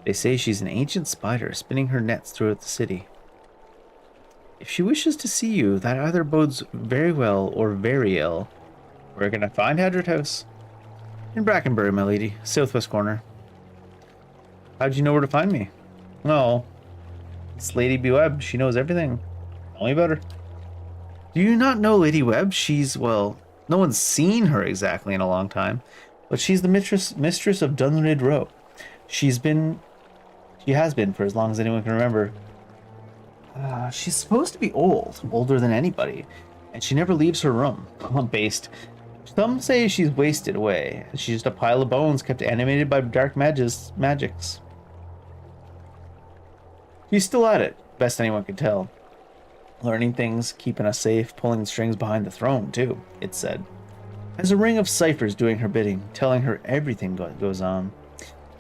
They say she's an ancient spider, spinning her nets throughout the city. If she wishes to see you, that either bodes very well or very ill. Where can I find Hadrid House? In Brackenbury, my lady, southwest corner. How'd you know where to find me? Oh, it's Lady B. Webb. She knows everything. Tell me about her. Do you not know Lady Webb? She's, well, no one's seen her exactly in a long time, but she's the mistress of Dunrid Row. She has been for as long as anyone can remember. She's supposed to be older than anybody, and she never leaves her room. Based. Some say she's wasted away. She's just a pile of bones kept animated by dark magics. She's still at it, best anyone could tell. Learning things, keeping us safe, pulling the strings behind the throne, too, it said. Has a ring of ciphers doing her bidding, telling her everything goes on.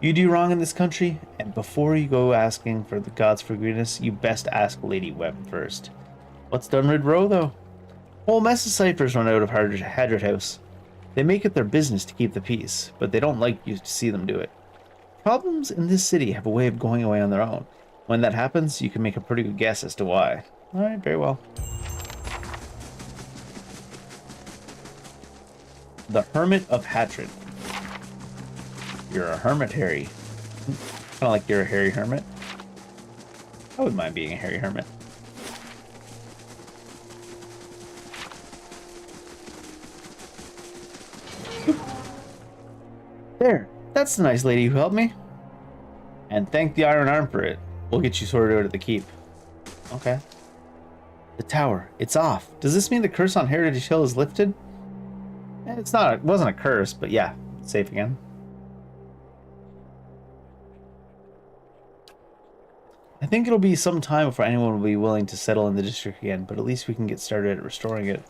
You do wrong in this country, and before you go asking for the gods' forgiveness, you best ask Lady Webb first. What's Dunrid Row, though? Whole mess of ciphers run out of Hadrid House. They make it their business to keep the peace, but they don't like you to see them do it. Problems in this city have a way of going away on their own. When that happens, you can make a pretty good guess as to why. Alright, very well. The Hermit of Hadrid. You're a hermit, Harry. Kind of like you're a hairy hermit. I wouldn't mind being a hairy hermit. There, that's the nice lady who helped me. And thank the Iron Arm for it. We'll get you sorted out at the keep. Okay. The tower, it's off. Does this mean the curse on Heritage Hill is lifted? It wasn't a curse, but yeah, it's safe again. I think it'll be some time before anyone will be willing to settle in the district again, but at least we can get started at restoring it.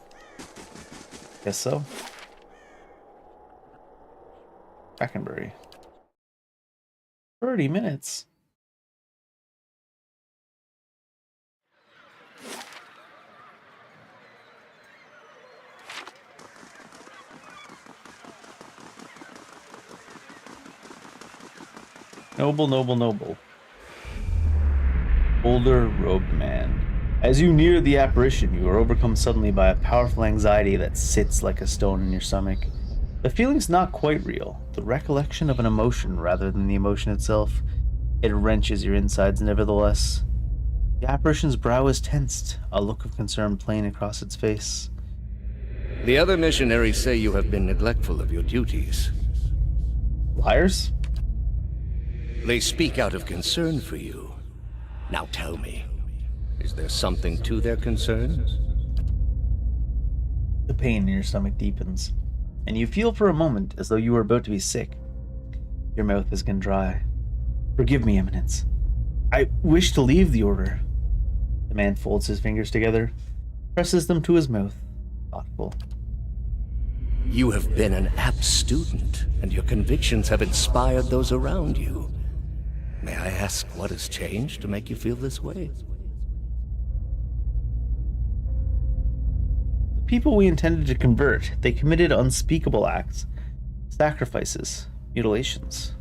Guess so. Brackenbury. 30 minutes. Noble, noble, noble. Older robed man. As you near the apparition, you are overcome suddenly by a powerful anxiety that sits like a stone in your stomach. The feeling's not quite real, the recollection of an emotion rather than the emotion itself. It wrenches your insides nevertheless. The apparition's brow is tensed, a look of concern plain across its face. The other missionaries say you have been neglectful of your duties. Liars? They speak out of concern for you. Now tell me, is there something to their concerns? The pain in your stomach deepens, and you feel for a moment as though you are about to be sick. Your mouth is gone dry. Forgive me, Eminence. I wish to leave the order. The man folds his fingers together, presses them to his mouth, thoughtful. You have been an apt student, and your convictions have inspired those around you. May I ask what has changed to make you feel this way? The people we intended to convert, they committed unspeakable acts, sacrifices, mutilations.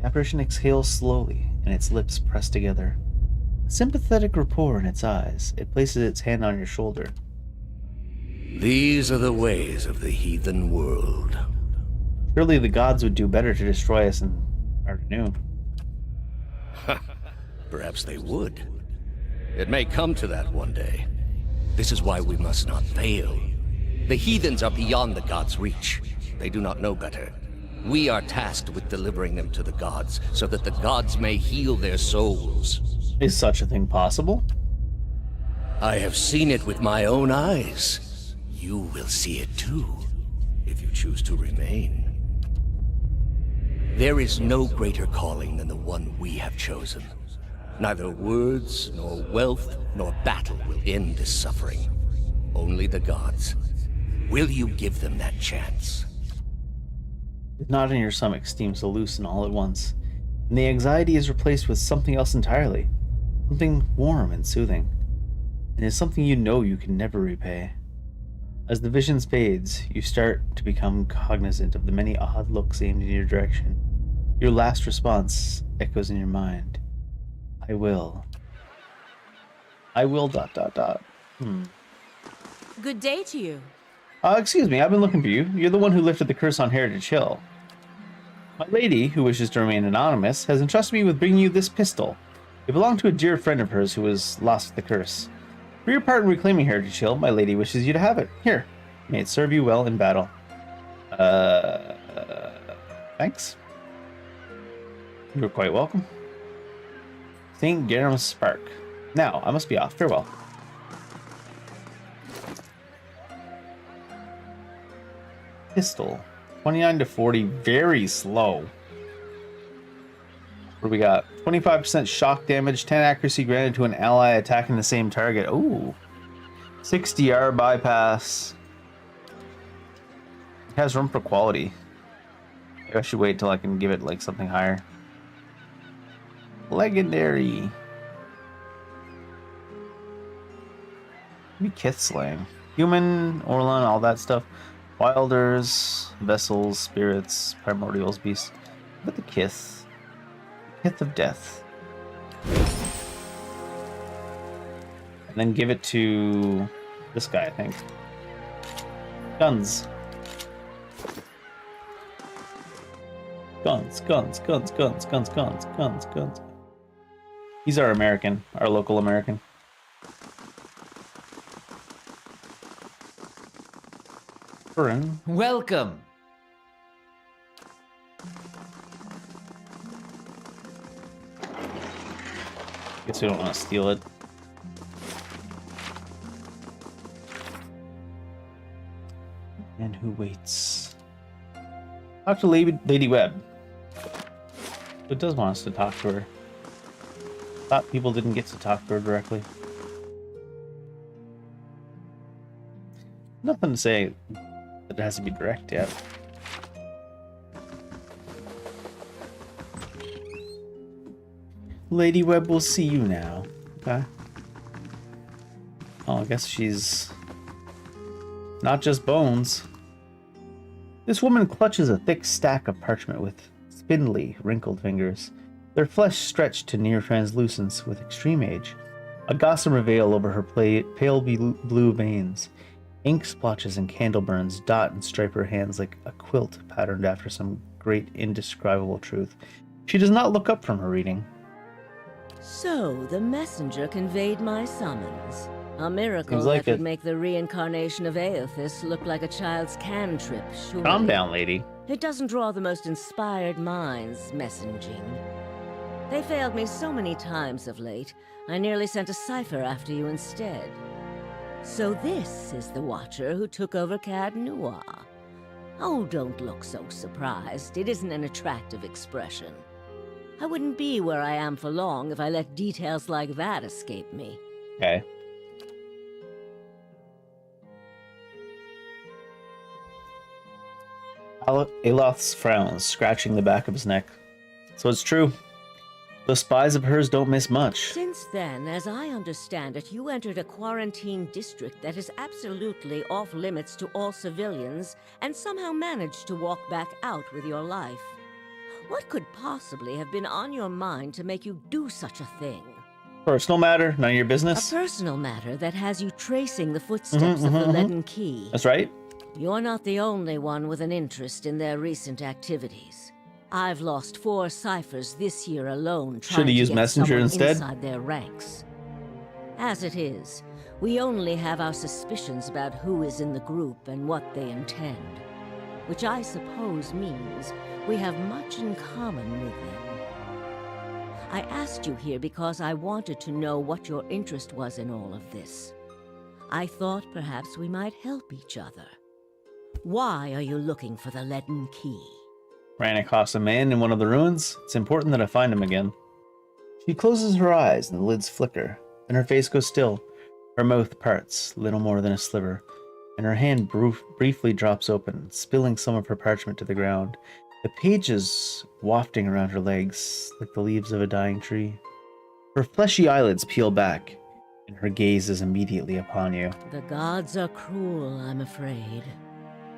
The apparition exhales slowly, and its lips press together. A sympathetic rapport in its eyes, it places its hand on your shoulder. These are the ways of the heathen world. Surely the gods would do better to destroy us in our new. Perhaps they would. It may come to that one day. This is why we must not fail. The heathens are beyond the gods' reach. They do not know better. We are tasked with delivering them to the gods, so that the gods may heal their souls. Is such a thing possible? I have seen it with my own eyes. You will see it too, if you choose to remain. There is no greater calling than the one we have chosen. Neither words, nor wealth, nor battle will end this suffering. Only the gods. Will you give them that chance? The knot in your stomach seems to loosen all at once, and the anxiety is replaced with something else entirely. Something warm and soothing. And it's something you know you can never repay. As the vision fades, you start to become cognizant of the many odd looks aimed in your direction. Your last response echoes in your mind. I will. I will ... Good day to you. Excuse me, I've been looking for you. You're the one who lifted the curse on Heritage Hill. My lady, who wishes to remain anonymous, has entrusted me with bringing you this pistol. It belonged to a dear friend of hers who was lost to the curse. For your part in reclaiming Heritage Hill, my lady wishes you to have it. Here, may it serve you well in battle. Thanks. You're quite welcome. St. Garam's Spark. Now, I must be off. Farewell. Pistol. 29 to 40. Very slow. What do we got? 25% shock damage, 10 accuracy granted to an ally attacking the same target. Ooh. 60R bypass. It has room for quality. Maybe I should wait till I can give it like something higher. Legendary. Maybe Kith Slaying. Human, Orlan, all that stuff. Wilders, Vessels, Spirits, Primordials, Beasts. What about the Kith? Kith of Death. And then give it to this guy, I think. Guns. Guns, guns, guns, guns, guns, guns, guns, guns. He's our American, our local American. Burn. Welcome. Guess we don't want to steal it. And who waits? Talk to Lady Webb. It does want us to talk to her. Thought people didn't get to talk to her directly. Nothing to say that it has to be direct yet. Lady Webb will see you now. Okay. Oh, I guess she's not just bones. This woman clutches a thick stack of parchment with spindly, wrinkled fingers. Their flesh stretched to near translucence with extreme age. A gossamer veil over her pale blue veins. Ink splotches and candle burns dot and stripe her hands like a quilt patterned after some great indescribable truth. She does not look up from her reading. So, the messenger conveyed my summons. A miracle Seems like that would it. make the reincarnation of Aethys look like a child's cantrip, surely. Calm down, lady. It doesn't draw the most inspired minds messaging. They failed me so many times of late, I nearly sent a cipher after you instead. So this is the Watcher who took over Cad Noir. Oh, don't look so surprised. It isn't an attractive expression. I wouldn't be where I am for long if I let details like that escape me. Okay. Aloth's frowns, scratching the back of his neck. So it's true. Those spies of hers don't miss much. Since then, as I understand it, you entered a quarantine district that is absolutely off limits to all civilians and somehow managed to walk back out with your life. What could possibly have been on your mind to make you do such a thing? Personal matter, none of your business. A personal matter that has you tracing the footsteps of the Leaden Key. That's right. You're not the only one with an interest in their recent activities. I've lost 4 ciphers this year alone trying to get Messenger someone instead? inside their ranks. As it is, we only have our suspicions about who is in the group and what they intend, which I suppose means we have much in common with them. I asked you here because I wanted to know what your interest was in all of this. I thought perhaps we might help each other. Why are you looking for the Leaden Key? Ran across a man in one of the ruins. It's important that I find him again. She closes her eyes and the lids flicker. Then her face goes still. Her mouth parts, little more than a sliver, and her hand briefly drops open, spilling some of her parchment to the ground. The pages wafting around her legs like the leaves of a dying tree. Her fleshy eyelids peel back, and her gaze is immediately upon you. The gods are cruel, I'm afraid.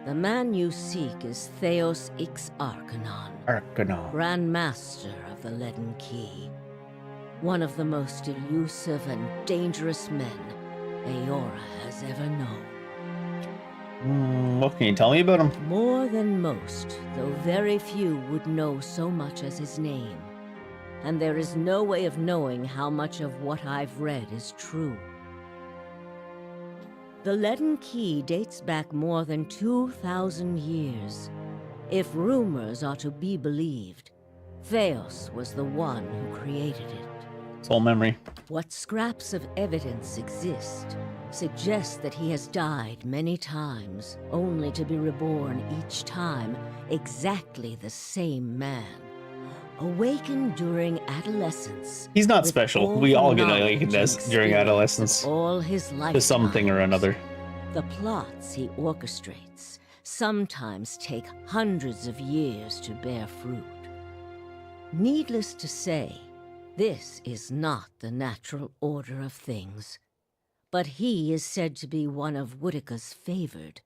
The man you seek is Theos Ix Arcanon, Grand Master of the Leaden Key. One of the most elusive and dangerous men Eora has ever known. What can you tell me about him? More than most, though very few would know so much as his name. And there is no way of knowing how much of what I've read is true. The Leaden Key dates back more than 2,000 years. If rumors are to be believed, Theos was the one who created it. It's all memory. What scraps of evidence exist suggest that he has died many times, only to be reborn each time exactly the same man. Awakened during adolescence. He's not special. We all get awakened during adolescence. All his life to something or another. The plots he orchestrates sometimes take hundreds of years to bear fruit. Needless to say, this is not the natural order of things. But he is said to be one of Woodica's favored,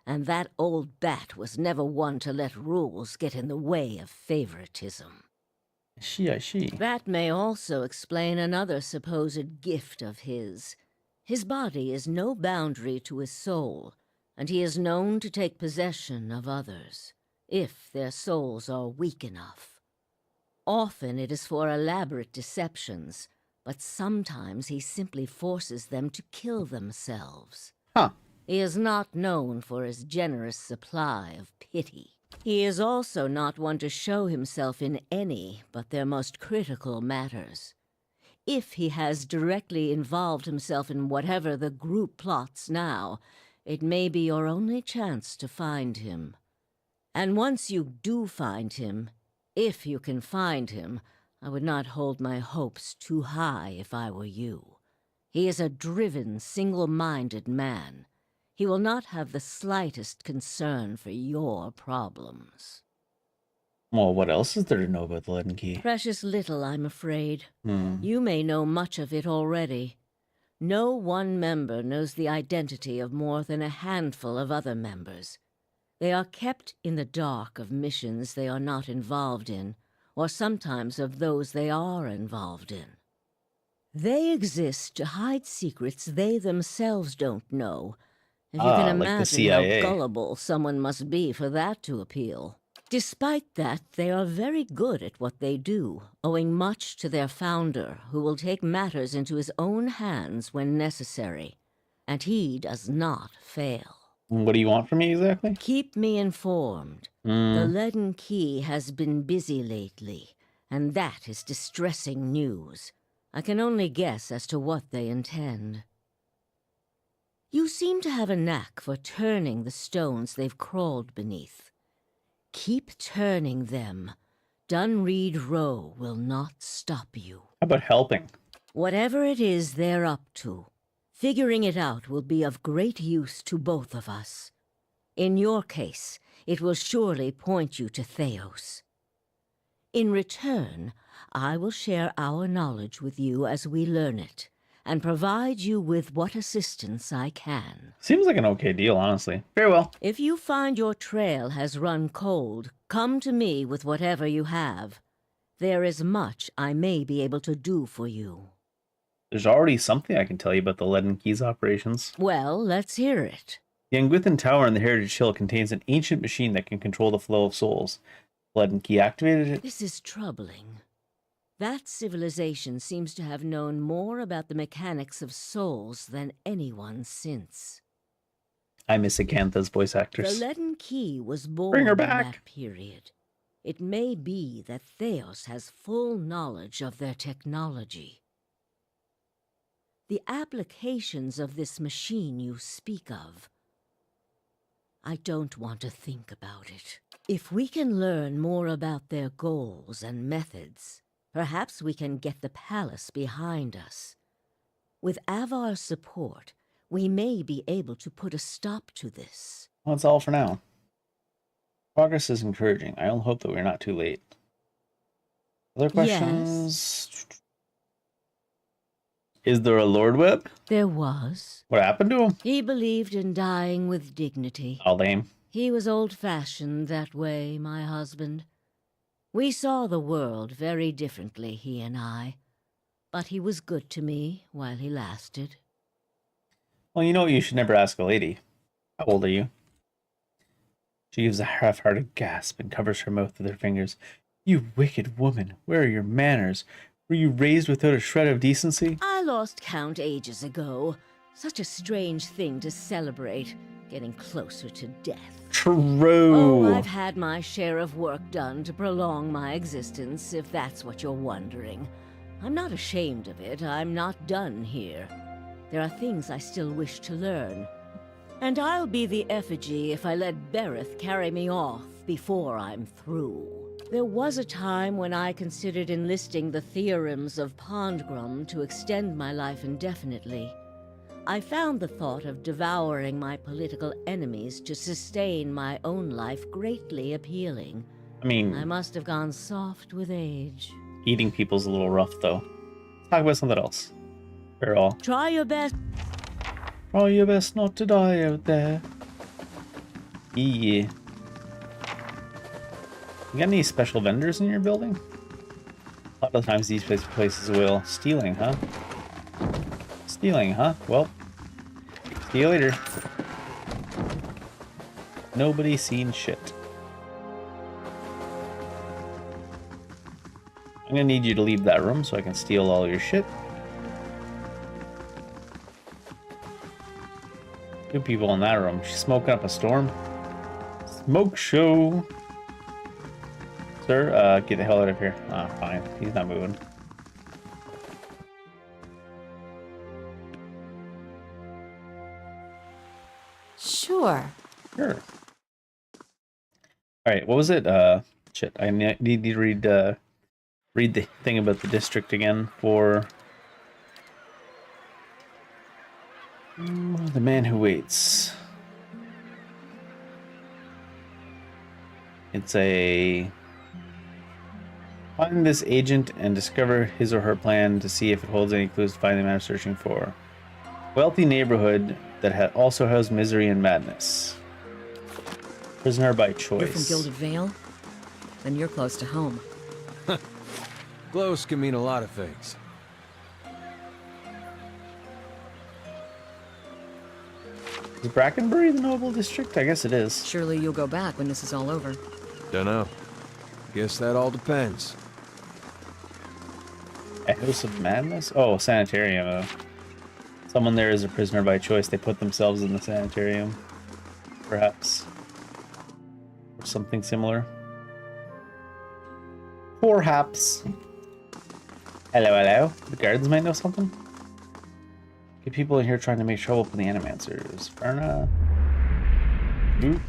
and that old bat was never one to let rules get in the way of favoritism. I see. That may also explain another supposed gift of his. His body is no boundary to his soul, and he is known to take possession of others, if their souls are weak enough. Often it is for elaborate deceptions, but sometimes he simply forces them to kill themselves. Huh. He is not known for his generous supply of pity. He is also not one to show himself in any but their most critical matters. If he has directly involved himself in whatever the group plots now, it may be your only chance to find him. And once you do find him, if you can find him, I would not hold my hopes too high if I were you. He is a driven, single-minded man. He will not have the slightest concern for your problems. Well, what else is there to know about the Leaden Key? Precious little, I'm afraid. You may know much of it already. No one member knows the identity of more than a handful of other members. They are kept in the dark of missions they are not involved in, or sometimes of those they are involved in. They exist to hide secrets they themselves don't know. If you can imagine how gullible someone must be for that to appeal. Despite that, they are very good at what they do, owing much to their founder, who will take matters into his own hands when necessary. And he does not fail. What do you want from me exactly? Keep me informed. The Leaden Key has been busy lately, and that is distressing news. I can only guess as to what they intend. You seem to have a knack for turning the stones they've crawled beneath. Keep turning them. Dunreed Row will not stop you. How about helping? Whatever it is they're up to, figuring it out will be of great use to both of us. In your case, it will surely point you to Theos. In return, I will share our knowledge with you as we learn it, and provide you with what assistance I can. Seems like an okay deal, honestly. Very well. If you find your trail has run cold, come to me with whatever you have. There is much I may be able to do for you. There's already something I can tell you about the Leaden Keys operations. Well, let's hear it. The Angwithan Tower in the Heritage Hill contains an ancient machine that can control the flow of souls. Leaden Key activated it. This is troubling. That civilization seems to have known more about the mechanics of souls than anyone since. I miss Acantha's voice actress. The Leaden Key was born Bring her in back. that period. It may be that Theos has full knowledge of their technology. The applications of this machine you speak of, I don't want to think about it. If we can learn more about their goals and methods, perhaps we can get the palace behind us. With Avar's support, we may be able to put a stop to this. Well, that's all for now. Progress is encouraging. I only hope that we're not too late. Other questions? Yes. Is there a Lord Whip? There was. What happened to him? He believed in dying with dignity. Oh, lame. He was old-fashioned that way, my husband. We saw the world very differently, he and I. But he was good to me while he lasted. Well, you know what you should never ask a lady. How old are you? She gives a half-hearted gasp and covers her mouth with her fingers. You wicked woman, where are your manners? Were you raised without a shred of decency? I lost count ages ago. Such a strange thing to celebrate, getting closer to death. True. Oh, I've had my share of work done to prolong my existence, if that's what you're wondering. I'm not ashamed of it. I'm not done here. There are things I still wish to learn. And I'll be the effigy if I let Berith carry me off before I'm through. There was a time when I considered enlisting the theorems of Pondgrum to extend my life indefinitely. I found the thought of devouring my political enemies to sustain my own life greatly appealing. I mean, I must have gone soft with age. eating people's a little rough, though. Let's talk about something else. We're all. Try your best. Try your best not to die out there. Yeah. You got any special vendors in your building? A lot of times these places will. Stealing, huh? Stealing, huh? Well, see you later. Nobody seen shit. I'm gonna need you to leave that room so I can steal all your shit. Two people in that room. She's smoking up a storm. Smoke show. Sir, get the hell out of here. Ah, fine. He's not moving. Sure. Sure. Alright, what was it? Shit. I need to read the thing about the district again for the man who waits. It's a find this agent and discover his or her plan to see if it holds any clues to find the man searching for. Wealthy neighborhood that also has misery and madness. Prisoner by choice. You're from Gilded Vale? Then you're close to home. Close can mean a lot of things. Is Brackenbury the noble district? I guess it is. Surely you'll go back when this is all over. Dunno. Guess that all depends. A house of madness? Oh, sanitarium. Someone there is a prisoner by choice. They put themselves in the sanitarium. perhaps. Or something similar. Perhaps. Hello, hello. The guards might know something. Get people in here trying to make trouble for the animancers. Fair enough. Oop.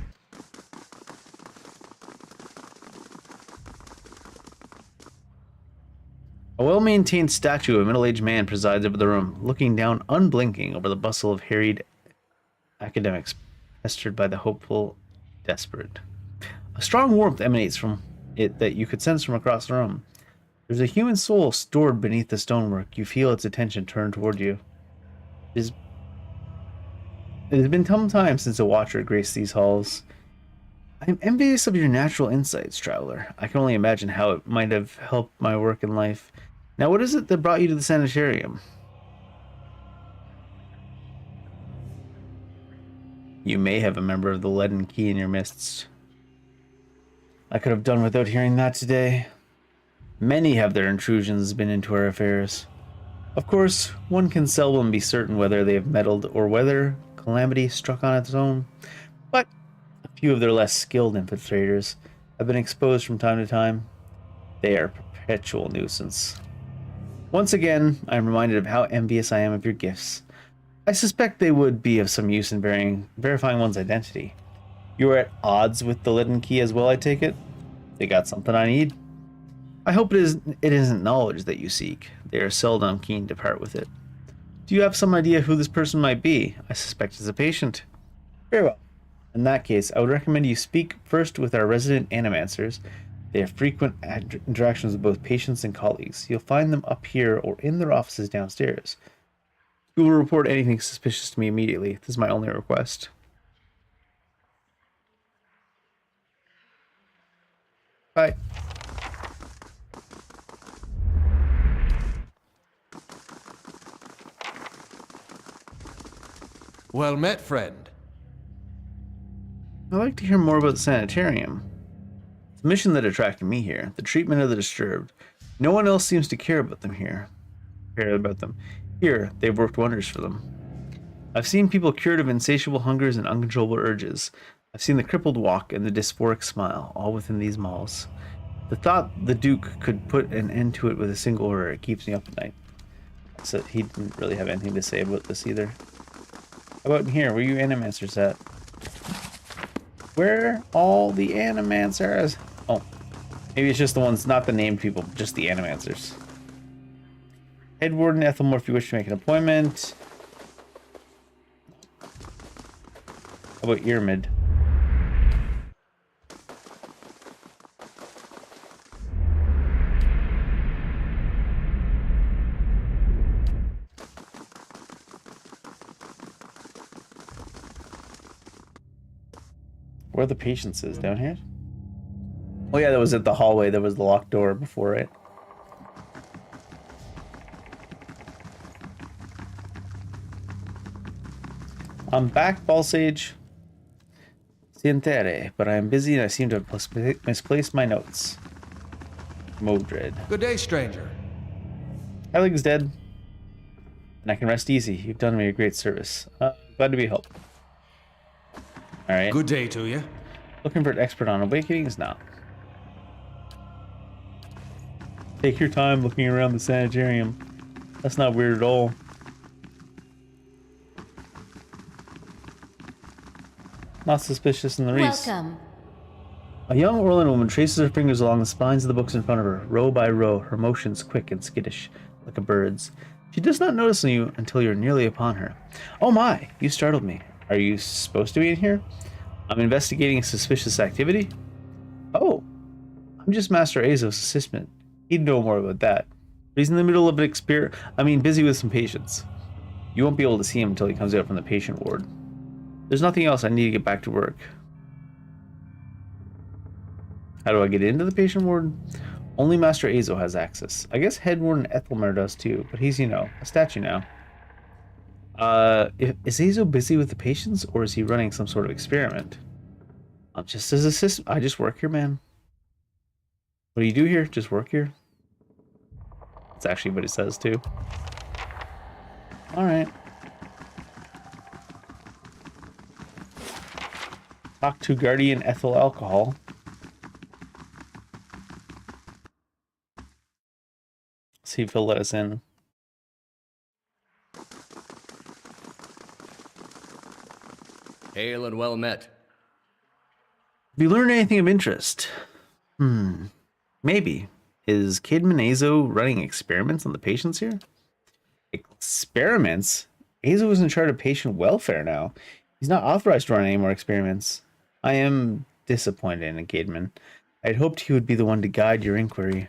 A well-maintained statue of a middle-aged man presides over the room, looking down unblinking over the bustle of harried academics pestered by the hopeful desperate. A strong warmth emanates from it that you could sense from across the room. There's a human soul stored beneath the stonework. You feel its attention turned toward you. It has been some time since a watcher graced these halls. I am envious of your natural insights, traveler. I can only imagine how it might have helped my work in life. Now, what is it that brought you to the sanitarium? You may have a member of the Leaden Key in your midst. I could have done without hearing that today. Many have their intrusions been into our affairs. Of course, one can seldom be certain whether they have meddled or whether calamity struck on its own, but a few of their less skilled infiltrators have been exposed from time to time. They are a perpetual nuisance. Once again, I am reminded of how envious I am of your gifts. I suspect they would be of some use in verifying one's identity. You are at odds with the Leaden Key as well, I take it? They got something I need. I hope it isn't knowledge that you seek. They are seldom keen to part with it. Do you have some idea who this person might be? I suspect it's a patient. Very well. In that case, I would recommend you speak first with our resident animancers. They have frequent interactions with both patients and colleagues. You'll find them up here or in their offices downstairs. You will report anything suspicious to me immediately. This is my only request. Bye. Well met, friend. I'd like to hear more about the sanitarium. It's the mission that attracted me here, the treatment of the disturbed. No one else seems to care about them here. Here, they've worked wonders for them. I've seen people cured of insatiable hungers and uncontrollable urges. I've seen the crippled walk and the dysphoric smile, all within these malls. The thought the Duke could put an end to it with a single order, it keeps me up at night. So he didn't really have anything to say about this either. How about in here? Where are you animancers at? Where are all the animancers? Oh, maybe it's just the ones, not the named people, just the animancers. Head Warden Ethelmore, if you wish to make an appointment. How about Earmid? Where are the patients is? Down here? Oh yeah, that was at the hallway. There was the locked door before it. I'm back, Balsage. Sientere, but I am busy and I seem to have misplaced my notes. Modred. Good day, stranger. Heilig's dead. And I can rest easy. You've done me a great service. Glad to be helpful. Alright. Good day to you. Looking for an expert on awakenings? No. Take your time looking around the sanitarium. That's not weird at all. Not suspicious in the least. Welcome. A young Orlan woman traces her fingers along the spines of the books in front of her, row by row, her motions quick and skittish, like a bird's. She does not notice you until you're nearly upon her. Oh my, you startled me. Are you supposed to be in here? I'm investigating suspicious activity? Oh, I'm just Master Azos' assistant. He'd know more about that. He's in the middle of an busy with some patients. You won't be able to see him until he comes out from the patient ward. There's nothing else. I need to get back to work. How do I get into the patient ward? Only Master Azo has access. I guess Head Warden Ethelmer does too, but he's, a statue now. Is Azo busy with the patients, or is he running some sort of experiment? I'm just his assistant. I just work here, man. What do you do here? Just work here? That's actually what he says too. Alright. Talk to Guardian Ethyl Alcohol. See if he'll let us in. Hail and well met. Have you learned anything of interest? Maybe. Is Kidman Azo running experiments on the patients here? Experiments? Azo is in charge of patient welfare now. He's not authorized to run any more experiments. I am disappointed in Kidman. I'd hoped he would be the one to guide your inquiry.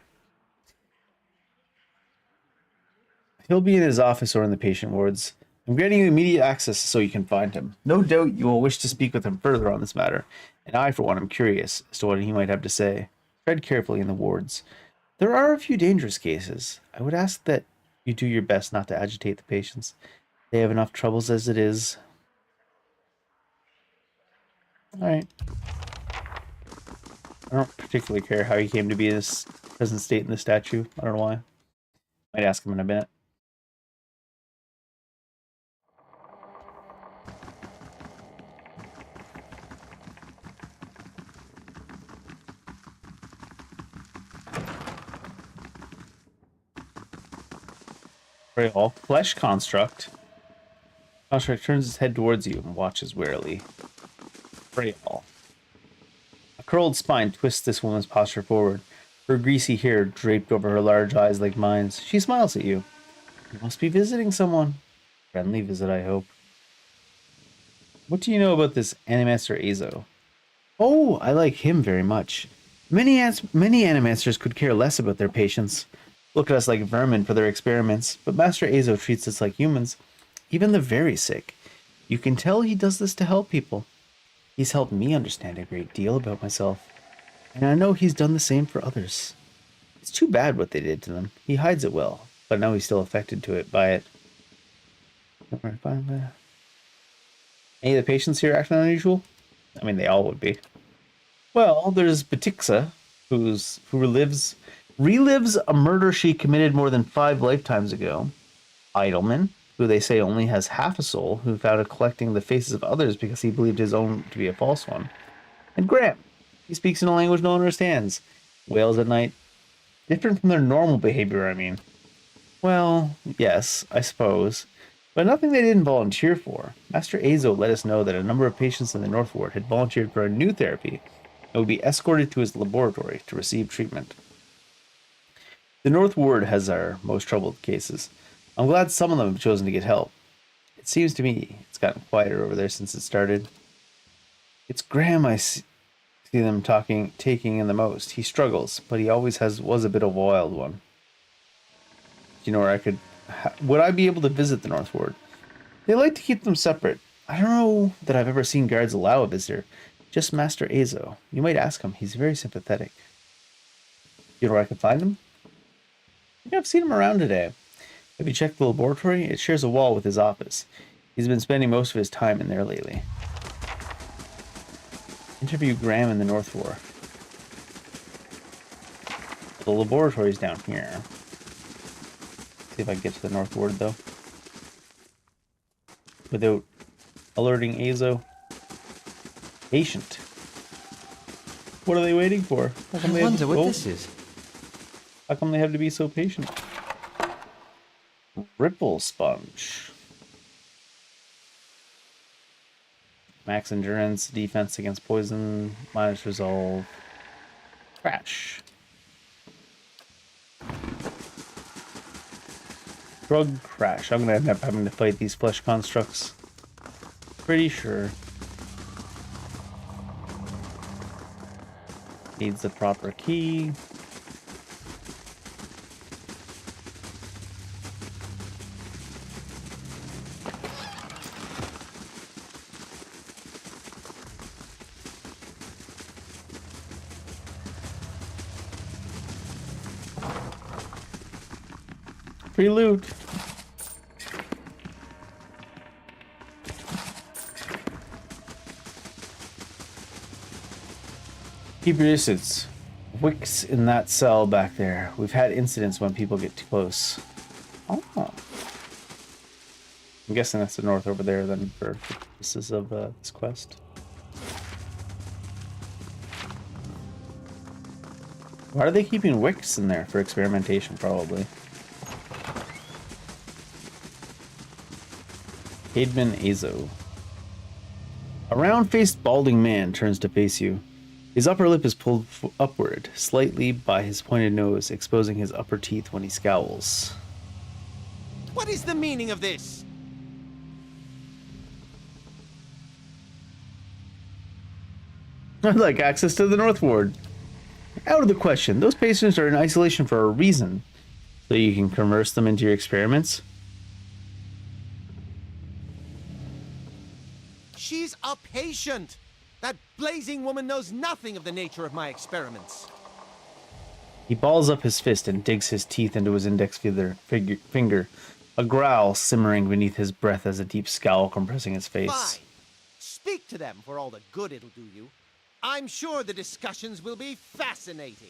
He'll be in his office or in the patient wards. I'm granting you immediate access so you can find him. No doubt you will wish to speak with him further on this matter, and I, for one, am curious as to what he might have to say. Tread carefully in the wards. There are a few dangerous cases. I would ask that you do your best not to agitate the patients. They have enough troubles as it is. Alright. I don't particularly care how he came to be in his present state in the statue. I don't know why. Might ask him in a minute. Very all flesh construct. Construct turns his head towards you and watches warily. Freyhall. A curled spine twists this woman's posture forward. Her greasy hair draped over her large eyes like mines. She smiles at you. You must be visiting someone. Friendly visit, I hope. What do you know about this Animaster Azo? Oh, I like him very much. Many Animasters could care less about their patients. Look at us like vermin for their experiments, but Master Azo treats us like humans, even the very sick. You can tell he does this to help people. He's helped me understand a great deal about myself, and I know he's done the same for others. It's too bad what they did to them. He hides it well, but now he's still affected by it. Any of the patients here acting unusual? I mean, they all would be. Well, there's Batixa, who relives a murder she committed more than 5 lifetimes ago. Idleman, who they say only has half a soul, who found it collecting the faces of others because he believed his own to be a false one. And Graham, he speaks in a language no one understands. Wails at night. Different from their normal behavior, I mean. Well, yes, I suppose. But nothing they didn't volunteer for. Master Azo let us know that a number of patients in the North Ward had volunteered for a new therapy and would be escorted to his laboratory to receive treatment. The North Ward has our most troubled cases. I'm glad some of them have chosen to get help. It seems to me it's gotten quieter over there since it started. It's Graham I see them taking in the most. He struggles, but he always was a bit of a wild one. Do you know where would I be able to visit the North Ward? They like to keep them separate. I don't know that I've ever seen guards allow a visitor. Just Master Azo. You might ask him. He's very sympathetic. You know where I can find him? I think I've seen him around today. Have you checked the laboratory? It shares a wall with his office. He's been spending most of his time in there lately. Interview Graham in the North Ward. The laboratory's down here. See if I can get to the North Ward, though. Without alerting Azo. Patient. What are they waiting for? I wonder what this is. How come they have to be so patient? Ripple Sponge. Max endurance, defense against poison, minus resolve. Crash. Drug crash. I'm gonna end up having to fight these flesh constructs. Pretty sure. Needs the proper key. Free loot. Keep your distance. Wicks in that cell back there. We've had incidents when people get too close. Oh. I'm guessing that's the north over there then for the purposes of this quest. Why are they keeping wicks in there? For experimentation, probably. Cademan Azo. A round-faced, balding man turns to face you. His upper lip is pulled upward, slightly by his pointed nose, exposing his upper teeth when he scowls. What is the meaning of this? I'd like access to the North Ward. Out of the question. Those patients are in isolation for a reason. So you can converse them into your experiments. She's a patient. That blazing woman knows nothing of the nature of my experiments. He balls up his fist and digs his teeth into his index finger, a growl simmering beneath his breath as a deep scowl compressing his face. Fine. Speak to them for all the good it'll do you. I'm sure the discussions will be fascinating.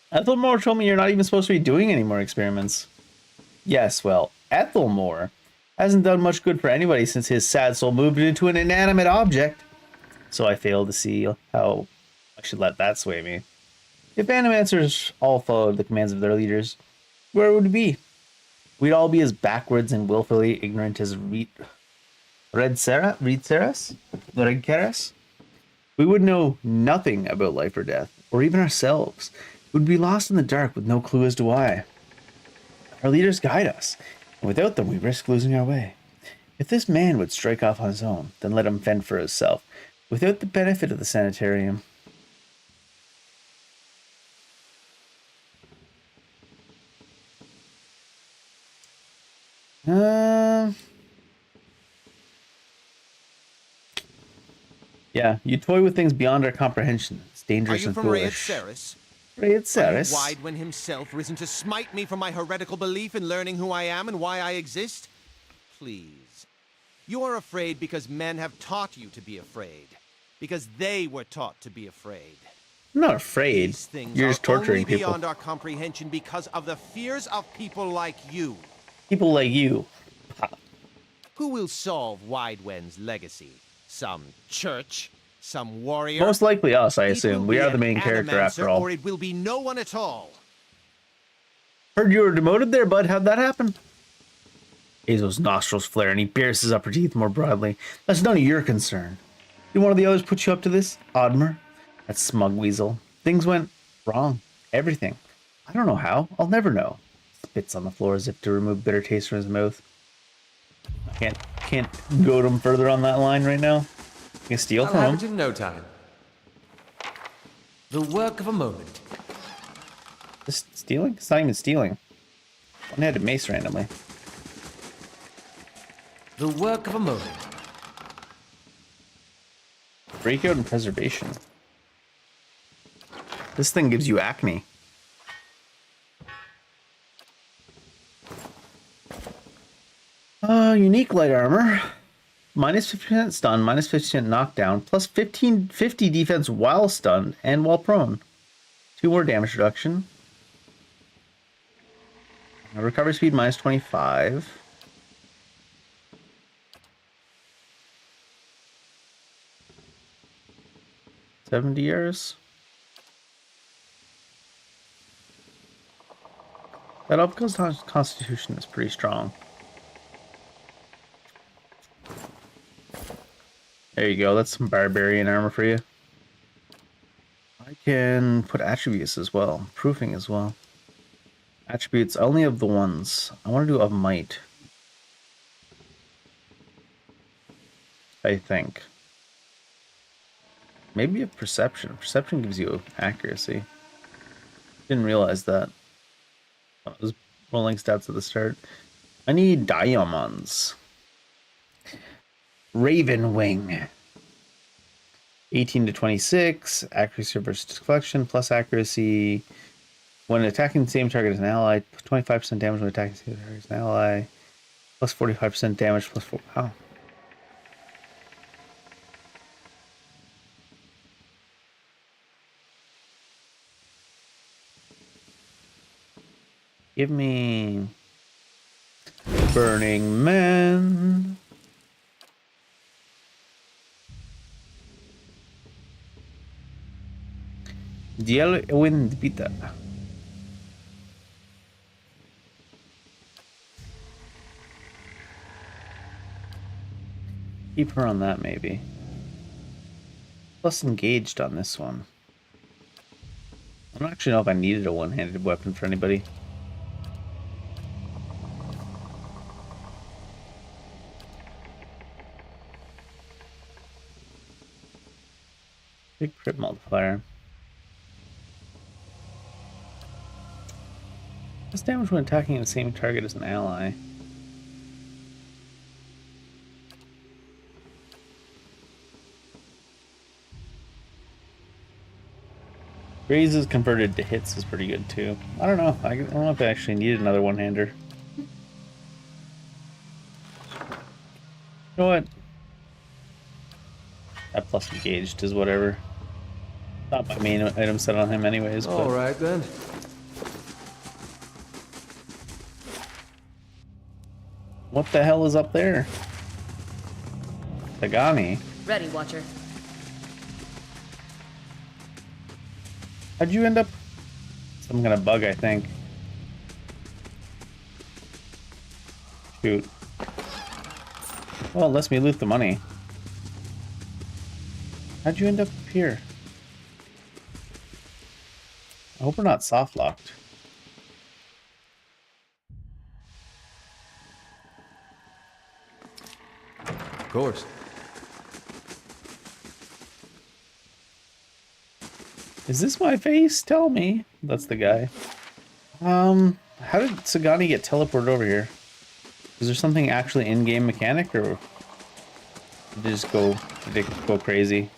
Ethelmore told me you're not even supposed to be doing any more experiments. Yes, well, Ethelmore hasn't done much good for anybody since his sad soul moved into an inanimate object. So I fail to see how I should let that sway me. If Animancers all followed the commands of their leaders, where would we be? We'd all be as backwards and willfully ignorant as Redceras? We would know nothing about life or death, or even ourselves. We'd be lost in the dark with no clue as to why. Our leaders guide us, and without them we risk losing our way. If this man would strike off on his own, then let him fend for himself, without the benefit of the sanitarium. Yeah, you toy with things beyond our comprehension. It's dangerous and foolish. Are you from Redceras? Redceras? Widewin himself risen to smite me for my heretical belief in learning who I am and why I exist? Please. You are afraid because men have taught you to be afraid. Because they were taught to be afraid. I'm not afraid. These things You're just torturing only people. beyond our comprehension because of the fears of people like you. People like you. Who will solve Widewin's legacy? Some church? Some warrior? Most likely us, I It assume. will We be are the an main character after animancer, all. Or it will be no one at all. Heard you were demoted there, bud. How'd that happen? Azo's nostrils flare and he bares his upper teeth more broadly. That's none of your concern. Did one of the others put you up to this? Odmer? That smug weasel. Things went wrong. Everything. I don't know how. I'll never know. Spits on the floor as if to remove bitter taste from his mouth. I can't goad him further on that line right now. You can steal from I'll him. have it in no time. The work of a moment. Just stealing? It's not even stealing. One-handed mace randomly. The work of a moment. Breakout and preservation. This thing gives you acne. Unique light armor. Minus 50% stun, minus 50% knockdown, plus 50 defense while stunned and while prone. 2 more damage reduction. Recovery speed minus 25. $70 years. That upgoes constitution is pretty strong. There you go. That's some barbarian armor for you. I can put attributes as well. Proofing as well. Attributes only of the ones. I want to do of might. I think. Maybe of perception. Perception gives you accuracy. Didn't realize that. I was rolling stats at the start. I need diamonds. Raven Wing. 18 to 26. Accuracy versus deflection plus accuracy. When attacking the same target as an ally, 25% damage when attacking the same target as an ally. Plus 45% damage plus 4. Wow. Give me Burning Man. Pita. Keep her on that, maybe. Plus engaged on this one. I don't actually know if I needed a one-handed weapon for anybody. Big crit multiplier. Does damage when attacking the same target as an ally. Raises converted to hits is pretty good too. I don't know. I don't know if I actually needed another one-hander. You know what? That plus engaged is whatever. Not my main item set on him anyways. All right then. What the hell is up there? Tagani. Ready, Watcher. How'd you end up? Some kind of bug, I think. Shoot. Well, it lets me loot the money. How'd you end up here? I hope we're not soft locked. Of course. Is this my face? Tell me. That's the guy. How did Sagani get teleported over here? Is there something actually in-game mechanic, or did they go crazy?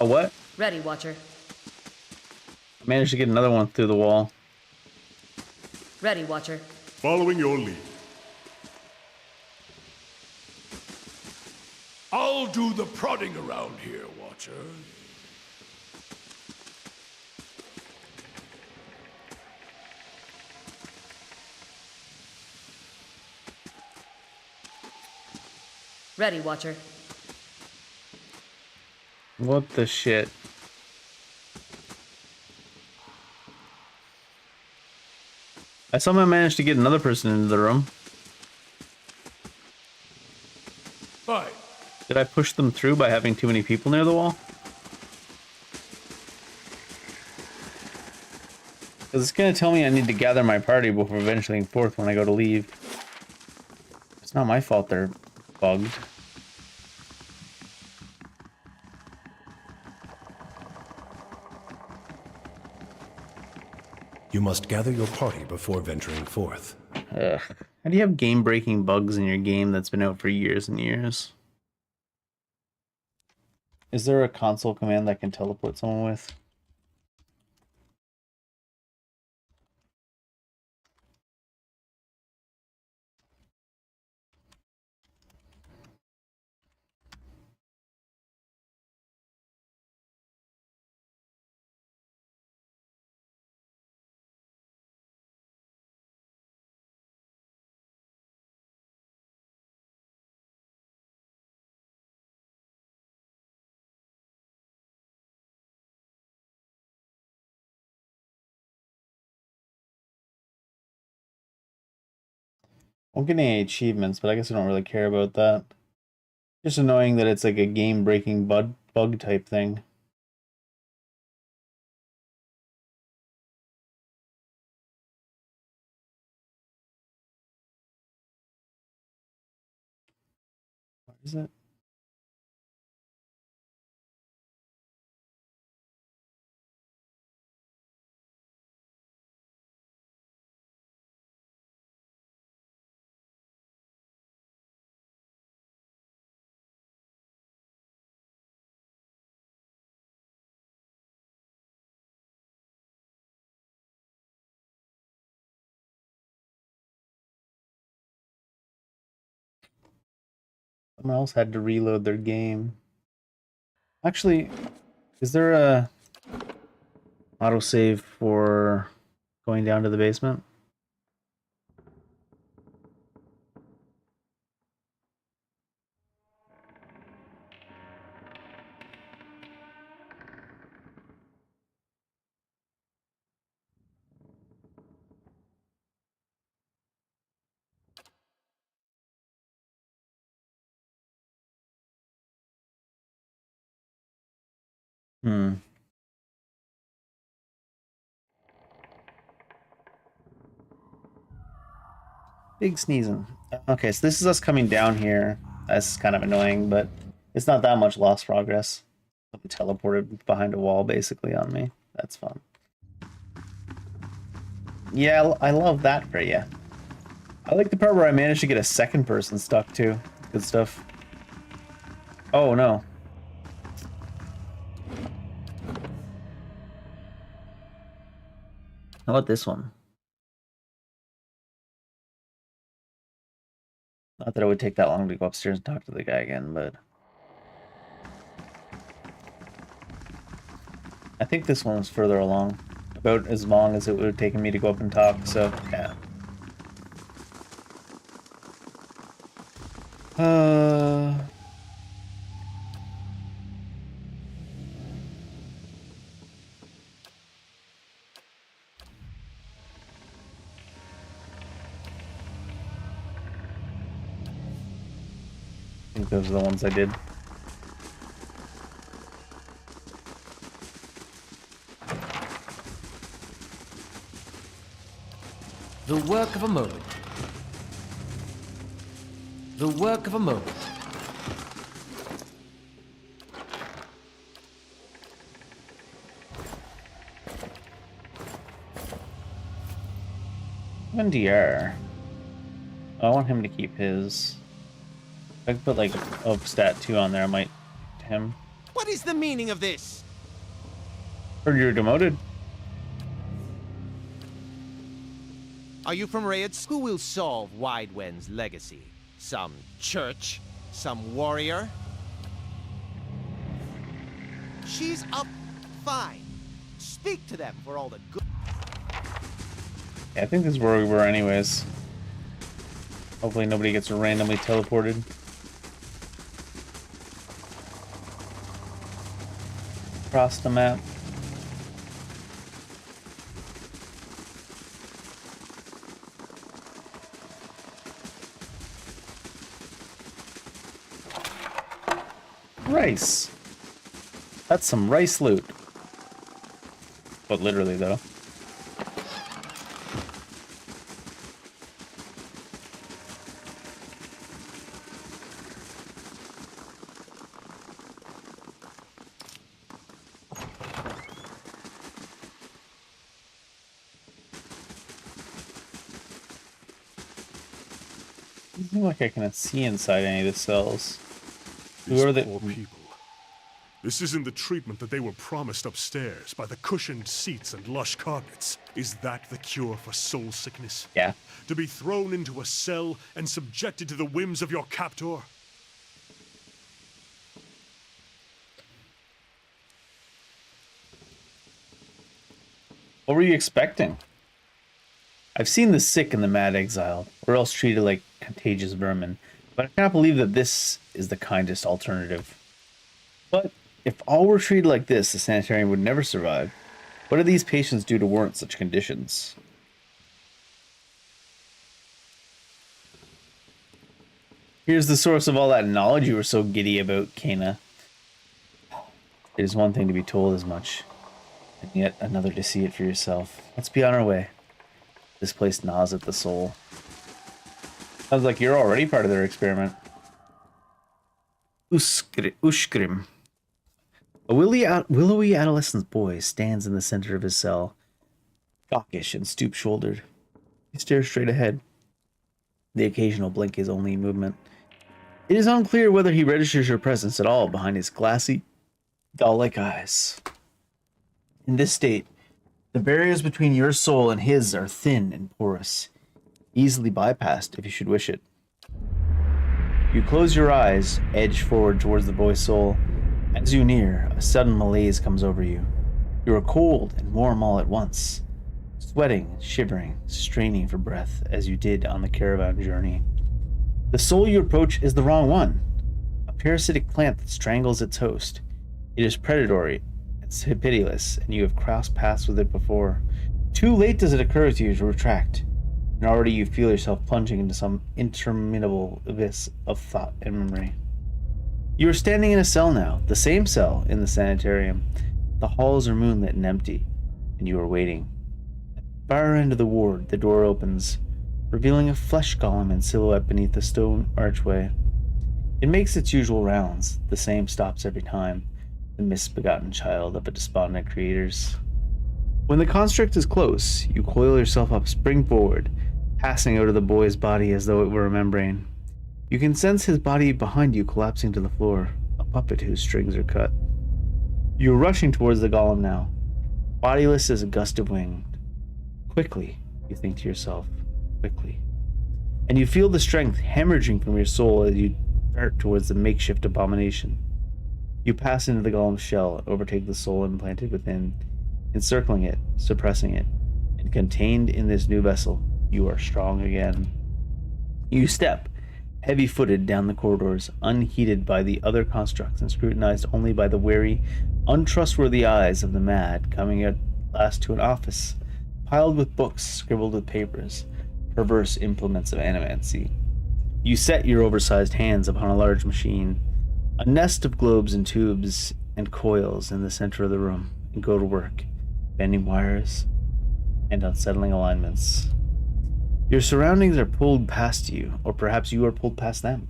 Oh, what? Ready, Watcher. I managed to get another one through the wall. Ready, Watcher. Following your lead. I'll do the prodding around here, Watcher. Ready, Watcher. What the shit? I somehow managed to get another person into the room. Fine. Did I push them through by having too many people near the wall? Because it's going to tell me I need to gather my party before venturing forth when I go to leave. It's not my fault they're bugged. You must gather your party before venturing forth. Ugh. How do you have game-breaking bugs in your game that's been out for years and years? Is there a console command that can teleport someone with? I won't get any achievements, but I guess I don't really care about that. Just annoying that it's like a game-breaking bug type thing. What is it? Someone else had to reload their game. Actually, is there a autosave for going down to the basement? Hmm. Big sneezing. Okay, so this is us coming down here. That's kind of annoying, but it's not that much lost progress. I'm teleported behind a wall, basically, on me. That's fun. Yeah, I love that for you. I like the part where I managed to get a second person stuck, too. Good stuff. Oh, no. How about this one? Not that it would take that long to go upstairs and talk to the guy again, but... I think this one was further along. About as long as it would have taken me to go up and talk, so, yeah. I think those are the ones I did. The work of a moment. The work of a moment. NDR. I want him to keep his. If I could put like a stat 2 on there, I might him. What is the meaning of this? Heard you're demoted. Are you from Raids? Who will solve Widewen's legacy? Some church? Some warrior? She's up fine. Speak to them for all the good. Yeah, I think this is where we were anyways. Hopefully nobody gets randomly teleported. Across the map. Rice. That's some rice loot. But literally, though. Doesn't seem like I can see inside any of the cells. Who are they? Poor people. This isn't the treatment that they were promised upstairs by the cushioned seats and lush carpets. Is that the cure for soul sickness? Yeah. To be thrown into a cell and subjected to the whims of your captor? What were you expecting? I've seen the sick and the mad exiled, or else treated like contagious vermin, but I cannot believe that this is the kindest alternative. But if all were treated like this, the sanitarium would never survive. What do these patients do to warrant such conditions? Here's the source of all that knowledge you were so giddy about, Kana. It is one thing to be told as much, and yet another to see it for yourself. Let's be on our way. This place gnaws at the soul. Sounds like you're already part of their experiment. Ushgrim. A willowy adolescent boy stands in the center of his cell, gawkish and stoop-shouldered. He stares straight ahead. The occasional blink is only movement. It is unclear whether he registers your presence at all behind his glassy, doll-like eyes. In this state, the barriers between your soul and his are thin and porous, easily bypassed if you should wish it. You close your eyes, edge forward towards the boy's soul. As you near, a sudden malaise comes over you. You are cold and warm all at once, sweating, shivering, straining for breath as you did on the caravan journey. The soul you approach is the wrong one, a parasitic plant that strangles its host. It is predatory, it's pitiless, and you have crossed paths with it before. Too late does it occur to you to retract, and already you feel yourself plunging into some interminable abyss of thought and memory. You are standing in a cell now, the same cell in the sanitarium. The halls are moonlit and empty, and you are waiting. At the far end of the ward, the door opens, revealing a flesh golem in silhouette beneath the stone archway. It makes its usual rounds, the same stops every time, the misbegotten child of a despondent creators. When the construct is close, you coil yourself up, spring forward, passing out of the boy's body as though it were a membrane. You can sense his body behind you collapsing to the floor, a puppet whose strings are cut. You are rushing towards the golem now, bodiless as a gust of wind. Quickly, you think to yourself, quickly. And you feel the strength hemorrhaging from your soul as you dart towards the makeshift abomination. You pass into the golem's shell and overtake the soul implanted within, encircling it, suppressing it, and contained in this new vessel, you are strong again. You step, heavy-footed, down the corridors, unheeded by the other constructs and scrutinized only by the wary, untrustworthy eyes of the mad, coming at last to an office, piled with books, scribbled with papers, perverse implements of animancy. You set your oversized hands upon a large machine, a nest of globes and tubes and coils in the center of the room, and go to work, bending wires and unsettling alignments. Your surroundings are pulled past you, or perhaps you are pulled past them,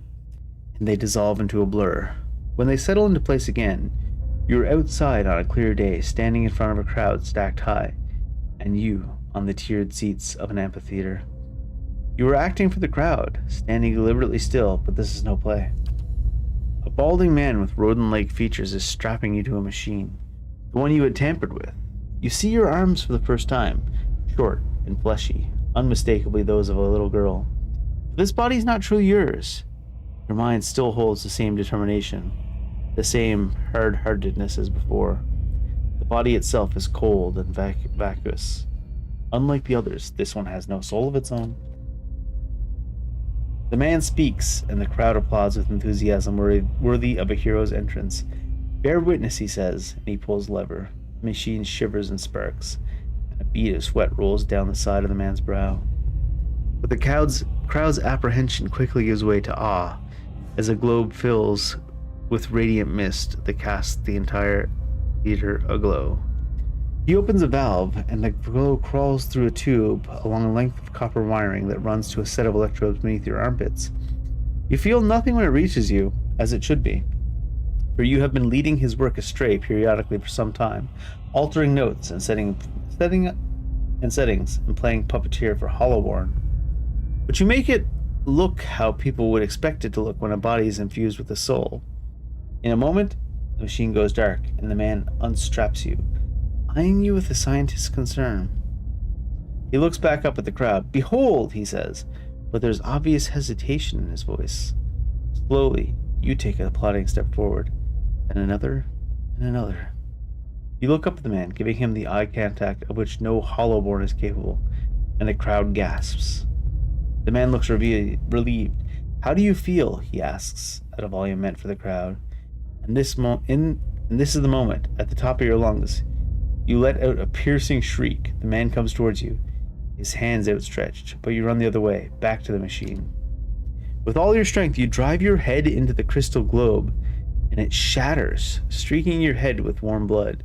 and they dissolve into a blur. When they settle into place again, you are outside on a clear day, standing in front of a crowd stacked high, and you on the tiered seats of an amphitheater. You are acting for the crowd, standing deliberately still, but this is no play. A balding man with rodent-like features is strapping you to a machine, the one you had tampered with. You see your arms for the first time, short and fleshy, unmistakably those of a little girl. But this body is not truly yours. Your mind still holds the same determination, the same hard-heartedness as before. The body itself is cold and vacuous. Unlike the others, this one has no soul of its own. The man speaks, and the crowd applauds with enthusiasm worthy of a hero's entrance. Bear witness, he says, and he pulls the lever. The machine shivers and sparks, and a bead of sweat rolls down the side of the man's brow. But the crowd's apprehension quickly gives way to awe, as a globe fills with radiant mist that casts the entire theater aglow. He opens a valve, and the glow crawls through a tube along a length of copper wiring that runs to a set of electrodes beneath your armpits. You feel nothing when it reaches you, as it should be, for you have been leading his work astray periodically for some time, altering notes and settings and playing puppeteer for Hollowborn. But you make it look how people would expect it to look when a body is infused with a soul. In a moment, the machine goes dark, and the man unstraps you, eyeing you with a scientist's concern. He looks back up at the crowd. "Behold," he says, but there's obvious hesitation in his voice. Slowly, you take a plodding step forward, and another, and another. You look up at the man, giving him the eye contact of which no Hollowborn is capable, and the crowd gasps. The man looks relieved. "How do you feel?" he asks, at a volume meant for the crowd. And this is the moment, at the top of your lungs, you let out a piercing shriek. The man comes towards you, his hands outstretched, but you run the other way, back to the machine. With all your strength, you drive your head into the crystal globe, and it shatters, streaking your head with warm blood.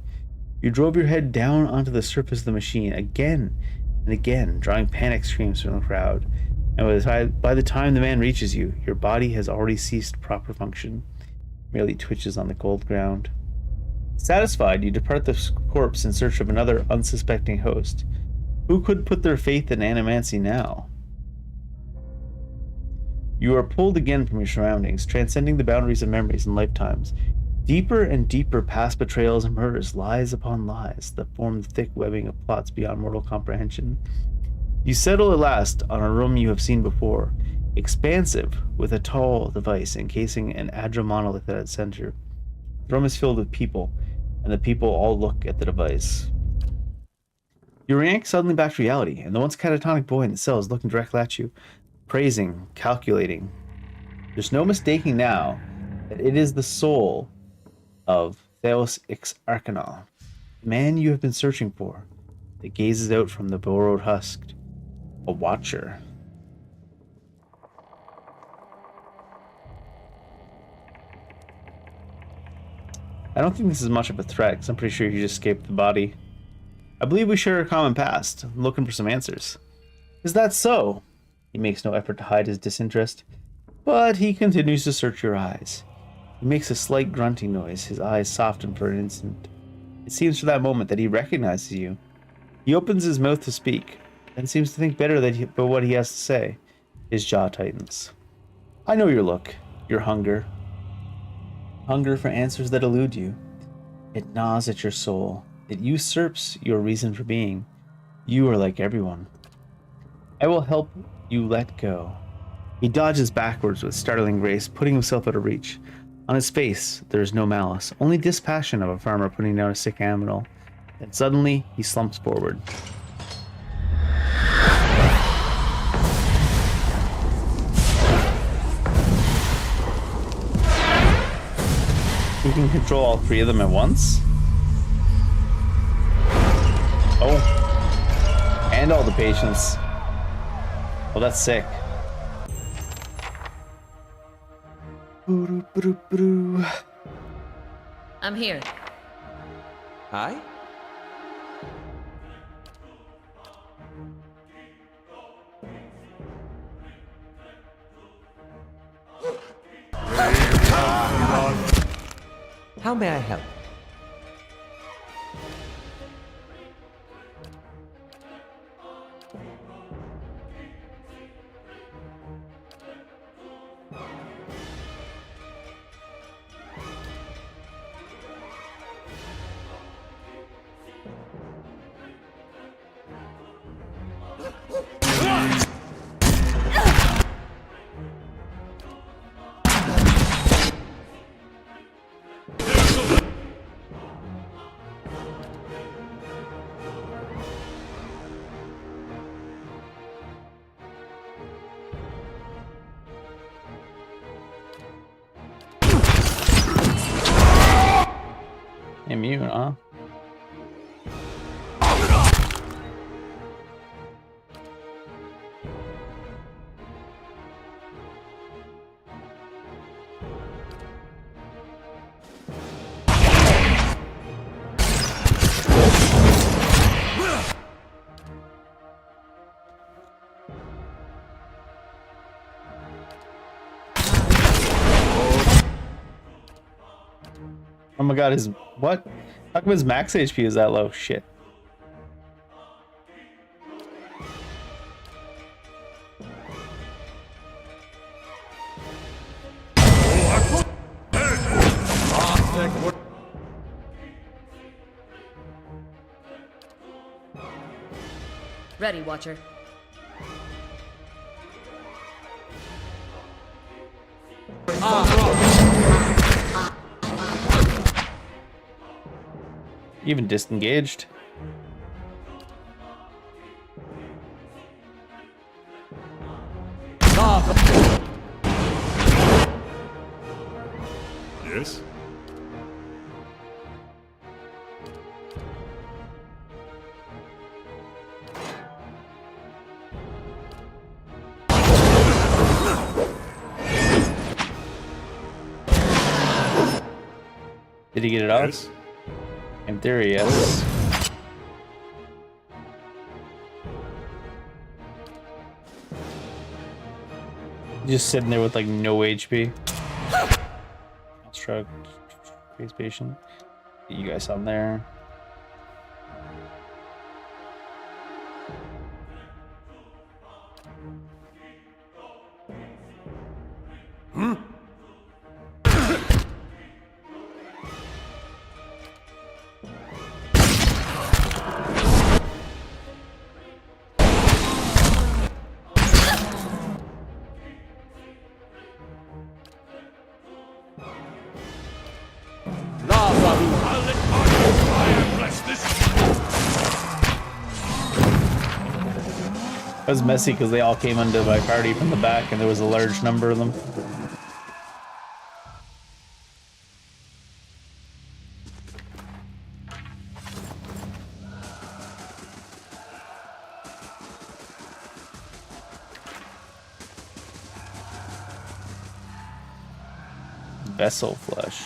You drove your head down onto the surface of the machine again and again, drawing panic screams from the crowd. And by the time the man reaches you, your body has already ceased proper function, merely twitches on the cold ground. Satisfied, you depart the corpse in search of another unsuspecting host. Who could put their faith in animancy now? You are pulled again from your surroundings, transcending the boundaries of memories and lifetimes. Deeper and deeper past betrayals and murders, lies upon lies, that form the thick webbing of plots beyond mortal comprehension. You settle at last on a room you have seen before, expansive, with a tall device encasing an agile monolith at its center. The room is filled with people, and the people all look at the device. You're yanked suddenly back to reality, and the once catatonic boy in the cell is looking directly at you, praising, calculating. There's no mistaking now that it is the soul of Theos Ex Arcana, the man you have been searching for, that gazes out from the borrowed husk, a watcher. I don't think this is much of a threat, because I'm pretty sure he just escaped the body. I believe we share a common past. I'm looking for some answers. Is that so? He makes no effort to hide his disinterest, but he continues to search your eyes. He makes a slight grunting noise, his eyes soften for an instant. It seems for that moment that he recognizes you. He opens his mouth to speak, and seems to think better about what he has to say. His jaw tightens. I know your look, your hunger. Hunger for answers that elude you. It gnaws at your soul. It usurps your reason for being. You are like everyone. I will help you let go. He dodges backwards with startling grace, putting himself out of reach. On his face, there is no malice, only dispassion of a farmer putting down a sick animal. Then suddenly, he slumps forward. You can control all three of them at once? Oh. And all the patients. Oh, that's sick. I'm here. Hi? How may I help? Immune, huh? Oh my god, his what? How come his max HP is that low? Shit. Ready, Watcher. Even disengaged. Yes? Did he get it off? Yes? In theory, yes. Just sitting there with like no HP. Shrug. Face patient. Get you guys on there. was messy because they all came into my party from the back and there was a large number of them. Vessel flush.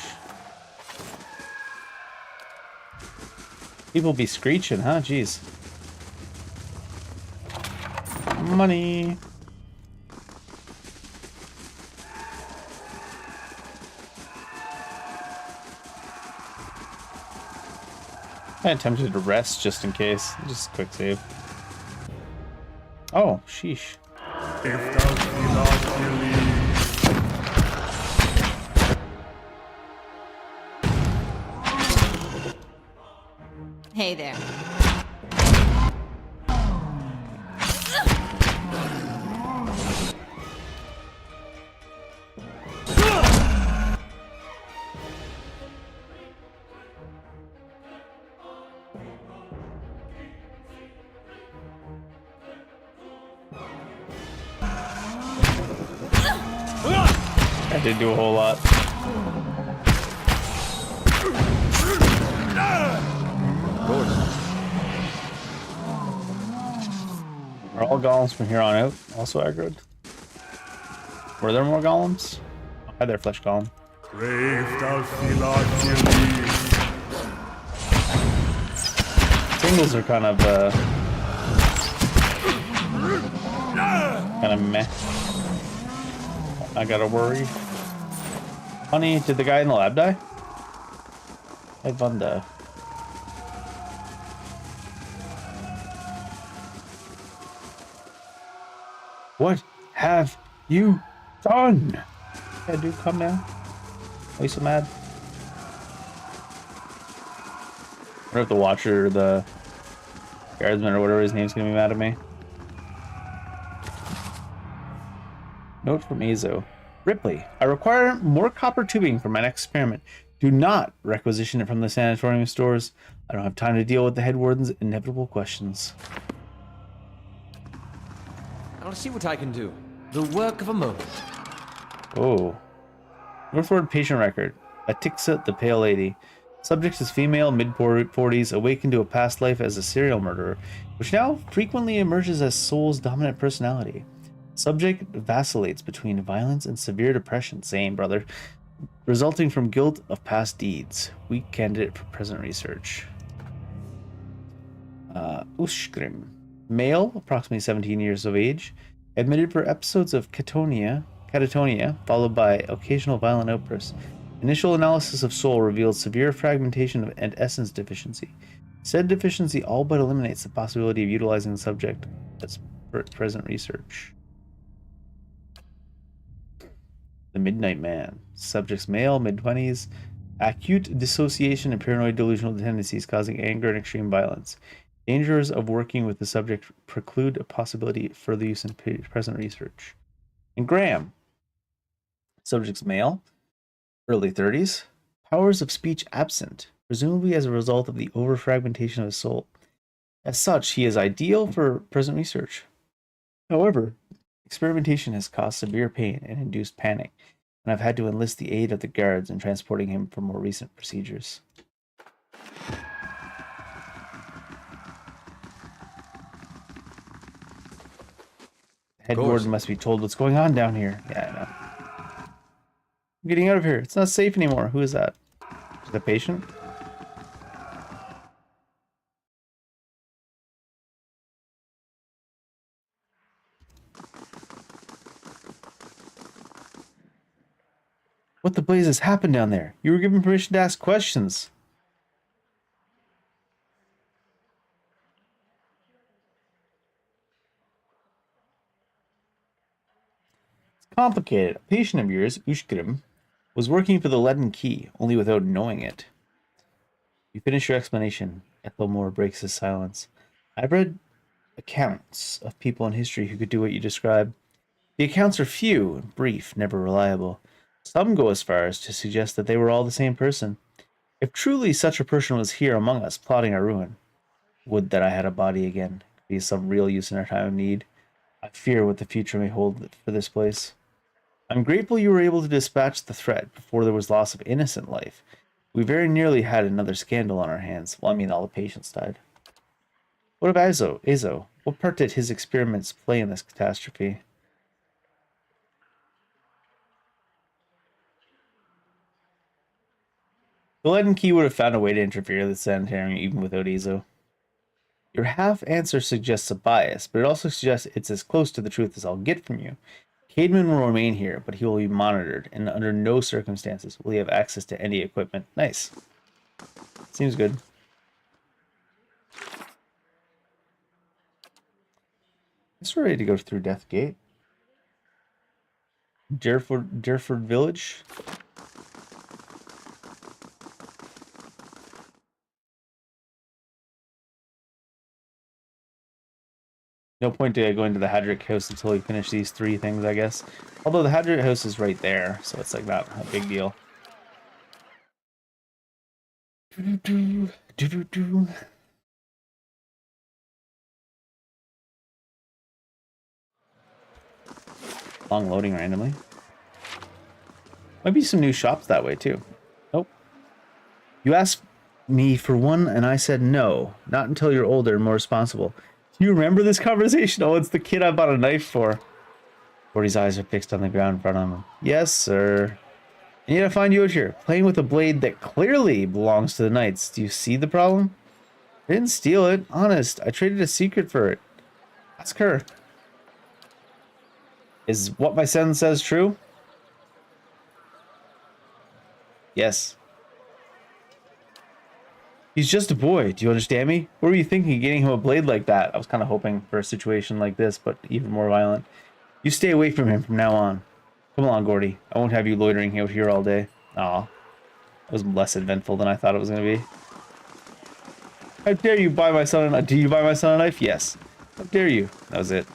People be screeching, huh? Jeez. Money. I'm tempted to rest just in case. Just quick save. Oh, sheesh. If thou be not believe. Hey there. I did do a whole lot. Are all golems from here on out also aggroed? Were there more golems? Oh, hi there, flesh golem. Pray if thou be not believe. Singles are kind of meh. I gotta worry. Honey, did the guy in the lab die? Hey, Vanda. What have you done? Yeah, dude, come down. Why you so mad? I wonder if the Watcher or the Guardsman or whatever his name's gonna be mad at me. Note from Azo. Ripley, I require more copper tubing for my next experiment. Do not requisition it from the sanatorium stores. I don't have time to deal with the head warden's inevitable questions. I'll see what I can do. The work of a moment. Oh. Northward patient record. Atixa, the Pale Lady. Subject is female, mid-40s, awakened to a past life as a serial murderer, which now frequently emerges as soul's dominant personality. Subject vacillates between violence and severe depression, same brother, resulting from guilt of past deeds. Weak candidate for present research. Ushgrim. Male, approximately 17 years of age, admitted for episodes of catatonia, followed by occasional violent outbursts. Initial analysis of soul revealed severe fragmentation and essence deficiency. Said deficiency all but eliminates the possibility of utilizing the subject as present research. The Midnight Man. Subject's male, mid-20s. Acute dissociation and paranoid delusional tendencies causing anger and extreme violence. Dangers of working with the subject preclude a possibility of further use in present research. And Graham. Subject's male, early 30s. Powers of speech absent, presumably as a result of the overfragmentation of his soul. As such, he is ideal for present research. However, experimentation has caused severe pain and induced panic, and I've had to enlist the aid of the guards in transporting him for more recent procedures. Head warden must be told what's going on down here. Yeah, I know. I'm getting out of here. It's not safe anymore. Who is that? Is it a patient? What the blazes happened down there? You were given permission to ask questions. It's complicated. A patient of yours, Ushgrim, was working for the Leaden Key, only without knowing it. You finish your explanation. Ethelmore breaks his silence. I've read accounts of people in history who could do what you describe. The accounts are few and brief, never reliable. Some go as far as to suggest that they were all the same person. If truly such a person was here among us, plotting our ruin, would that I had a body again. Could be some real use in our time of need. I fear what the future may hold for this place. I'm grateful you were able to dispatch the threat before there was loss of innocent life. We very nearly had another scandal on our hands. Well, I mean, all the patients died. What of Azo? What part did his experiments play in this catastrophe? The Leaden Key would have found a way to interfere with the sanitarium even without Azo. Your half-answer suggests a bias, but it also suggests it's as close to the truth as I'll get from you. Cademan will remain here, but he will be monitored, and under no circumstances will he have access to any equipment. Nice. Seems good. Guess we're ready to go through Death Gate. Derford Village. No point to going to the Hadrick house until we finish these 3 things, I guess. Although the Hadrick house is right there, so it's like not a big deal. Long loading randomly. Might be some new shops that way too. Nope. You asked me for one and I said no. Not until you're older and more responsible. Do you remember this conversation? Oh, it's the kid I bought a knife for. Gordy's eyes are fixed on the ground in front of him. Yes, sir. And yet I find you out here, playing with a blade that clearly belongs to the Knights. Do you see the problem? I didn't steal it. Honest. I traded a secret for it. Ask her. Is what my son says true? Yes. He's just a boy. Do you understand me? What were you thinking getting him a blade like that? I was kind of hoping for a situation like this, but even more violent. You stay away from him from now on. Come along, Gordy. I won't have you loitering out here all day. Aw. It was less eventful than I thought it was going to be. How dare you buy my son a knife? Do you buy my son a knife? Yes. How dare you? That was it.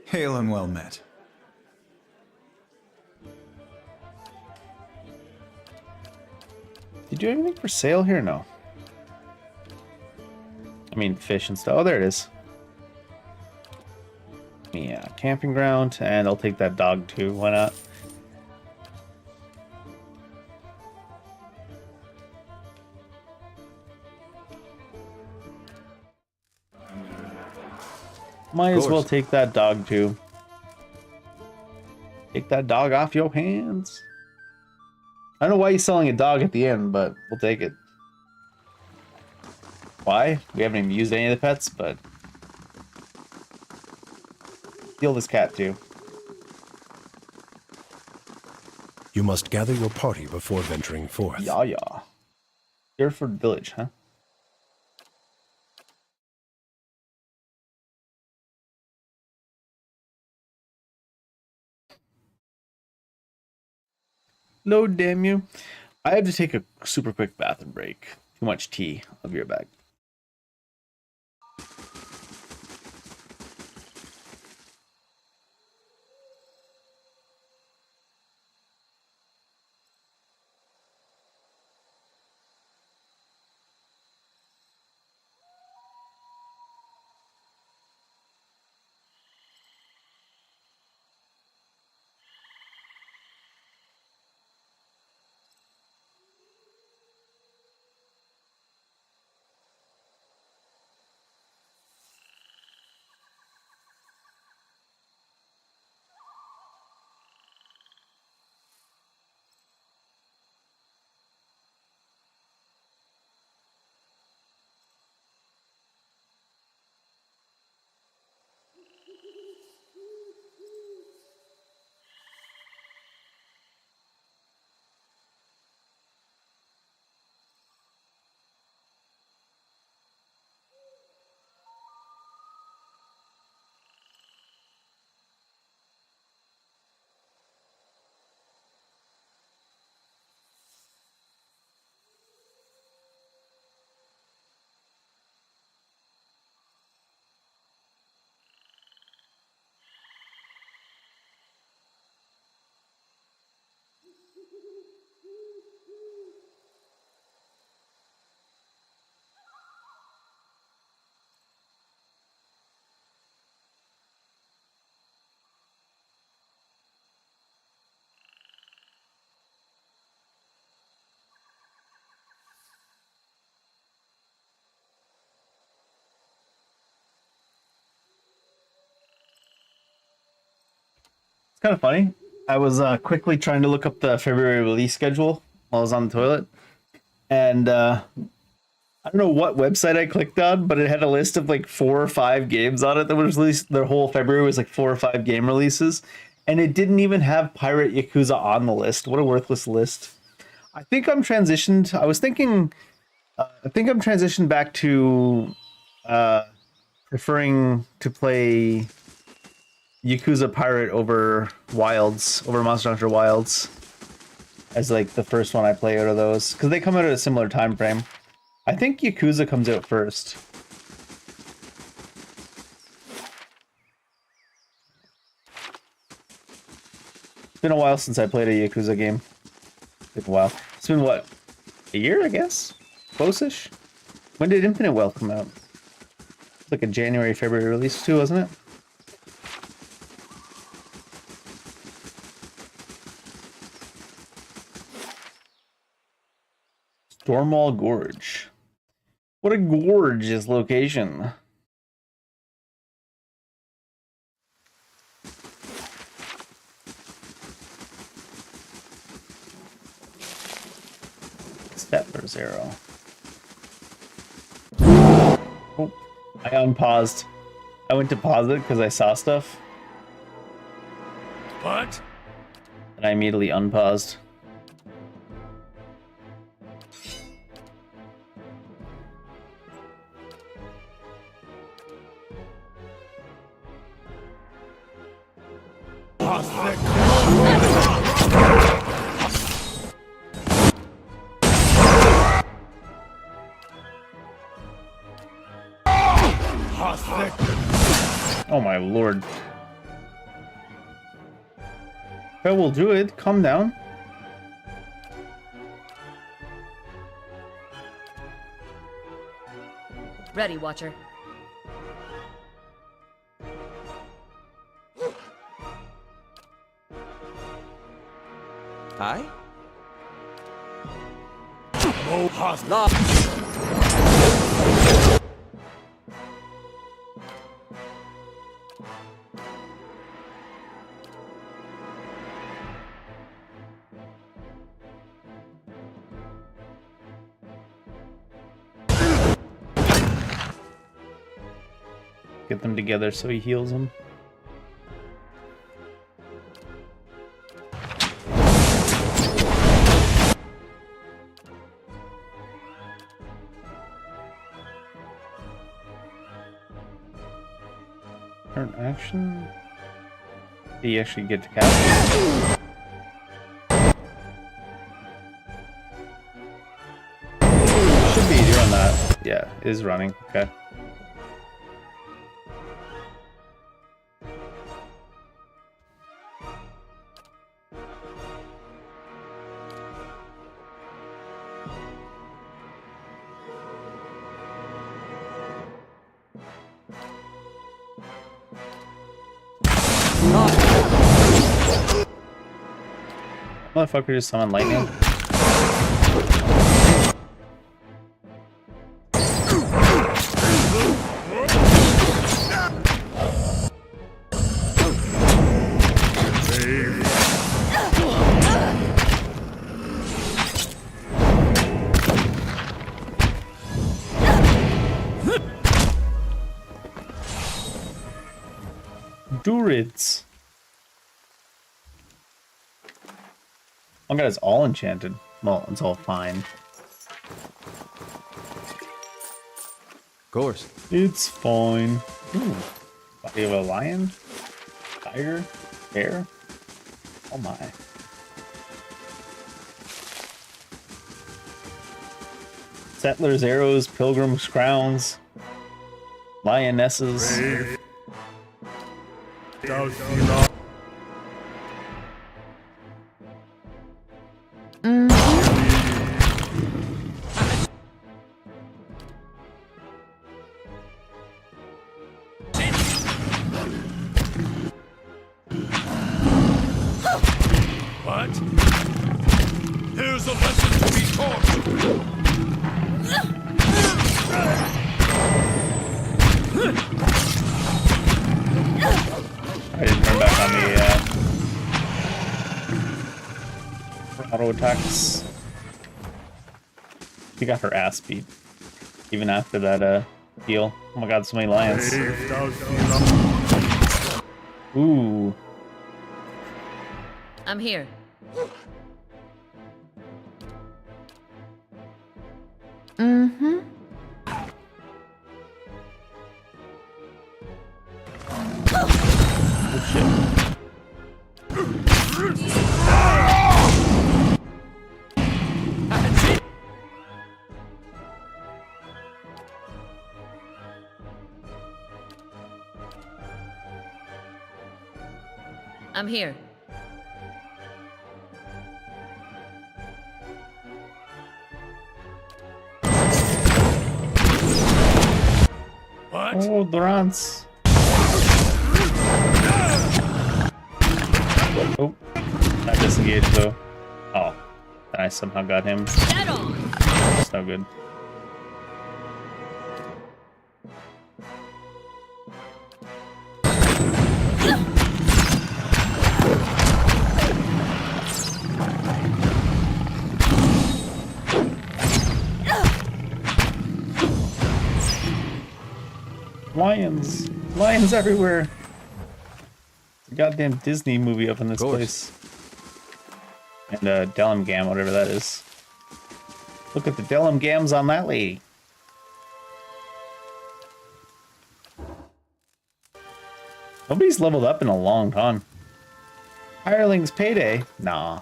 Hail and well met. Did you do anything for sale here? No. I mean, fish and stuff. Oh, there it is. Yeah, camping ground, and I'll take that dog too. Why not? Might as well take that dog too. Take that dog off your hands. I don't know why he's selling a dog at the end, but we'll take it. Why? We haven't even used any of the pets, but... Steal this cat too. You must gather your party before venturing forth. Yeah. Derford Village, huh? Load, damn you. I have to take a super quick bathroom break. Too much tea. I'll be right back. It's kind of funny. I was quickly trying to look up the February release schedule while I was on the toilet, and I don't know what website I clicked on, but it had a list of like 4 or 5 games on it that was released. Their whole February was like 4 or 5 game releases, and it didn't even have Pirate Yakuza on the list. What a worthless list. I think I'm transitioned. I was thinking, I think I'm transitioned back to preferring to play Yakuza Pirate over Wilds, over Monster Hunter Wilds, as like the first one I play out of those, because they come out at a similar time frame. I think Yakuza comes out first. It's been a while since I played a Yakuza game. It's been a while. It's been what? A year, I guess? Close-ish? When did Infinite Wealth come out? It's like a January, February release too, wasn't it? Stormwall Gorge. What a gorgeous location. Steppler's Arrow. Oh, I unpaused. I went to pause it because I saw stuff. What? And I immediately unpaused. Oh my lord. I will do it. Calm down. Ready, Watcher. Hi? Get them together so he heals them. Current action? Did he actually get to cast? Should be doing that. Yeah, is running. Okay. Motherfucker just summoned lightning. Durids. Oh god, it's all enchanted. Well, it's all fine. Of course. It's fine. Ooh. Body of a lion? Tiger? Bear? Oh my. Settlers' arrows, pilgrims' crowns, lionesses. What? Here's a lesson to be taught. I didn't turn back on the auto attacks. She got her ass beat. Even after that deal. Oh my god, so many lions. Ooh. I'm here. Mm-hmm. Oh shit. I'm here. What? Oh, Durance. Oh, I disengaged though. Oh, and I somehow got him. Dead on. It's no good. Lions! Lions everywhere! It's a goddamn Disney movie up in this place. And Delmgam, whatever that is. Look at the Delmgams on that lady. Nobody's leveled up in a long time. Hireling's payday? Nah.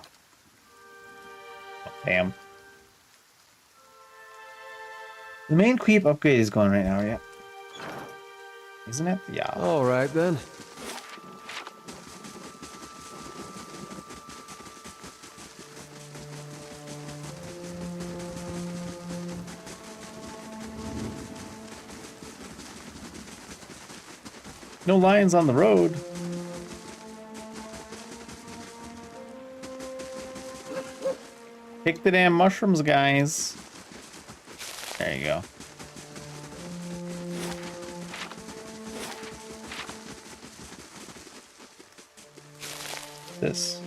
Oh, damn. The main creep upgrade is going right now, yeah. Isn't it? Yeah. All right, then. No lions on the road. Pick the damn mushrooms, guys. There you go. This.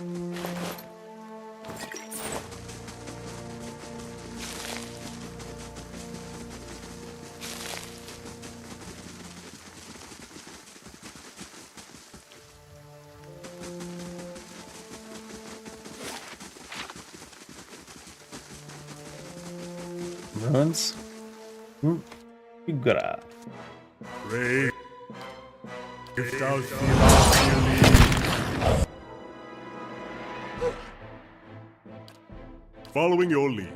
Ruins. You gotta. Ray, if thou feelest following your lead.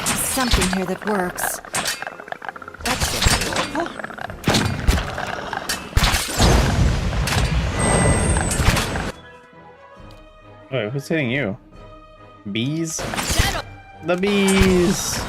There's something here that works. Wait, who's hitting you? Bees? The bees!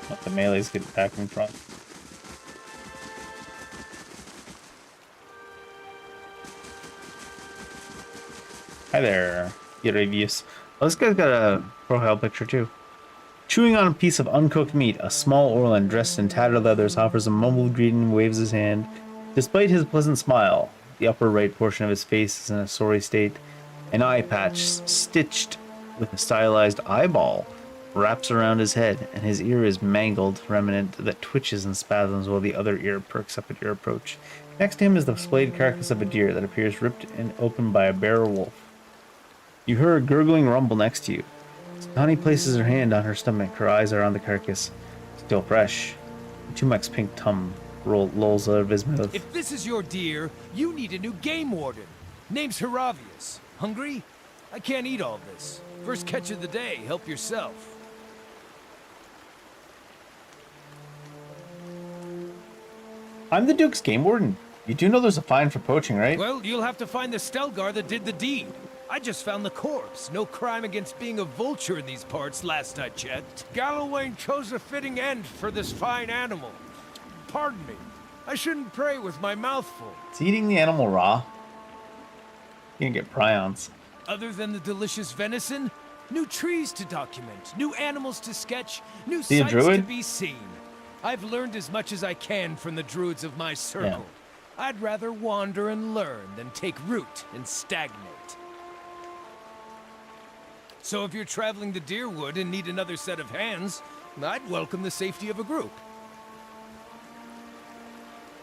Let the melees get back in front. Hi there, Uravius. Oh, this guy's got a profile picture too. Chewing on a piece of uncooked meat, a small Orlan dressed in tattered leathers offers a mumbled greeting and waves his hand. Despite his pleasant smile, the upper right portion of his face is in a sorry state. An eye patch, stitched with a stylized eyeball, wraps around his head, and his ear is mangled remnant that twitches and spasms while the other ear perks up at your approach. Next to him is the splayed carcass of a deer that appears ripped and open by a bear or wolf. You hear a gurgling rumble next to you. Connie places her hand on her stomach. Her eyes are on the carcass. Still fresh. Tumek's pink tongue rolls out of his mouth. If this is your deer, you need a new game warden. Name's Heravius. Hungry? I can't eat all this. First catch of the day, help yourself. I'm the Duke's game warden. You do know there's a fine for poaching, right? Well, you'll have to find the Stelgar that did the deed. I just found the corpse. No crime against being a vulture in these parts last I checked. Galloway chose a fitting end for this fine animal. Pardon me. I shouldn't pray with my mouth full. It's eating the animal raw. You can get prions. Other than the delicious venison, new trees to document, new animals to sketch, new See a sights to druid? be seen. I've learned as much as I can from the druids of my circle. I'd rather wander and learn than take root and stagnate. So if you're traveling to Deerwood and need another set of hands, I'd welcome the safety of a group.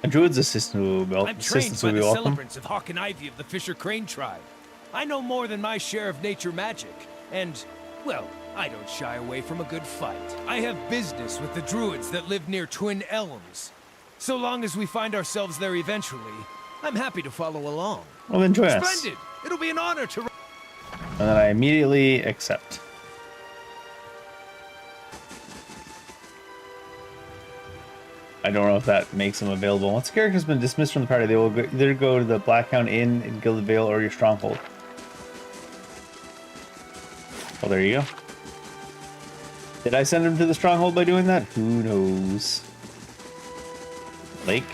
A druid's assistant will be, I'm trained assistants by will be the welcome. celebrants of Hawk and Ivy of the Fisher Crane tribe. I know more than my share of nature magic, and, well, I don't shy away from a good fight. I have business with the druids that live near Twin Elms. So long as we find ourselves there eventually, I'm happy to follow along. Well, then join us. Splendid! It'll be an honor to... And then I immediately accept. I don't know if that makes them available. Once a character has been dismissed from the party, they will either go to the Blackhound Inn in Gilded Vale or your stronghold. Well, there you go. Did I send him to the stronghold by doing that? Who knows? Lake.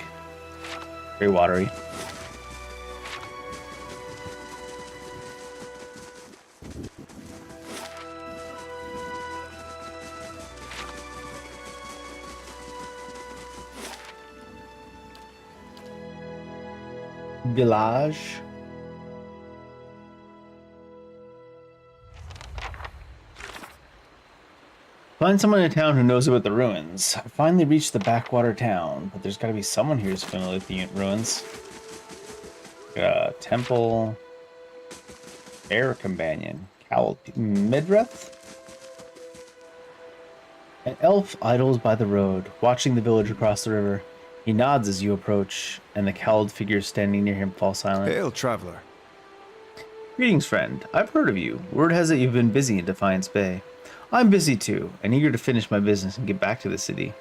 Very watery. Village. Find someone in town who knows about the ruins. I finally reached the backwater town, but there's got to be someone here who's familiar with the ruins. Temple. Air Companion. Cowl. Midreth? An elf idles by the road, watching the village across the river. He nods as you approach, and the cowled figures standing near him fall silent. Hail, traveler. Greetings, friend. I've heard of you. Word has it you've been busy in Defiance Bay. I'm busy too, and eager to finish my business and get back to the city.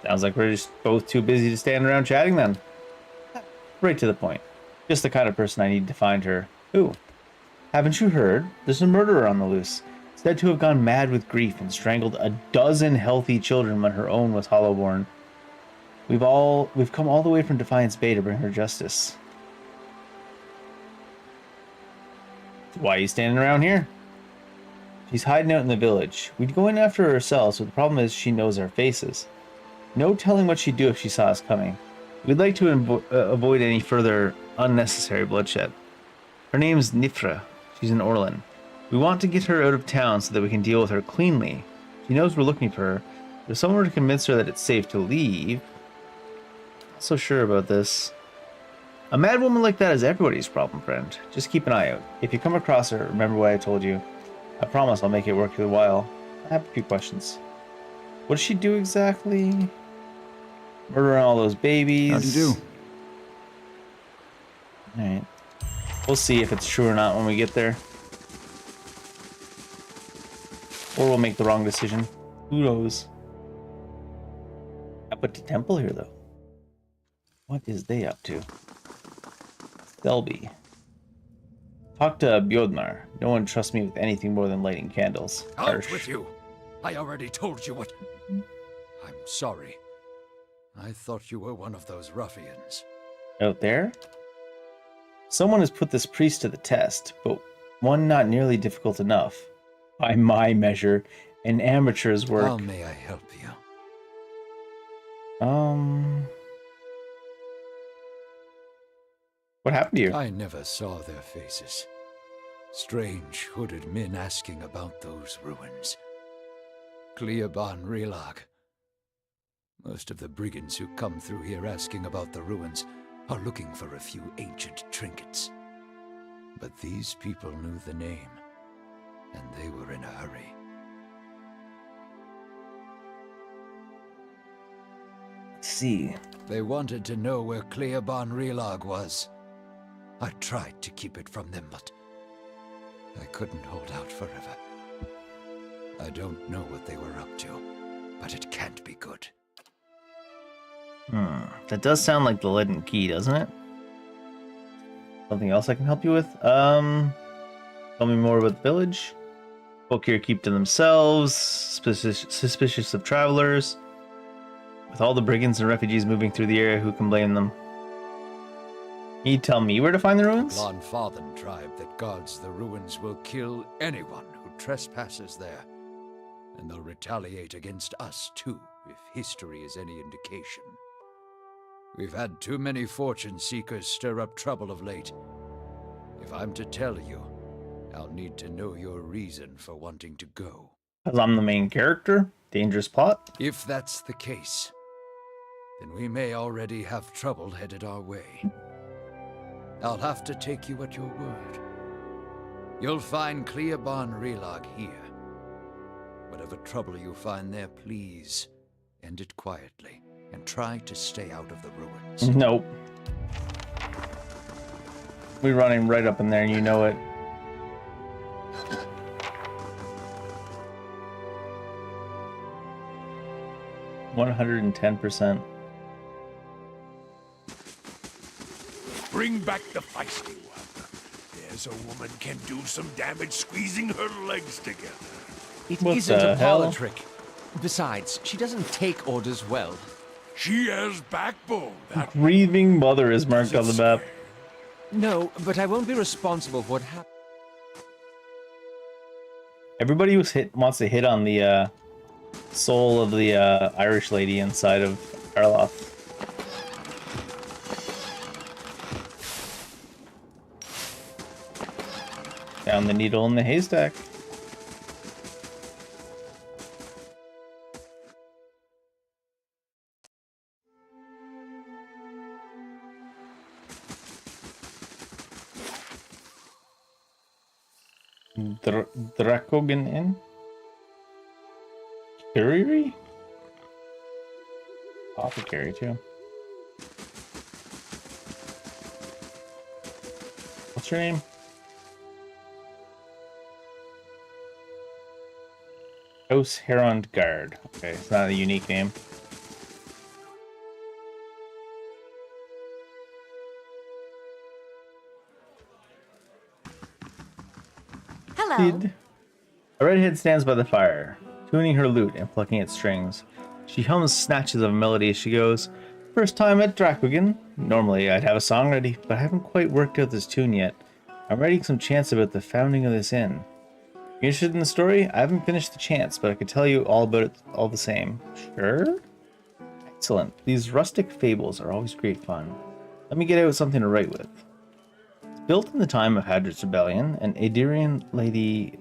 Sounds like we're just both too busy to stand around chatting then. Right to the point. Just the kind of person I need to find her. Who? Haven't you heard? There's a murderer on the loose. Said to have gone mad with grief and strangled a dozen healthy children when her own was hollowborn. We've come all the way from Defiance Bay to bring her justice. Why are you standing around here? She's hiding out in the village. We'd go in after her ourselves, but the problem is she knows our faces. No telling what she'd do if she saw us coming. We'd like to avoid any further unnecessary bloodshed. Her name's Nifra. She's in Orlin. We want to get her out of town so that we can deal with her cleanly. She knows we're looking for her. If someone were to convince her that it's safe to leave... Not so sure about this. A mad woman like that is everybody's problem, friend. Just keep an eye out. If you come across her, remember what I told you. I promise I'll make it worth your while. I have a few questions. What does she do exactly? Murdering all those babies. How'd you do? Alright. We'll see if it's true or not when we get there. Or we'll make the wrong decision. Who knows? I put the temple here, though. What is they up to? Selby. Talk to Bjodmar. No one trusts me with anything more than lighting candles. Out Harsh. with you! I already told you what... I'm sorry. I thought you were one of those ruffians. Out there? Someone has put this priest to the test, but one not nearly difficult enough. By my measure, an amateur's work. How may I help you? What happened to you? I never saw their faces. Strange hooded men asking about those ruins. Cleoban Relag. Most of the brigands who come through here asking about the ruins are looking for a few ancient trinkets. But these people knew the name, and they were in a hurry. see. They wanted to know where Cleoban Relog was. I tried to keep it from them, but I couldn't hold out forever. I don't know what they were up to, but it can't be good. That does sound like the leaden key, doesn't it? Something else I can help you with? Tell me more about the village. Folk here keep to themselves, suspicious of travelers. With all the brigands and refugees moving through the area, who can blame them? Can you tell me where to find the ruins? Llanfathan tribe that guards the ruins will kill anyone who trespasses there. And they'll retaliate against us, too, if history is any indication. We've had too many fortune seekers stir up trouble of late. If I'm to tell you, I'll need to know your reason for wanting to go. Because I'm the main character? Dangerous plot? If that's the case, then we may already have trouble headed our way. I'll have to take you at your word. You'll find Cleoban Relog here. Whatever trouble you find there, please end it quietly and try to stay out of the ruins. Nope. We're running right up in there and you know it. $110%. Bring back the feisty one. There's a woman can do some damage squeezing her legs together. It What isn't the a hell? parlor trick. Besides, she doesn't take orders well. She has backbone. That Grieving mother is marked on the map. No, but I won't be responsible for what happened. Everybody wants to hit on the soul of the Irish lady inside of Karloff. Found the needle in the haystack. Dracogan Inn? Curry? Apothecary too. What's your name? House Herond Guard. Okay, it's not a unique name. Hello. A redhead stands by the fire, tuning her lute and plucking its strings. She hums snatches of a melody as she goes. First time at Dracogan. Normally I'd have a song ready, but I haven't quite worked out this tune yet. I'm writing some chants about the founding of this inn. You interested in the story? I haven't finished the chants, but I could tell you all about it all the same. Sure? Excellent. These rustic fables are always great fun. Let me get out something to write with. It's built in the time of Hadrian's Rebellion, and Adirian Lady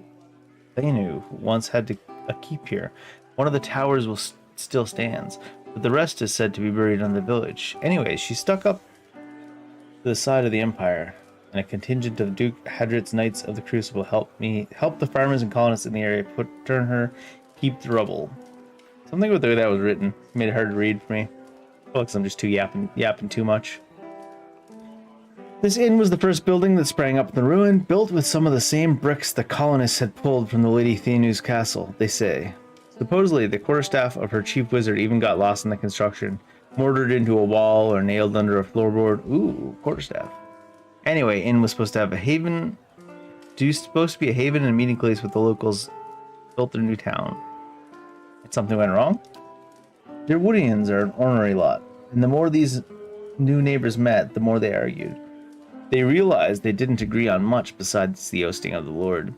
Thenu once had a keep here. One of the towers still stands, but the rest is said to be buried in the village. Anyways, she stuck up to the side of the Empire, and a contingent of Duke Hadrian's Knights of the Crucible help the farmers and colonists in the area turn her keep the rubble. Something with the way that was written made it hard to read for me. I feel like I'm just yapping too much. This inn was the first building that sprang up in the ruin, built with some of the same bricks the colonists had pulled from the Lady Thenu's castle, they say. Supposedly, the quarterstaff of her chief wizard even got lost in the construction, mortared into a wall or nailed under a floorboard. Ooh, quarterstaff. Anyway, inn was supposed to have a haven. Supposed to be a haven and meeting place with the locals built their new town. And something went wrong? Their Woodians are an ornery lot, and the more these new neighbors met, the more they argued. They realized they didn't agree on much besides the ousting of the Lord.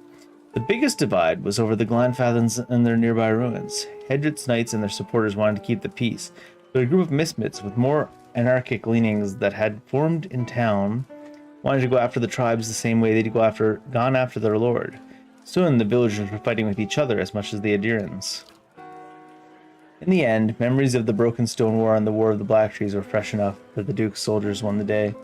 The biggest divide was over the Glanfathans and their nearby ruins. Hedrick's knights and their supporters wanted to keep the peace, but a group of misfits with more anarchic leanings that had formed in town wanted to go after the tribes the same way they'd gone after their lord. Soon the villagers were fighting with each other as much as the Adirians. In the end, memories of the Broken Stone War and the War of the Black Trees were fresh enough that the Duke's soldiers won the day.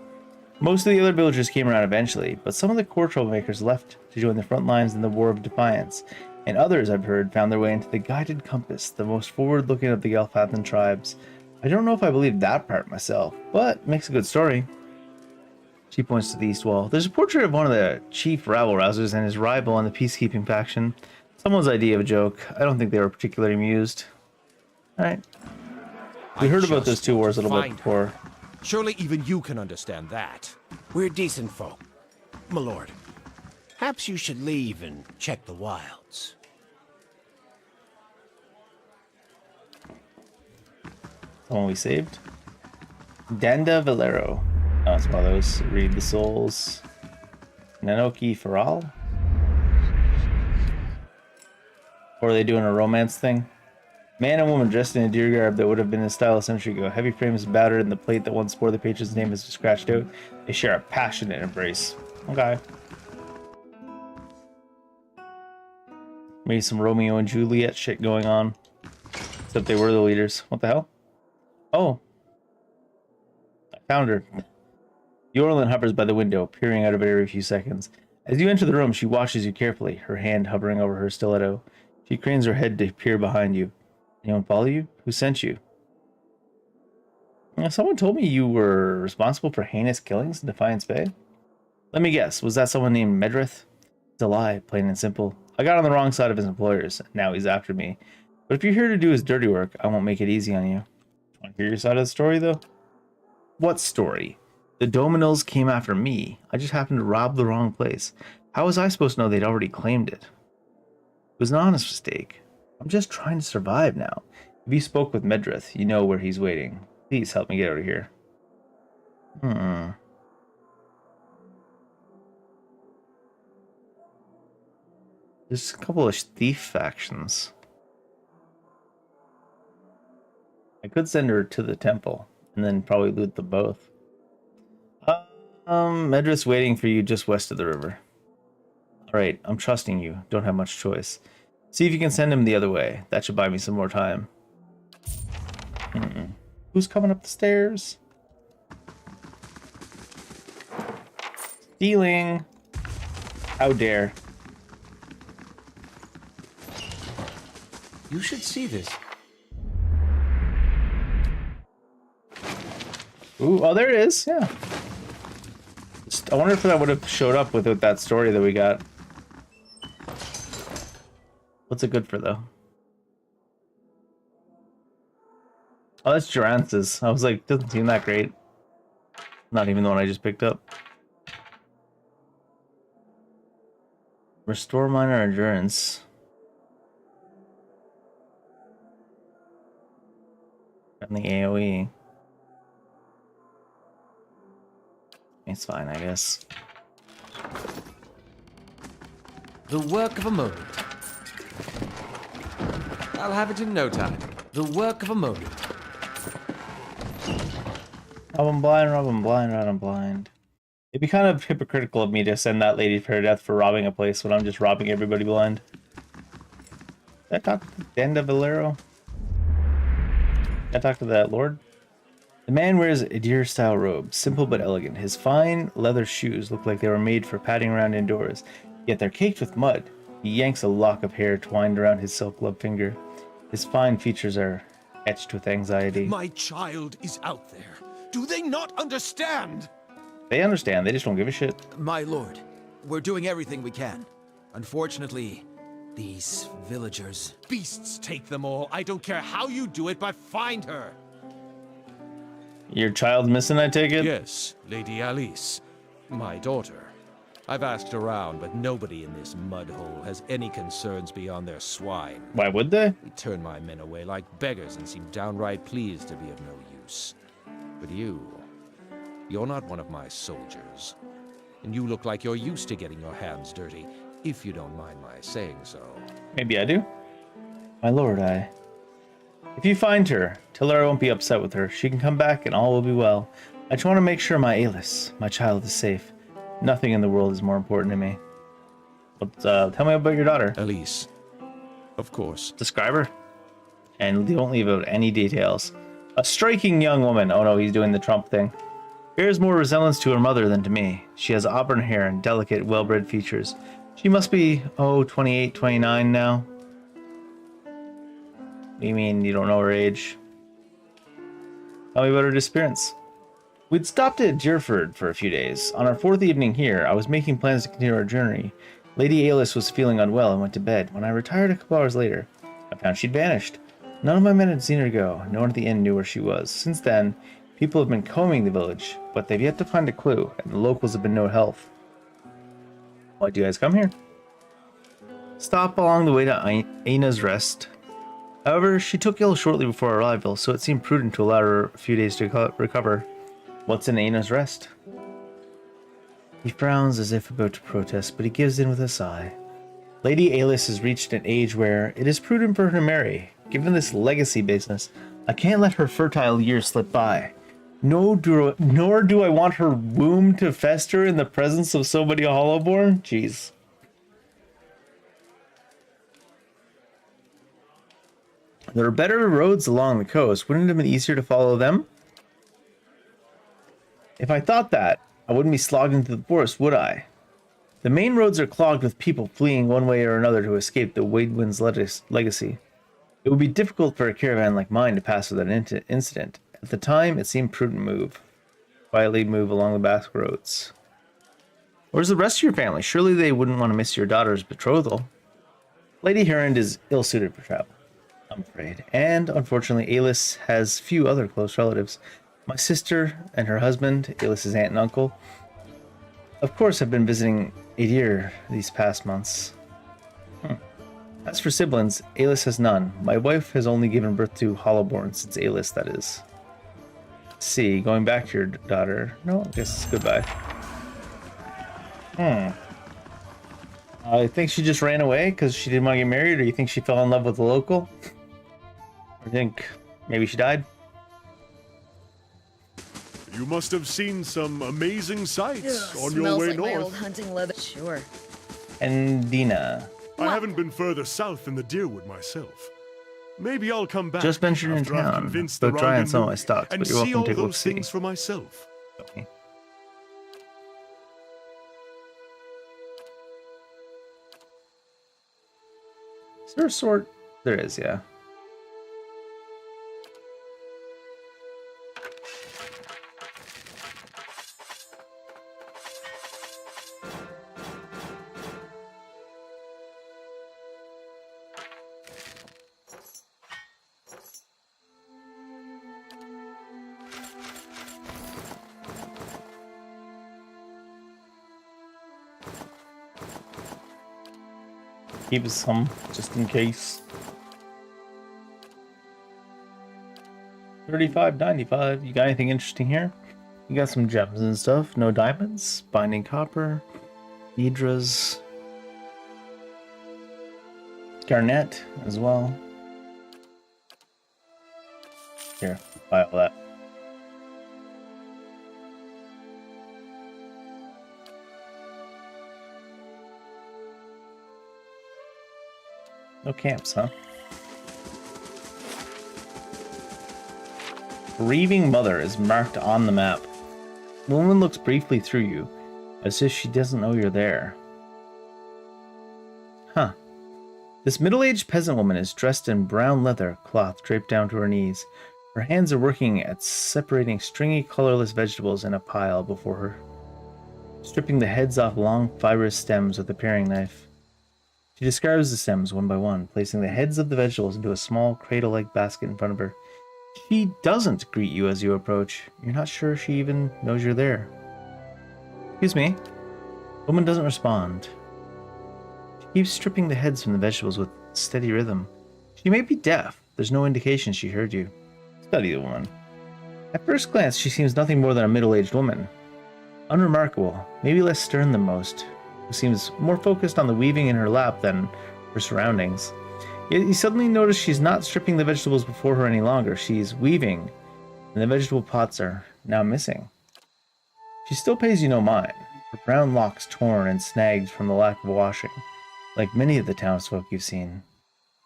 Most of the other villagers came around eventually, but some of the core troublemakers left to join the front lines in the War of Defiance, and others, I've heard, found their way into the Guided Compass, the most forward-looking of the Gelfathan tribes. I don't know if I believe that part myself, but makes a good story. She points to the east wall. There's a portrait of one of the chief rabble-rousers and his rival in the peacekeeping faction. Someone's idea of a joke. I don't think they were particularly amused. Alright. We heard about those two wars a little bit before. Surely even you can understand that. We're decent folk, my lord. Perhaps you should leave and check the wilds. Someone we saved? Danda Valero. Oh, that's one of those. Read the souls. Nanoki Faral? Or are they doing a romance thing? Man and woman dressed in a deer garb that would have been in style a century ago. Heavy frames battered and the plate that once bore the patron's name is scratched out. They share a passionate embrace. Okay. Maybe some Romeo and Juliet shit going on. Except they were the leaders. What the hell? Oh. I found her. The Orlin hovers by the window, peering out of it every few seconds. As you enter the room, she watches you carefully, her hand hovering over her stiletto. She cranes her head to peer behind you. Anyone follow you? Who sent you? Someone told me you were responsible for heinous killings in Defiance Bay. Let me guess, was that someone named Medrith? It's a lie, plain and simple. I got on the wrong side of his employers, and now he's after me. But if you're here to do his dirty work, I won't make it easy on you. Want to hear your side of the story, though? What story? The Dominals came after me. I just happened to rob the wrong place. How was I supposed to know they'd already claimed it? It was an honest mistake. I'm just trying to survive now. If you spoke with Medrith, you know where he's waiting. Please help me get out of here. There's a couple of thief factions. I could send her to the temple and then probably loot them both. Medrith's waiting for you just west of the river. Alright, I'm trusting you. Don't have much choice. See if you can send him the other way. That should buy me some more time. Who's coming up the stairs? Stealing! How dare. You should see this. Ooh, oh, there it is. Yeah. I wonder if that would have showed up without that story that we got. What's it good for, though? Oh, that's Durance's. I was like, doesn't seem that great. Not even the one I just picked up. Restore minor endurance. And the AoE. It's fine, I guess. The work of a moment. I'll have it in no time. The work of a moment. Rob 'em blind, rob 'em blind, rob 'em blind. It'd be kind of hypocritical of me to send that lady to her death for robbing a place when I'm just robbing everybody blind. Did I talk to Danda Valero? Did I talk to that lord? The man wears a deer-style robe, simple but elegant. His fine leather shoes look like they were made for padding around indoors, yet they're caked with mud. He yanks a lock of hair twined around his silk-gloved finger. His fine features are etched with anxiety. My child is out there. Do they not understand? They understand, they just don't give a shit. My lord, we're doing everything we can. Unfortunately, these villagers... Beasts take them all. I don't care how you do it, but find her. Your child's missing, I take it? Yes, Lady Alice, my daughter. I've asked around, but nobody in this mud hole has any concerns beyond their swine. Why would they? They turn my men away like beggars and seem downright pleased to be of no use. But you're not one of my soldiers. And you look like you're used to getting your hands dirty, if you don't mind my saying so. Maybe I do. My lord, If you find her, tell her I won't be upset with her. She can come back and all will be well. I just want to make sure my Alice, my child, is safe. Nothing in the world is more important to me. But tell me about your daughter. Alice. Of course. Describe her. And don't leave out any details. A striking young woman. Oh no, he's doing the Trump thing. Bears more resemblance to her mother than to me. She has auburn hair and delicate, well-bred features. She must be, 28, 29 now. What do you mean you don't know her age? Tell me about her disappearance. We'd stopped at Deerford for a few days. On our 4th evening here, I was making plans to continue our journey. Lady Alis was feeling unwell and went to bed. When I retired a couple hours later, I found she'd vanished. None of my men had seen her go. No one at the inn knew where she was. Since then, people have been combing the village, but they've yet to find a clue, and the locals have been no help. Why'd you guys come here? Stop along the way to Aina's Rest. However, she took ill shortly before our arrival, so it seemed prudent to allow her a few days to recover. What's in Aina's Rest? He frowns as if about to protest, but he gives in with a sigh. Lady Alis has reached an age where it is prudent for her to marry. Given this legacy business, I can't let her fertile years slip by. Nor do I want her womb to fester in the presence of somebody hollowborn. Jeez. There are better roads along the coast. Wouldn't it have been easier to follow them? If I thought that, I wouldn't be slogging through the forest, would I? The main roads are clogged with people fleeing one way or another to escape the Wadewind's legacy. It would be difficult for a caravan like mine to pass without an incident. At the time, it seemed prudent move. Quietly move along the back roads. Where's the rest of your family? Surely they wouldn't want to miss your daughter's betrothal. Lady Herond is ill-suited for travel, I'm afraid. And, unfortunately, Alis has few other close relatives. My sister and her husband, Alis's aunt and uncle, of course, have been visiting Adir these past months. As for siblings, Alis has none. My wife has only given birth to Hollowborn since Alis, that is. See, going back to your daughter. No, I guess it's goodbye. I think she just ran away because she didn't want to get married, or you think she fell in love with the local? Or think maybe she died? You must have seen some amazing sights on your Smells way like my north. old hunting leather. Sure. And Dina. I haven't been further south than the Deerwood myself. Maybe I'll come back. Just ventured in after I've town. convinced Go the try on Ragan some of Moon my stocks, and but you're see welcome all to take a those look-see. things for myself. Okay. Is there a sword? There is, yeah. Keep some just in case. 35.95. You got anything interesting here? You got some gems and stuff. No diamonds. Binding copper. Hydras. Garnet as well. Here, buy all that. No camps, huh? Grieving mother is marked on the map. The woman looks briefly through you, as if she doesn't know you're there. Huh. This middle-aged peasant woman is dressed in brown leather cloth draped down to her knees. Her hands are working at separating stringy, colorless vegetables in a pile before her, stripping the heads off long, fibrous stems with a paring knife. She describes the stems one by one, placing the heads of the vegetables into a small, cradle-like basket in front of her. She doesn't greet you as you approach. You're not sure she even knows you're there. Excuse me. The woman doesn't respond. She keeps stripping the heads from the vegetables with steady rhythm. She may be deaf. There's no indication she heard you. Study the woman. At first glance, she seems nothing more than a middle-aged woman. Unremarkable, maybe less stern than most, who seems more focused on the weaving in her lap than her surroundings. Yet you suddenly notice she's not stripping the vegetables before her any longer. She's weaving, and the vegetable pots are now missing. She still pays you no mind, her brown locks torn and snagged from the lack of washing, like many of the townsfolk you've seen.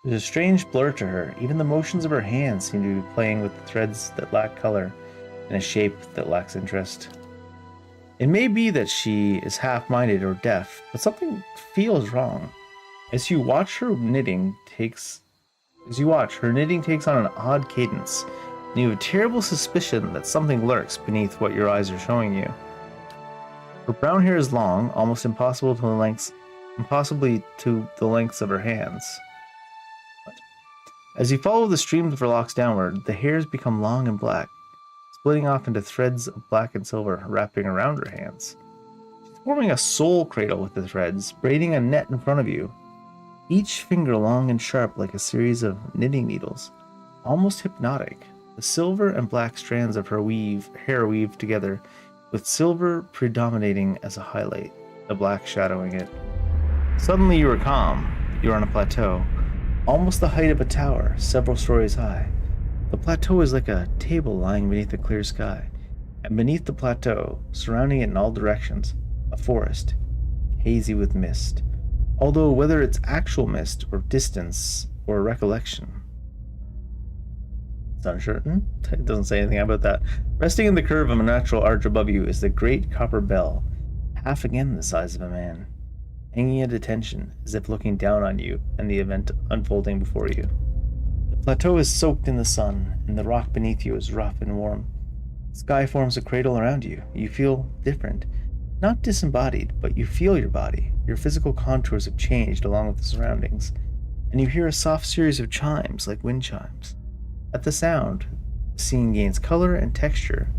There's a strange blur to her. Even the motions of her hands seem to be playing with the threads that lack color and a shape that lacks interest. It may be that she is half-minded or deaf, but something feels wrong. As you watch, her knitting takes on an odd cadence, and you have a terrible suspicion that something lurks beneath what your eyes are showing you. Her brown hair is long, almost impossibly to the lengths of her hands. As you follow the streams of her locks downward, the hairs become long and black, splitting off into threads of black and silver wrapping around her hands. She's forming a soul cradle with the threads, braiding a net in front of you, each finger long and sharp like a series of knitting needles, almost hypnotic. The silver and black strands of her hair weave together, with silver predominating as a highlight, the black shadowing it. Suddenly you are calm. You are on a plateau, almost the height of a tower, several stories high. The plateau is like a table lying beneath a clear sky, and beneath the plateau, surrounding it in all directions, a forest, hazy with mist. Although whether it's actual mist or distance or recollection, it's uncertain. It doesn't say anything about that. Resting in the curve of a natural arch above you is the great copper bell, half again the size of a man, hanging at attention as if looking down on you and the event unfolding before you. The plateau is soaked in the sun, and the rock beneath you is rough and warm. The sky forms a cradle around you. You feel different. Not disembodied, but you feel your body. Your physical contours have changed along with the surroundings, and you hear a soft series of chimes like wind chimes. At the sound, the scene gains color and texture,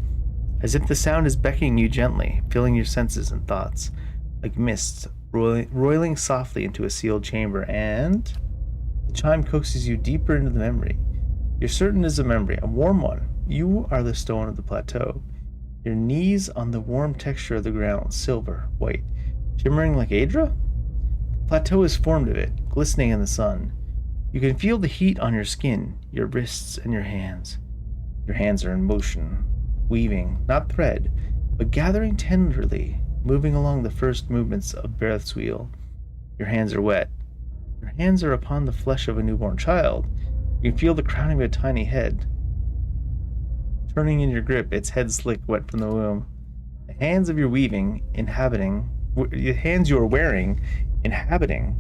as if the sound is beckoning you gently, filling your senses and thoughts, like mist roiling softly into a sealed chamber, and the chime coaxes you deeper into the memory. You're certain it's a memory, a warm one. You are the stone of the plateau, your knees on the warm texture of the ground, silver, white, shimmering like Adra? The plateau is formed of it, glistening in the sun. You can feel the heat on your skin, your wrists, and your hands. Your hands are in motion, weaving, not thread, but gathering tenderly, moving along the first movements of Breath's wheel. Your hands are wet. Your hands are upon the flesh of a newborn child. You can feel the crowning of a tiny head, turning in your grip, its head slick wet from the womb. The hands of your weaving, the hands you are wearing, inhabiting,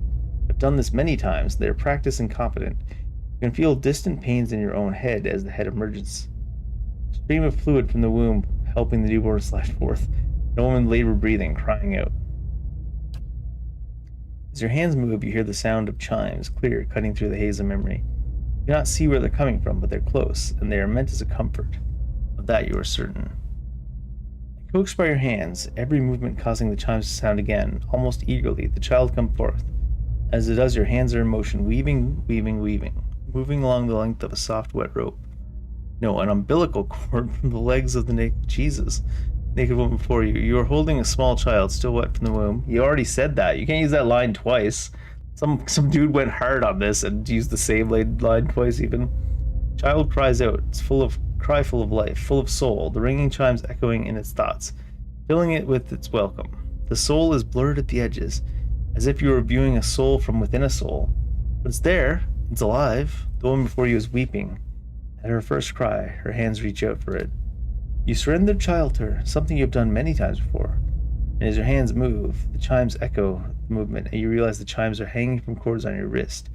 have done this many times. They are practiced and competent. You can feel distant pains in your own head as the head emerges. A stream of fluid from the womb helping the newborn slide forth. No woman labor breathing, crying out. As your hands move, you hear the sound of chimes, clear, cutting through the haze of memory. You cannot see where they're coming from, but they're close, and they are meant as a comfort. Of that you are certain. Coaxed by your hands, every movement causing the chimes to sound again, almost eagerly, the child comes forth. As it does, your hands are in motion, weaving, moving along the length of a soft, wet rope. No, an umbilical cord from the legs of the naked woman before you. You are holding a small child, still wet from the womb. You already said that. You can't use that line twice. Some dude went hard on this and used the same line twice even. Child cries out. It's full of life, full of soul, the ringing chimes echoing in its thoughts, filling it with its welcome. The soul is blurred at the edges, as if you were viewing a soul from within a soul. But it's there. It's alive. The woman before you is weeping. At her first cry, her hands reach out for it. You surrender the child to her, something you have done many times before. And as your hands move, the chimes echo the movement, and you realize the chimes are hanging from cords on your wrist.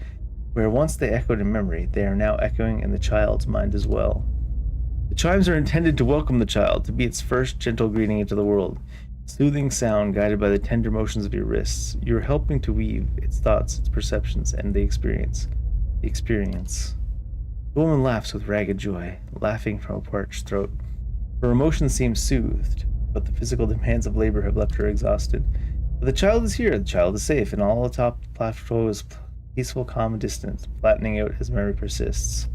Where once they echoed in memory, they are now echoing in the child's mind as well. The chimes are intended to welcome the child, to be its first gentle greeting into the world. Soothing sound guided by the tender motions of your wrists. You are helping to weave its thoughts, its perceptions, and the experience. The woman laughs with ragged joy, laughing from a parched throat. Her emotions seem soothed, but the physical demands of labor have left her exhausted. But the child is here, the child is safe, and all atop the plateau is peaceful, calm, and distant, flattening out as memory persists.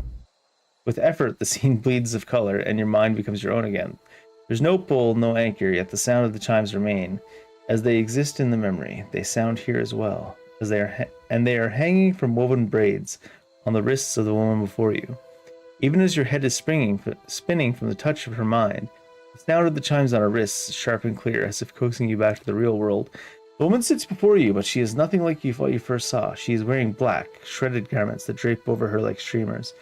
With effort, the scene bleeds of color, and your mind becomes your own again. There's no pull, no anchor, yet the sound of the chimes remain. As they exist in the memory, they sound here as well, as they are hanging from woven braids on the wrists of the woman before you. Even as your head is spinning from the touch of her mind, the sound of the chimes on her wrists is sharp and clear, as if coaxing you back to the real world. The woman sits before you, but she is nothing like what you first saw. She is wearing black, shredded garments that drape over her like streamers.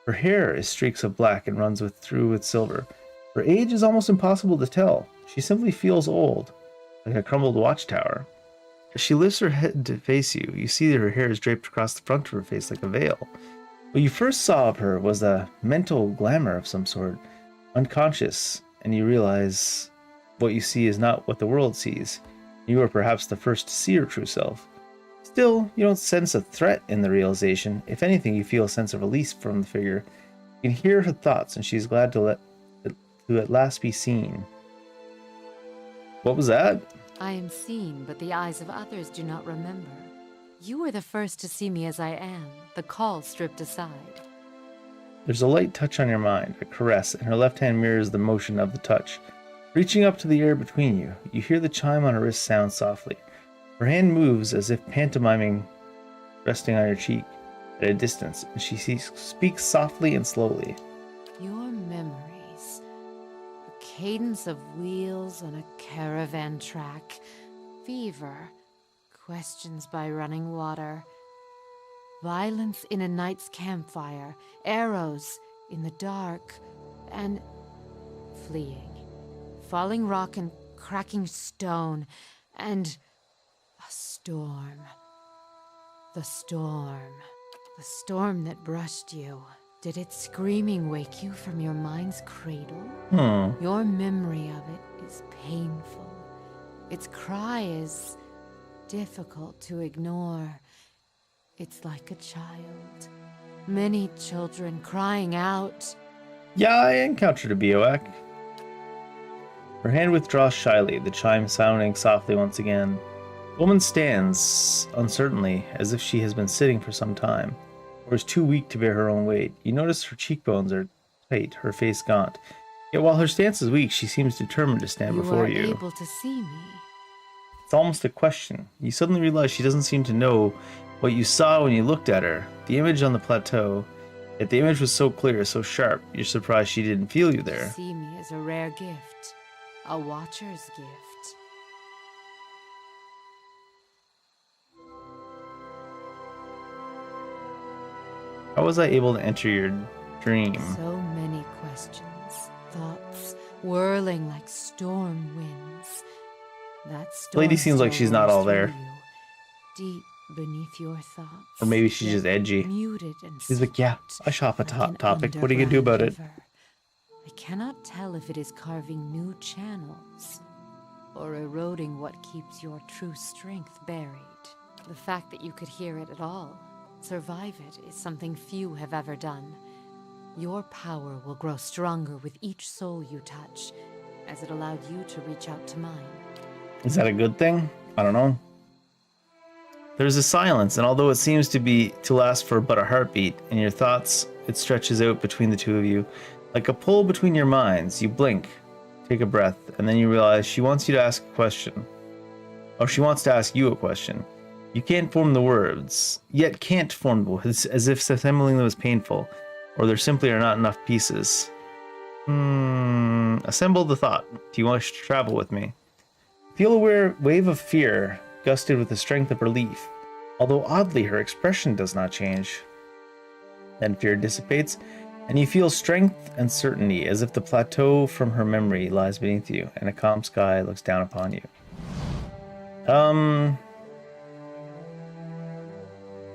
Her hair is streaks of black and runs through with silver. Her age is almost impossible to tell. She simply feels old, like a crumbled watchtower. As she lifts her head to face you, you see that her hair is draped across the front of her face like a veil. What you first saw of her was a mental glamour of some sort, unconscious, and you realize what you see is not what the world sees. You are perhaps the first to see her true self. Still, you don't sense a threat in the realization. If anything, you feel a sense of release from the figure. You can hear her thoughts, and she's glad to at last be seen. What was that? I am seen, but the eyes of others do not remember. You were the first to see me as I am, the call stripped aside. There's a light touch on your mind, a caress, and her left hand mirrors the motion of the touch. Reaching up to the air between you, you hear the chime on her wrist sound softly. Her hand moves as if pantomiming, resting on your cheek at a distance, and she speaks softly and slowly. Your memories. A cadence of wheels on a caravan track. Fever. Questions by running water. Violence in a night's campfire. Arrows in the dark. And fleeing. Falling rock and cracking stone. And a storm. The storm. The storm that brushed you. Did its screaming wake you from your mind's cradle? Your memory of it is painful. Its cry is difficult to ignore. It's like a child. Many children crying out. Yeah, I encountered a bivouac. Her hand withdraws shyly, the chime sounding softly once again. The woman stands uncertainly, as if she has been sitting for some time, or is too weak to bear her own weight. You notice her cheekbones are tight, her face gaunt. Yet while her stance is weak, she seems determined to stand before you. You are able to see me. It's almost a question. You suddenly realize she doesn't seem to know what you saw when you looked at her. The image on the plateau, yet the image was so clear, so sharp, you're surprised she didn't feel you there. To see me as a rare gift. A watcher's gift. How was I able to enter your dream? So many questions, thoughts whirling like storm winds. That storm Lady seems like she's not all there. Deep beneath your thoughts. Or maybe she's just edgy. Muted and she's like, yeah, I shop a topic. What are you gonna do about it? I cannot tell if it is carving new channels or eroding what keeps your true strength buried. The fact that you could hear it at all, survive it, is something few have ever done. Your power will grow stronger with each soul you touch, as it allowed you to reach out to mine. Is that a good thing? I don't know. There's a silence, and although it seems to last for but a heartbeat, in your thoughts, it stretches out between the two of you. Like a pull between your minds, you blink, take a breath, and then you realize she wants you to ask a question. Or she wants to ask you a question. You can't form the words, yet can't form the words, as if assembling them is painful, or there simply are not enough pieces. Assemble the thought. Do you want to travel with me? Feel a wave of fear, gusted with the strength of relief, although oddly her expression does not change. Then fear dissipates, and you feel strength and certainty, as if the plateau from her memory lies beneath you, and a calm sky looks down upon you.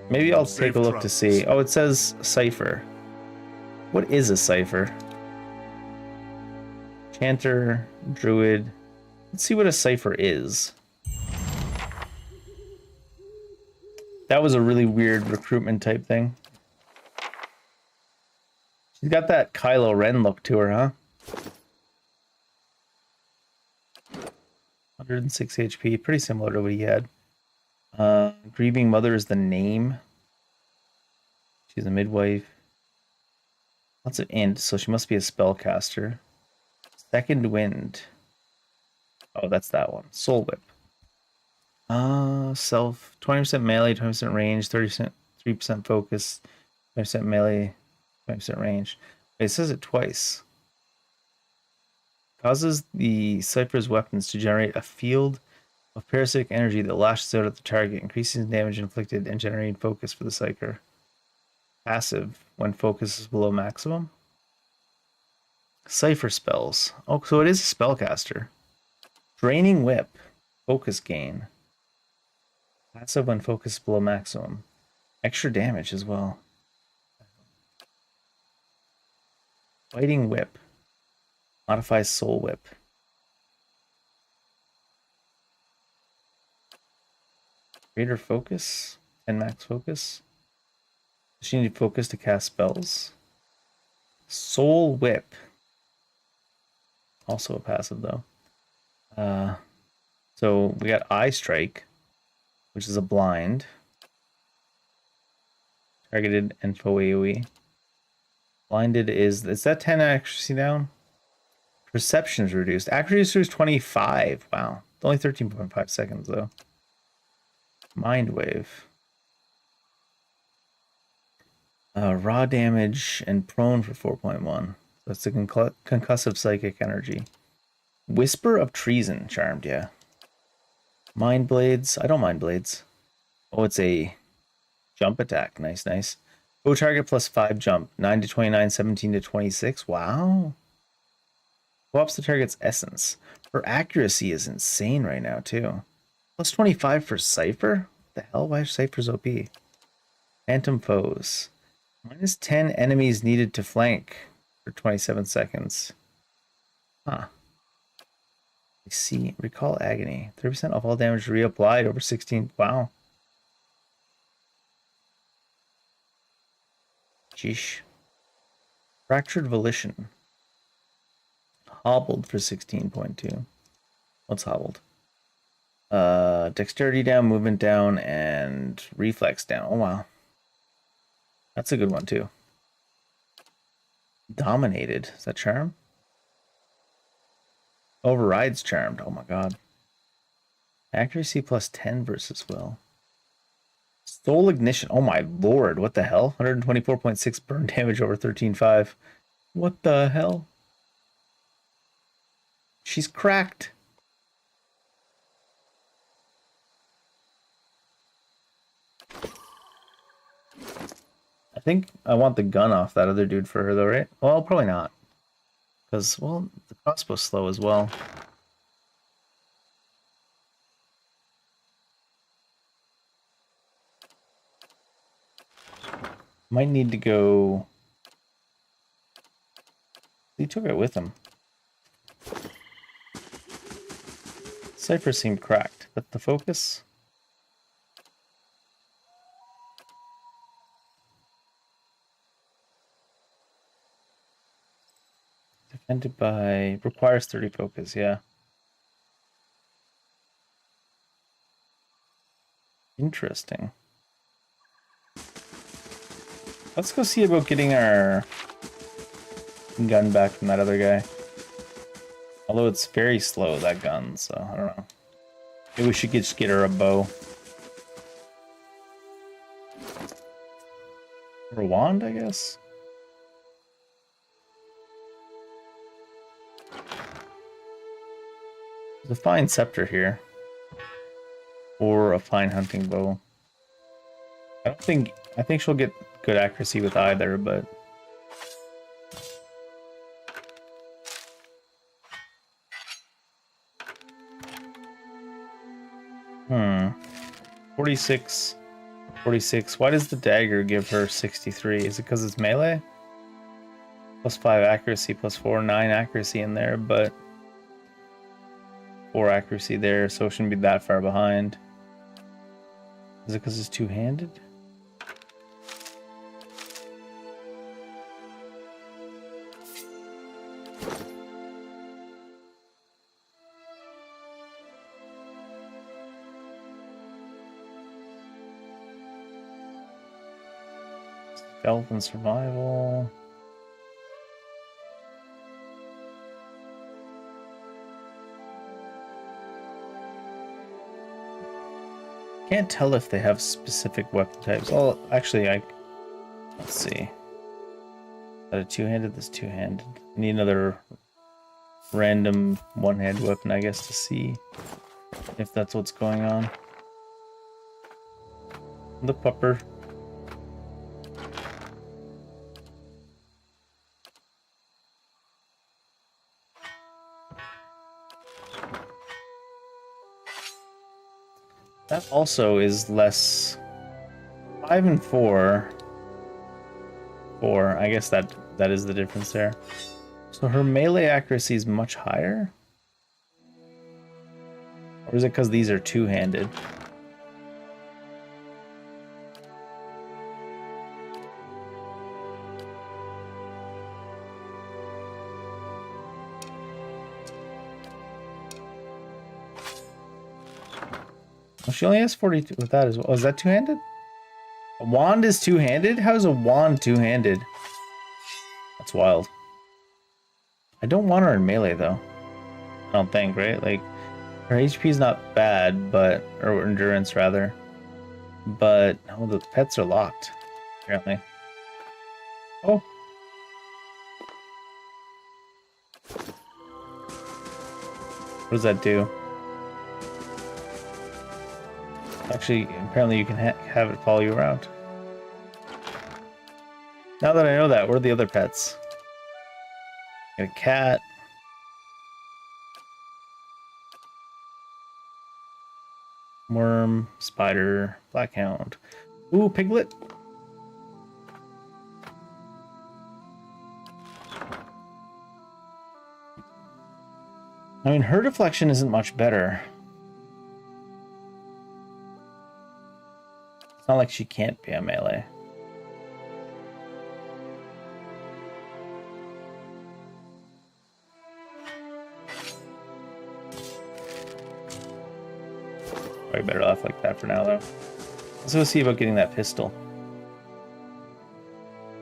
Maybe I'll take a look to see. Oh, it says cipher. What is a cipher? Chanter, druid. Let's see what a cipher is. That was a really weird recruitment type thing. She's got that Kylo Ren look to her, huh? 106 HP, pretty similar to what he had. Grieving Mother is the name. She's a midwife. Lots of int, so she must be a spellcaster. Second Wind. Oh, that's that one. Soul Whip. Self 20% melee, 20% range, 3% focus, 20% melee, 20% range. It says it twice. Causes the Cypher's weapons to generate a field of parasitic energy that lashes out at the target, increasing damage inflicted and generating focus for the Psyker. Passive when focus is below maximum. Cypher spells. Oh, so it is a spellcaster. Draining Whip. Focus gain. Passive when focus is below maximum. Extra damage as well. Fighting Whip. Modifies Soul Whip. Greater focus. 10 max focus. She needs focus to cast spells. Soul Whip. Also a passive though. So we got Eye Strike, which is a blind. Targeted and foe AoE. Blinded is that 10 accuracy down? Perception is reduced. Accuracy is 25. Wow. Only 13.5 seconds though. Mind Wave. Raw damage and prone for 4.1. That's the concussive psychic energy. Whisper of Treason charmed, yeah. Mind Blades. I don't mind blades. Oh, it's a jump attack. Nice, nice. Go target plus 5 jump. 9 to 29, 17 to 26. Wow. Co-ops the target's essence. Her accuracy is insane right now, too. Plus 25 for Cypher? What the hell? Why is Cypher's OP? Phantom Foes. Minus 10 enemies needed to flank for 27 seconds. Huh. I see. Recall Agony. 30% of all damage reapplied over 16. Wow. Sheesh. Fractured Volition. Hobbled for 16.2. What's hobbled? Dexterity down, movement down, and reflex down. Oh, wow. That's a good one, too. Dominated. Is that charm? Overrides charmed. Oh, my God. Accuracy plus 10 versus will. Soul Ignition. Oh, my lord. What the hell? 124.6 burn damage over 13.5. What the hell? She's cracked. I think I want the gun off that other dude for her, though, right? Well, probably not. Because, well, the crossbow's slow as well. Might need to go... He took it with him. Cypher seemed cracked, but the focus... Defended by... Requires 30 focus, yeah. Interesting. Let's go see about getting our gun back from that other guy. Although it's very slow, that gun, so I don't know. Maybe we should just get her a bow. Or a wand, I guess? There's a fine scepter here. Or a fine hunting bow. I think she'll get good accuracy with either, but... Hmm. 46. 46. Why does the dagger give her 63? Is it because it's melee? Plus 5 accuracy, plus 4, 9 accuracy in there, but... 4 accuracy there, so it shouldn't be that far behind. Is it because it's two-handed? Stealth and survival. Can't tell if they have specific weapon types. Oh, actually, let's see. Is that a two-handed? This two-handed. I need another random one-handed weapon, I guess, to see if that's what's going on. The pupper. That also is less 5 and 4. 4. I guess that That is the difference there. So her melee accuracy is much higher? Or is it because these are two-handed? Well, she only has 42 with that as well. Oh, is that two-handed? A wand is two-handed? How is a wand two-handed? That's wild. I don't want her in melee, though. I don't think, right? Like, her HP is not bad, but... or endurance, rather. But... oh, the pets are locked, apparently. Oh. What does that do? Actually, apparently you can have it follow you around. Now that I know that, where are the other pets? Got a cat. Worm, spider, blackhound. Ooh, piglet. I mean, her deflection isn't much better. It's not like she can't be a melee. Probably better off like that for now, though. Let's go see about getting that pistol.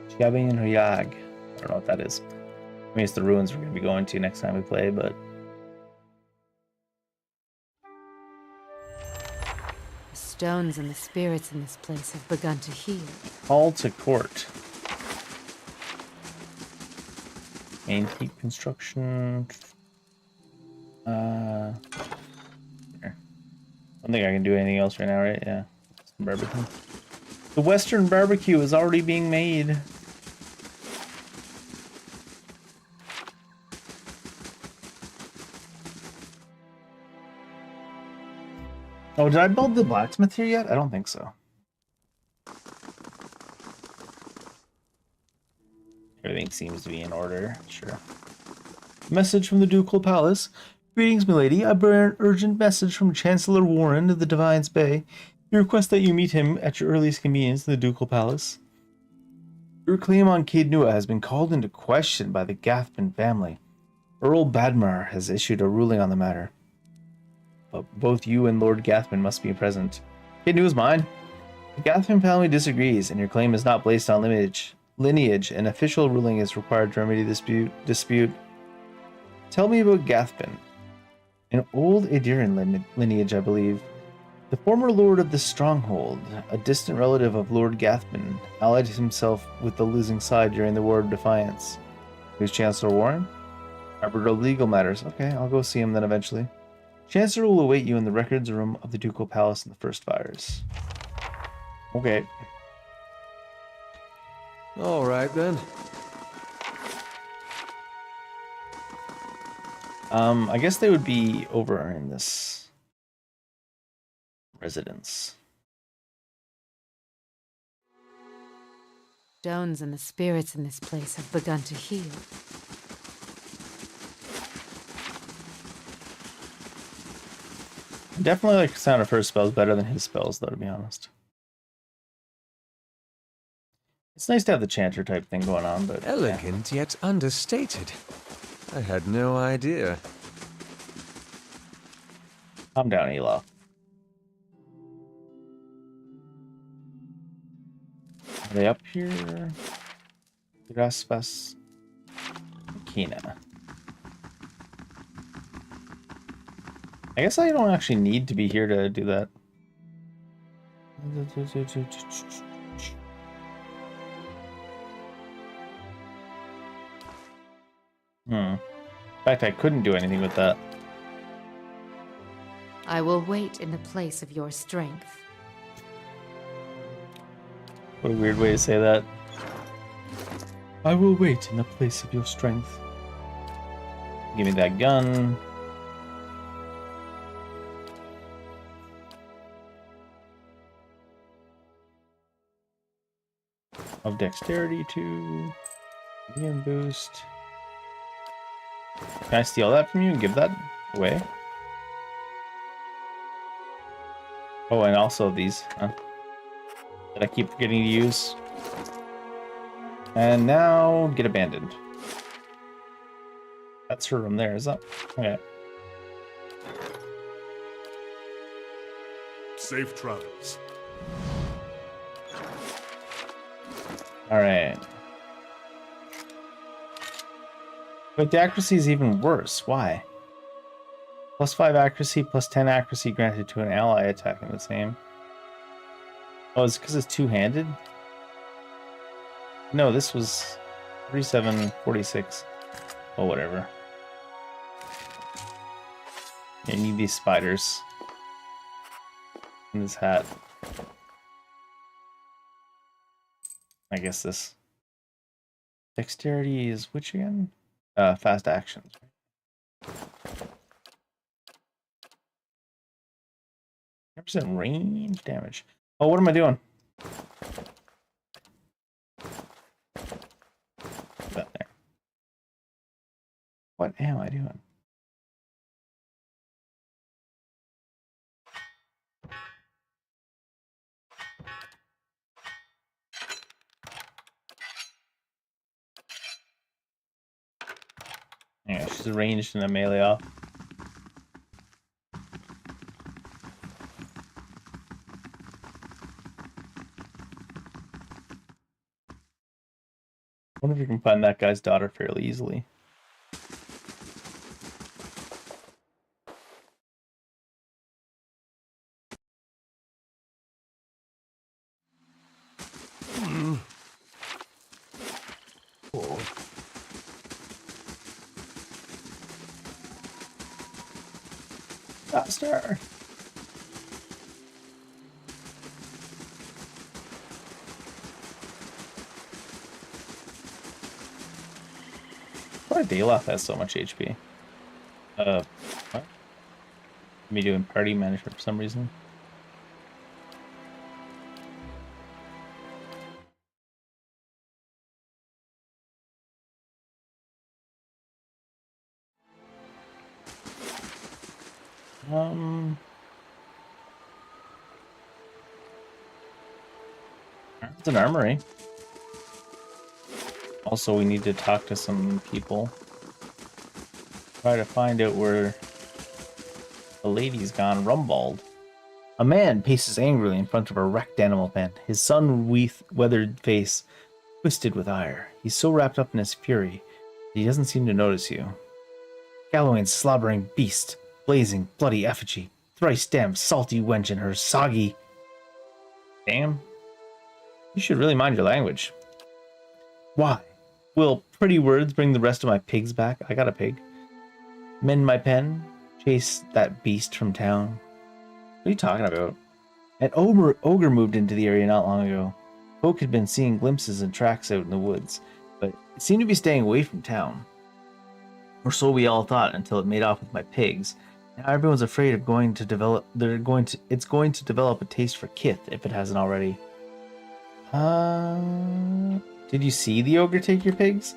Chiabing and Huyag. I don't know what that is. I mean, it's the ruins we're going to be going to next time we play, but... The stones and the spirits in this place have begun to heal. Call to court. Main keep construction. Here. I don't think I can do anything else right now, right? Yeah. Some barbecue. The Western barbecue is already being made. Oh, did I build the blacksmith here yet? I don't think so. Everything seems to be in order. Sure. Message from the Ducal Palace. Greetings, milady. I bear an urgent message from Chancellor Warren of the Divine's Bay. He requests that you meet him at your earliest convenience in the Ducal Palace. Your claim on Caed Nua has been called into question by the Gathman family. Earl Badmar has issued a ruling on the matter. But both you and Lord Gathman must be present. Caed Nua is mine. The Gathman family disagrees, and your claim is not based on lineage. An official ruling is required to remedy this dispute. Tell me about Gathman. An old Adiran lineage, I believe. The former lord of the stronghold, a distant relative of Lord Gathman, allied himself with the losing side during the War of Defiance. Who's Chancellor Warren? Arbiter of legal matters. Okay, I'll go see him then eventually. Chancellor will await you in the records room of the Ducal Palace in the first fires. Okay. All right, then. I guess they would be over in this residence. Stones and the spirits in this place have begun to heal. I definitely like the sound of her spells better than his spells, though, to be honest. It's nice to have the chanter type thing going on, but... Elegant, yet understated. I had no idea. Calm down, Elof. Are they up here? Raspas. Kina. I guess I don't actually need to be here to do that. In fact, I couldn't do anything with that. I will wait in the place of your strength. What a weird way to say that. I will wait in the place of your strength. Give me that gun. Of dexterity too. Medium boost. Can I steal that from you and give that away? Oh, and also these, huh? That I keep forgetting to use. And now get abandoned. That's her room there, is that? Okay. Safe travels. Alright. But the accuracy is even worse. Why? +5 accuracy, +10 accuracy granted to an ally attacking the same. Oh, it's because it's two-handed? No, this was 3746. Oh, whatever. I need these spiders. And this hat. I guess this. Dexterity is which again? Fast actions. 10% range damage. Oh, what am I doing? That there. What am I doing? Yeah, she's ranged in a melee off. I wonder if you can find that guy's daughter fairly easily. Oh. Faster! Why Dayloff has so much HP? What? Me doing party management for some reason. It's an armory. Also, we need to talk to some people. Try to find out where the lady's gone. Rumbald. A man paces angrily in front of a wrecked animal pen, his sun-weathered face twisted with ire. He's so wrapped up in his fury that he doesn't seem to notice you. Galloway's slobbering beast, blazing, bloody effigy, thrice damned salty wench and her soggy... Damn. You should really mind your language. Why? Will pretty words bring the rest of my pigs back? I got a pig. Mend my pen? Chase that beast from town? What are you talking about? An ogre moved into the area not long ago. Folk had been seeing glimpses and tracks out in the woods, but it seemed to be staying away from town. Or so we all thought until it made off with my pigs. Now everyone's afraid of it's going to develop a taste for kith if it hasn't already. Did you see the ogre take your pigs?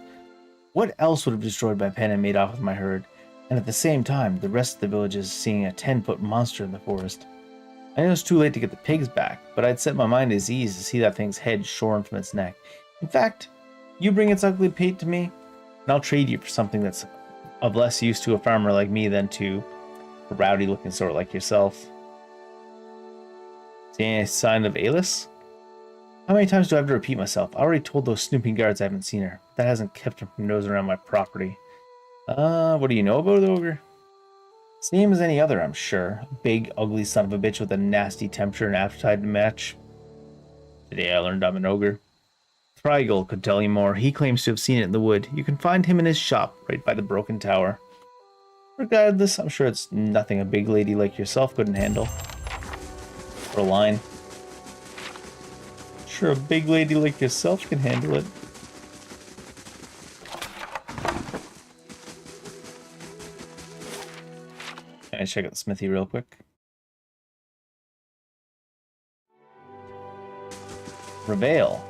What else would have destroyed my pen and made off with my herd? And at the same time, the rest of the village is seeing a 10-foot monster in the forest. I know it's too late to get the pigs back, but I'd set my mind at ease to see that thing's head shorn from its neck. In fact, you bring its ugly pate to me, and I'll trade you for something that's of less use to a farmer like me than to a rowdy-looking sort like yourself. See any sign of Alice? How many times do I have to repeat myself? I already told those snooping guards I haven't seen her. That hasn't kept her from nosing around my property. What do you know about the ogre? Same as any other, I'm sure. A big, ugly son of a bitch with a nasty temperature and appetite to match. Today I learned I'm an ogre. Thrygal could tell you more. He claims to have seen it in the wood. You can find him in his shop, right by the broken tower. Regardless, I'm sure it's nothing a big lady like yourself couldn't handle. Or a line. Sure, a big lady like yourself can handle it. Can I check out the smithy real quick? Reveal.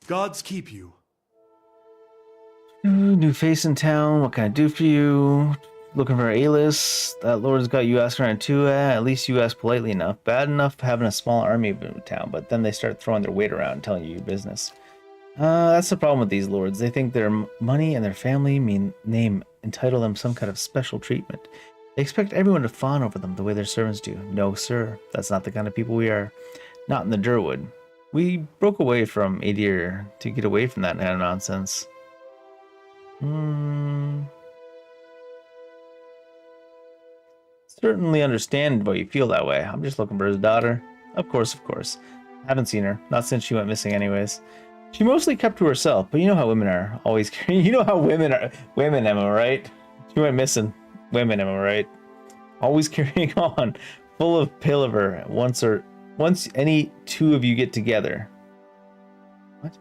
Gods keep you. New face in town. What can I do for you? Looking for A-list. That lord's got you asking around too. At least you ask politely enough. Bad enough having a small army in town, but then they start throwing their weight around and telling you your business. That's the problem with these lords. They think their money and their family name entitle them some kind of special treatment. They expect everyone to fawn over them the way their servants do. No, sir. That's not the kind of people we are. Not in the Durwood. We broke away from Adir to get away from that kind of nonsense. Certainly understand why you feel that way. I'm just looking for his daughter. Of course, of course. Haven't seen her. Not since she went missing anyways. She mostly kept to herself, but you know how women are. Always you know how women are. Women, am I right? She went missing. Women, am I right? Always carrying on. Full of palaver. Once any two of you get together. What?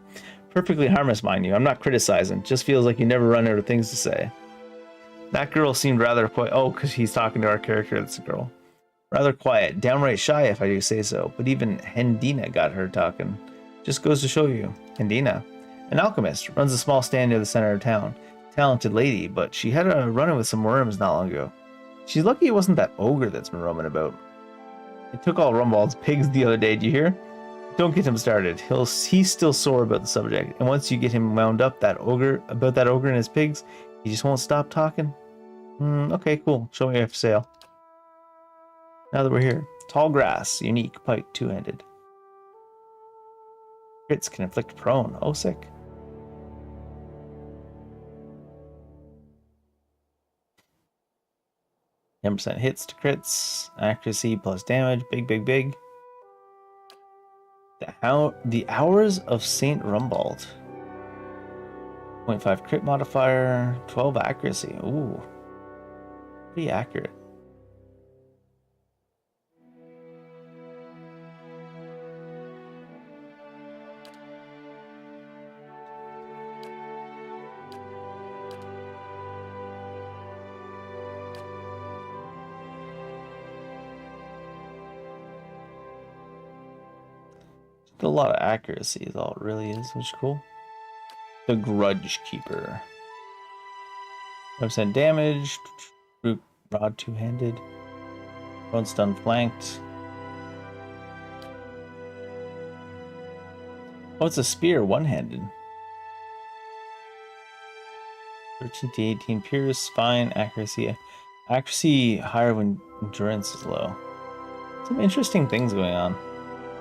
Perfectly harmless, mind you. I'm not criticizing. Just feels like you never run out of things to say. That girl seemed rather quiet. Oh, because he's talking to our character. That's a girl. Rather quiet. Downright shy, if I do say so. But even Hendina got her talking. Just goes to show you. Hendina. An alchemist. Runs a small stand near the center of town. Talented lady, but she had a run-in with some worms not long ago. She's lucky it wasn't that ogre that's been roaming about. It took all Rumbald's pigs the other day, did you hear? Don't get him started. He's still sore about the subject. And once you get him wound up about that ogre and his pigs, he just won't stop talking. Okay, cool. Show me what you have for sale. Now that we're here. Tall grass. Unique. Pike. Two-handed. Crits can inflict prone. Oh, sick. %10 hits to crits. Accuracy plus damage. Big, big, big. The Hours of Saint Rumbald. 0.5 crit modifier. 12 accuracy. Ooh. Pretty accurate. A lot of accuracy is all it really is, which is cool. The Grudge Keeper. 5% damage. Root rod two-handed. One stun flanked. Oh, it's a spear one-handed. 13 to 18 pierce, fine, accuracy. Accuracy higher when endurance is low. Some interesting things going on.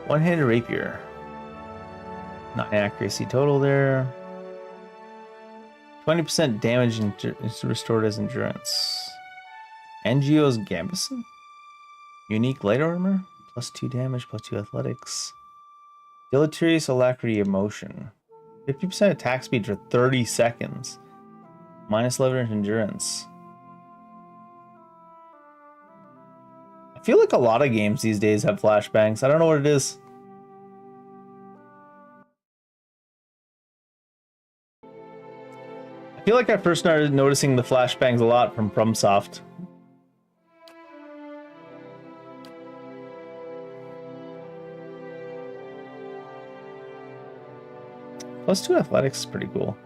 One-handed rapier. 9 accuracy total there. 20% damage is restored as endurance. Angio's Gambison? Unique light armor? +2 damage, +2 athletics. Deleterious alacrity of motion. 50% attack speed for 30 seconds. -11 endurance. I feel like a lot of games these days have flashbangs. I don't know what it is. I feel like I first started noticing the flashbangs a lot from FromSoft. +2 athletics is pretty cool.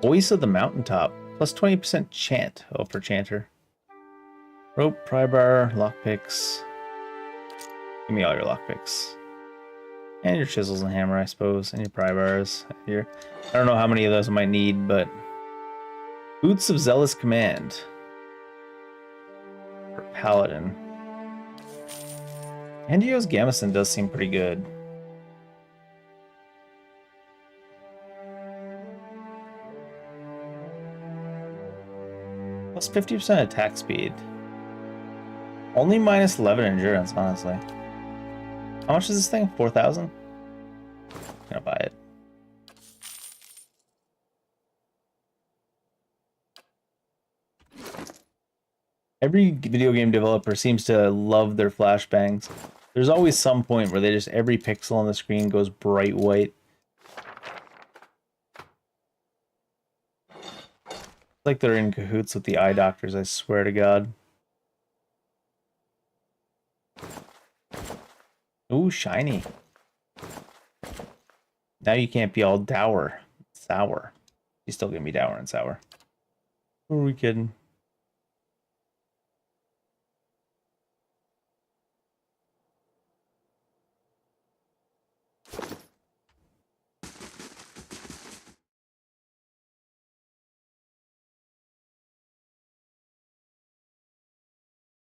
Voice of the Mountaintop. +20% chant. Oh, for chanter. Rope, pry bar, lockpicks. Give me all your lockpicks. And your chisels and hammer, I suppose. And your pry bars. I don't know how many of those I might need, but... Boots of Zealous Command. For Paladin. Angio's Gamison does seem pretty good. +50% attack speed. Only -11 endurance, honestly. How much is this thing? 4,000? Gonna buy it. Every video game developer seems to love their flashbangs. There's always some point where every pixel on the screen goes bright white. It's like they're in cahoots with the eye doctors, I swear to God. Ooh, shiny. Now you can't be all dour. Sour. You're still gonna be dour and sour. Who are we kidding?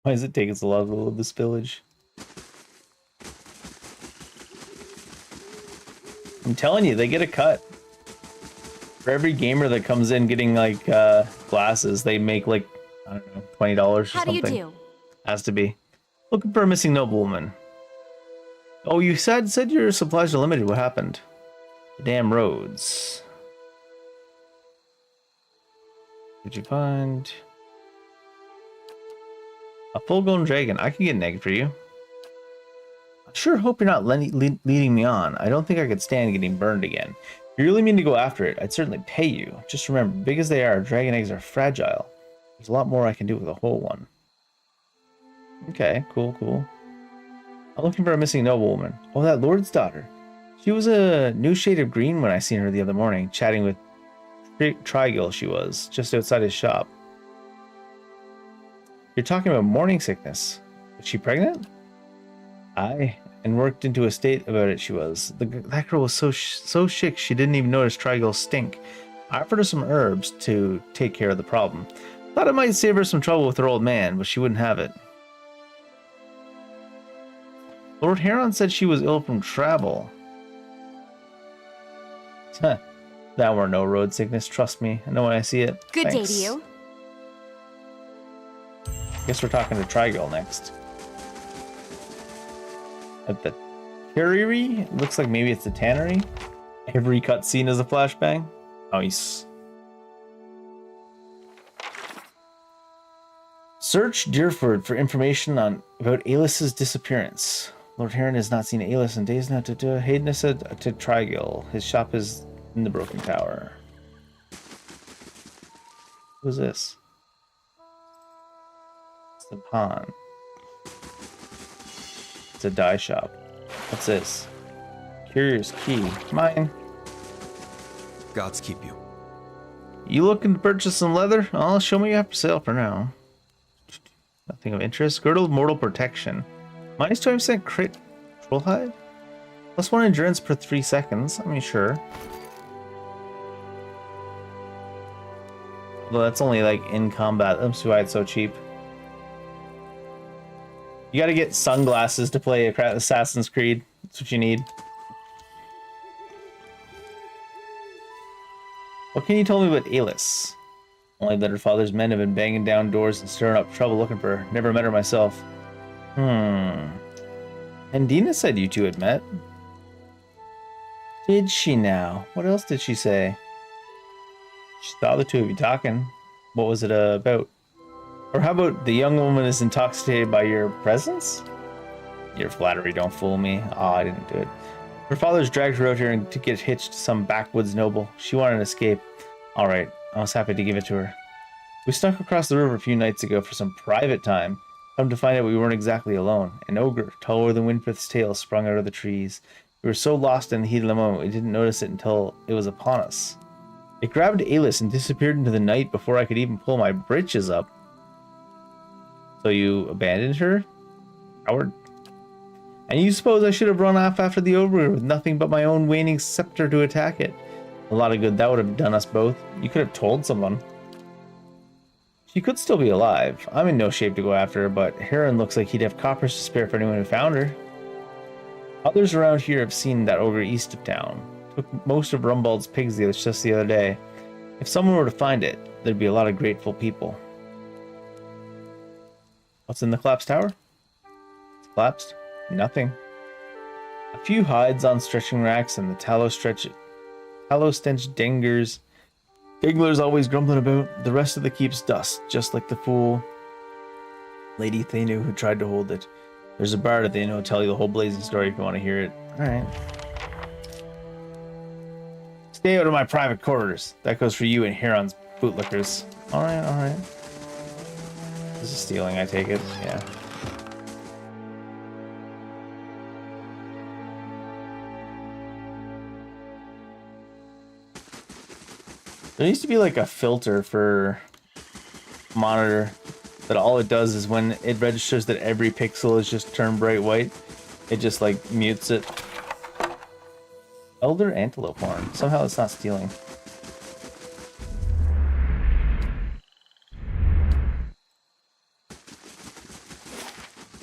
Why does it take us a lot to load this village? I'm telling you, they get a cut. For every gamer that comes in getting like glasses, they make like, I don't know, $20 or something. How do you do? Has to be. Looking for a missing noblewoman. Oh, you said your supplies are limited. What happened? The damn roads. Did you find a full-grown dragon? I can get an egg for you. I sure hope you're not leading me on. I don't think I could stand getting burned again. If you really mean to go after it, I'd certainly pay you. Just remember, big as they are, dragon eggs are fragile. There's a lot more I can do with a whole one. Okay, cool, cool. I'm looking for a missing noblewoman. Oh, that lord's daughter. She was a new shade of green when I seen her the other morning, chatting with Trigil she was, just outside his shop. You're talking about morning sickness. Was she pregnant? Aye, and worked into a state about it she was. That girl was so sick she didn't even notice Trigil's stink. I offered her some herbs to take care of the problem. Thought it might save her some trouble with her old man, but she wouldn't have it. Lord Heron said she was ill from travel. Huh. That were no road sickness, trust me. I know when I see it. Good Thanks. day to you. Guess we're talking to Trigil next. At the Curry? Looks like maybe it's the tannery. Every cutscene is a flashbang. Nice. Search Deerford for information about Aelis's disappearance. Lord Heron has not seen Aelis in days now. Hayden said to Trigil. His shop is in the Broken Tower. Who's this? It's the pawn. It's a dye shop. What's this? Curious key. Mine. Gods keep you. You looking to purchase some leather? I'll show me what you have for sale for now. Nothing of interest. Girdle of Mortal Protection. Minus 20% crit troll hide? Plus 1 endurance per 3 seconds. I mean, sure. Although that's only like in combat. That's why it's so cheap. You gotta get sunglasses to play Assassin's Creed. That's what you need. What can you tell me about Aelis? Only that her father's men have been banging down doors and stirring up trouble looking for her. Never met her myself. And Dina said you two had met. Did she now? What else did she say? She saw the two of you talking. What was it about? Or how about the young woman is intoxicated by your presence? Your flattery don't fool me. Oh, I didn't do it. Her father's dragged her out here to get hitched to some backwoods noble. She wanted an escape. Alright, I was happy to give it to her. We snuck across the river a few nights ago for some private time. Come to find out we weren't exactly alone. An ogre, taller than Winfrith's tail, sprung out of the trees. We were so lost in the heat of the moment we didn't notice it until it was upon us. It grabbed Aelis and disappeared into the night before I could even pull my britches up. So you abandoned her? Howard? And you suppose I should have run off after the ogre with nothing but my own waning scepter to attack it? A lot of good that would have done us both. You could have told someone. She could still be alive. I'm in no shape to go after her, but Heron looks like he'd have coppers to spare for anyone who found her. Others around here have seen that ogre east of town. Took most of Rumbald's pigs just the other day. If someone were to find it, there'd be a lot of grateful people. What's in the collapsed tower? It's collapsed. Nothing. A few hides on stretching racks and the tallow-stench dinglers always grumbling about. The rest of the keep's dust, just like the fool Lady Thanu who tried to hold it. There's a bard at the inn who'll tell you the whole blazing story if you want to hear it. Alright. Stay out of my private quarters. That goes for you and Heron's bootlickers. Alright, alright. This is stealing, I take it. Yeah. There needs to be like a filter for monitor that all it does is when it registers that every pixel is just turned bright white, it just like mutes it. Elder antelope horn. Somehow it's not stealing.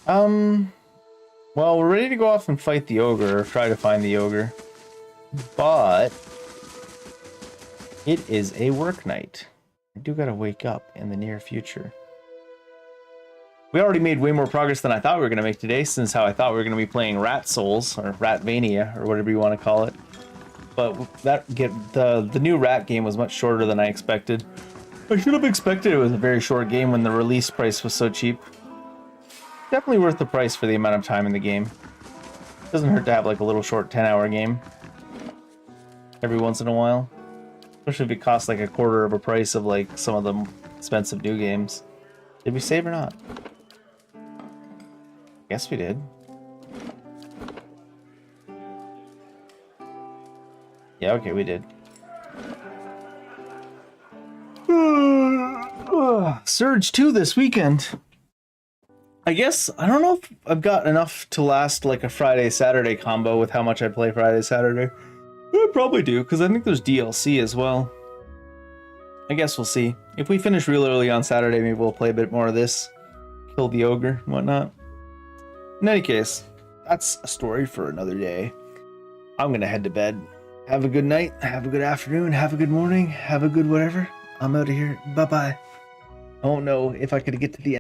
Well, we're ready to go off and fight the ogre, or try to find the ogre. But it is a work night. I do gotta wake up in the near future. We already made way more progress than I thought we were gonna make today, since how I thought we were gonna be playing Rat Souls, or Ratvania, or whatever you want to call it. But the new Rat game was much shorter than I expected. I should have expected it was a very short game when the release price was so cheap. Definitely worth the price for the amount of time in the game. Doesn't hurt to have like a little short 10-hour game every once in a while. Especially if it costs like a quarter of a price of like some of the expensive new games. Did we save or not? Guess we did. Yeah, okay, we did. Surge 2 this weekend. I guess, I don't know if I've got enough to last like a Friday-Saturday combo with how much I play Friday-Saturday. I probably do, because I think there's DLC as well. I guess we'll see. If we finish real early on Saturday, maybe we'll play a bit more of this. Kill the ogre and whatnot. In any case, that's a story for another day. I'm going to head to bed. Have a good night, have a good afternoon, have a good morning, have a good whatever. I'm out of here. Bye-bye. I don't know if I could get to the end.